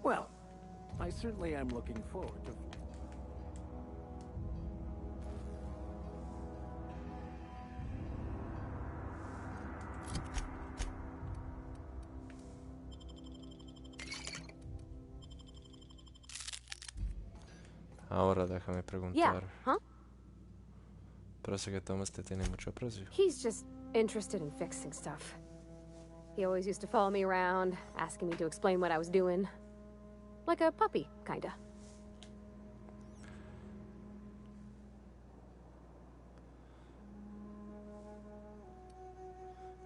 Well, I certainly am looking forward to... Ahora déjame Yeah, preguntar. huh? Parece que Thomas te tiene mucho aprecio. He's just interested in fixing stuff. He always used to follow me around, asking me to explain what I was doing. Like a puppy, kinda.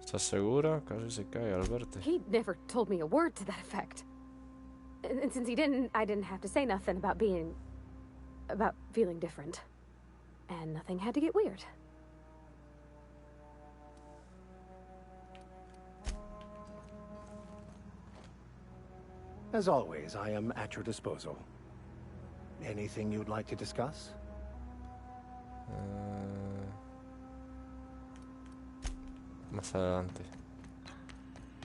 ¿Estás segura? Casi se cae al verte. He never told me a word to that effect. And since he didn't, I didn't have to say nothing about feeling different. And nothing had to get weird. As always, I am at your disposal. Anything you'd like to discuss? Más adelante.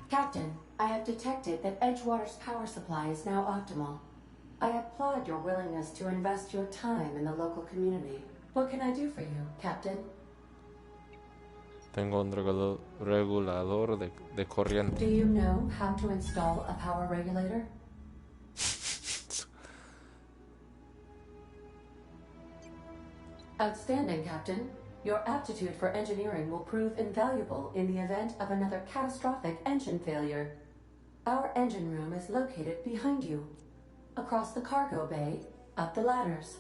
Captain, I have detected that Edgewater's power supply is now optimal. I applaud your willingness to invest your time in the local community. What can I do for you, Captain? Tengo un regulador de corriente. Do you know how to install a power regulator? Outstanding, Captain. Your aptitude for engineering will prove invaluable in the event of another catastrophic engine failure. Our engine room is located behind you. Across the cargo bay, up the ladders.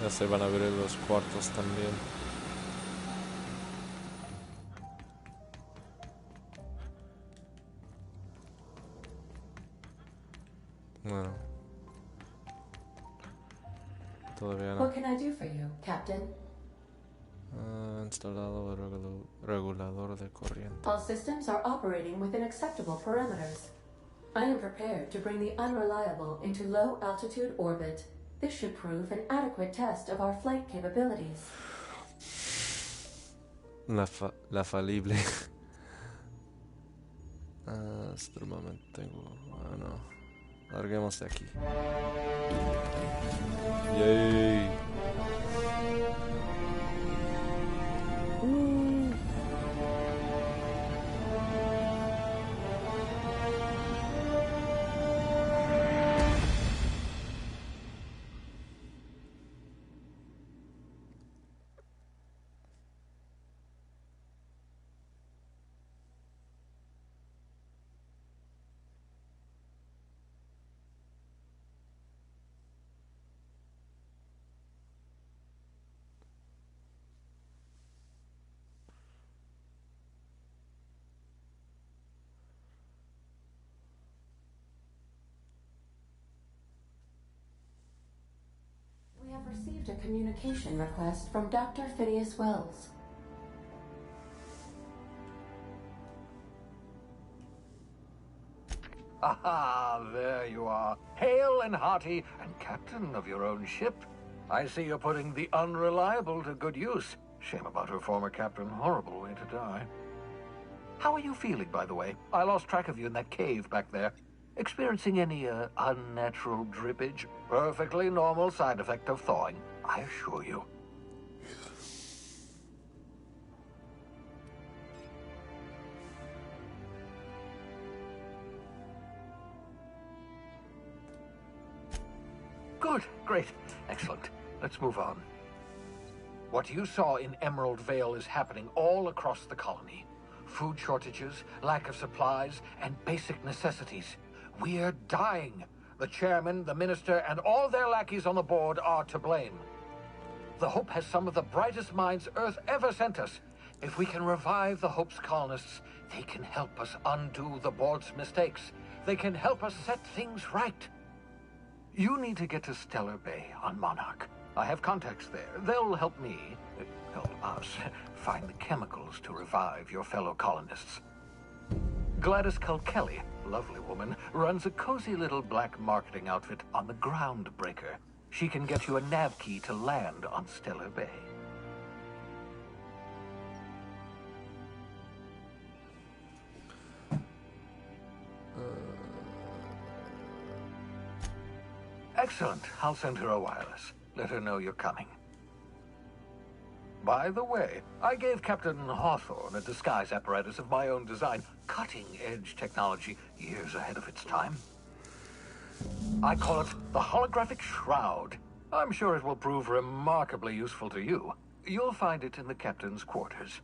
Ya se van a abrir los cuartos también. Bueno. Todavía no. What can I do for you, Captain? Instalado el regulador de corriente. All systems are operating within acceptable parameters. I am prepared to bring the unreliable into low-altitude orbit. This should prove an adequate test of our flight capabilities. La falible. Hasta el momento tengo... Bueno, larguemos de aquí. Yay. received a communication request from Dr. Phineas Wells. Aha, there you are. Hale and hearty, and captain of your own ship. I see you're putting the unreliable to good use. Shame about her former captain. Horrible way to die. How are you feeling, by the way? I lost track of you in that cave back there. Experiencing any, unnatural drippage? Perfectly normal side effect of thawing, I assure you. Good, great, excellent. Let's move on. What you saw in Emerald Vale is happening all across the colony. Food shortages, lack of supplies, and basic necessities. We're dying. The chairman, the minister, and all their lackeys on the board are to blame. The Hope has some of the brightest minds Earth ever sent us. If we can revive the Hope's colonists, they can help us undo the board's mistakes. They can help us set things right. You need to get to Stellar Bay on Monarch. I have contacts there. They'll help me, help us, find the chemicals to revive your fellow colonists. Gladys Culkelly, lovely woman, runs a cozy little black marketing outfit on the Groundbreaker. She can get you a nav key to land on Stellar Bay. Excellent. I'll send her a wireless. Let her know you're coming. By the way, I gave Captain Hawthorne a disguise apparatus of my own design. Cutting-edge technology, years ahead of its time. I call it the Holographic Shroud. I'm sure it will prove remarkably useful to you. You'll find it in the captain's quarters.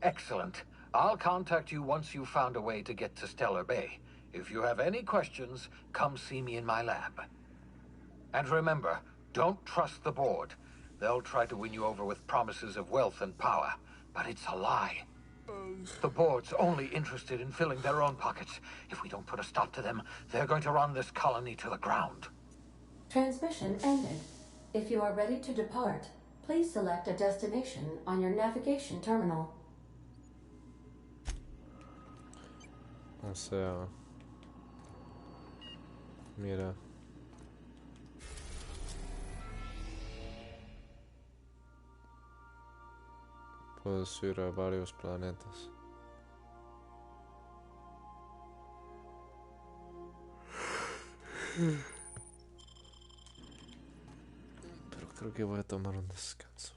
Excellent. I'll contact you once you've found a way to get to Stellar Bay. If you have any questions, come see me in my lab. And remember, don't trust the board. They'll try to win you over with promises of wealth and power, but it's a lie. The board's only interested in filling their own pockets. If we don't put a stop to them, they're going to run this colony to the ground. Transmission ended. If you are ready to depart, please select a destination on your navigation terminal. O sea, mira. Puedes ir a varios planetas. Pero creo que voy a tomar un descanso.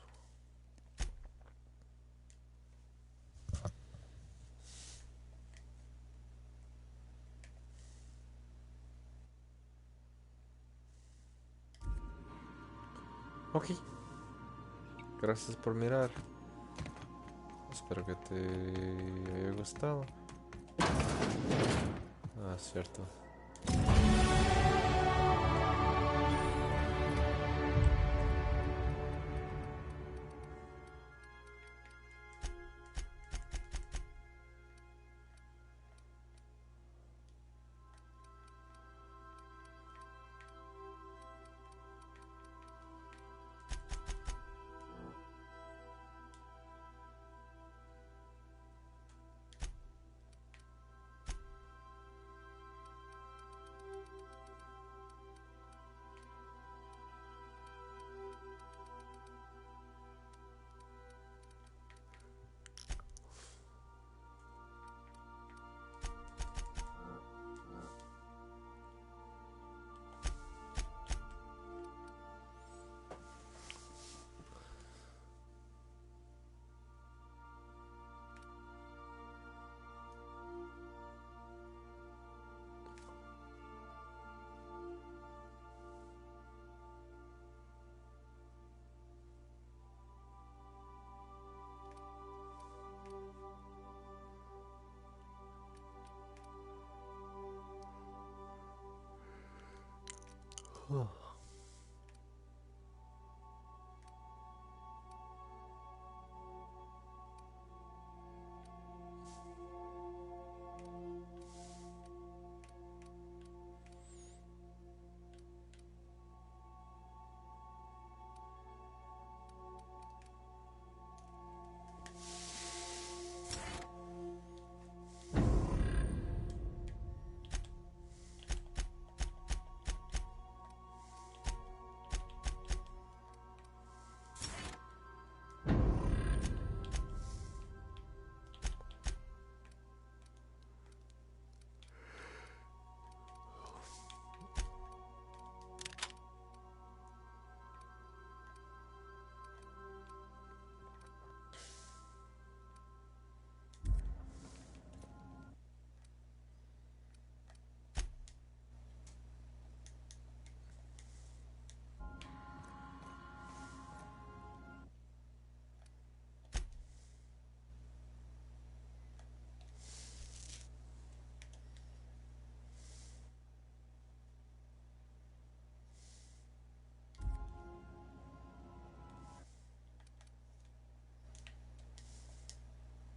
Ok. Gracias por mirar. Espero que te haya gustado. Ah, cierto. Oh.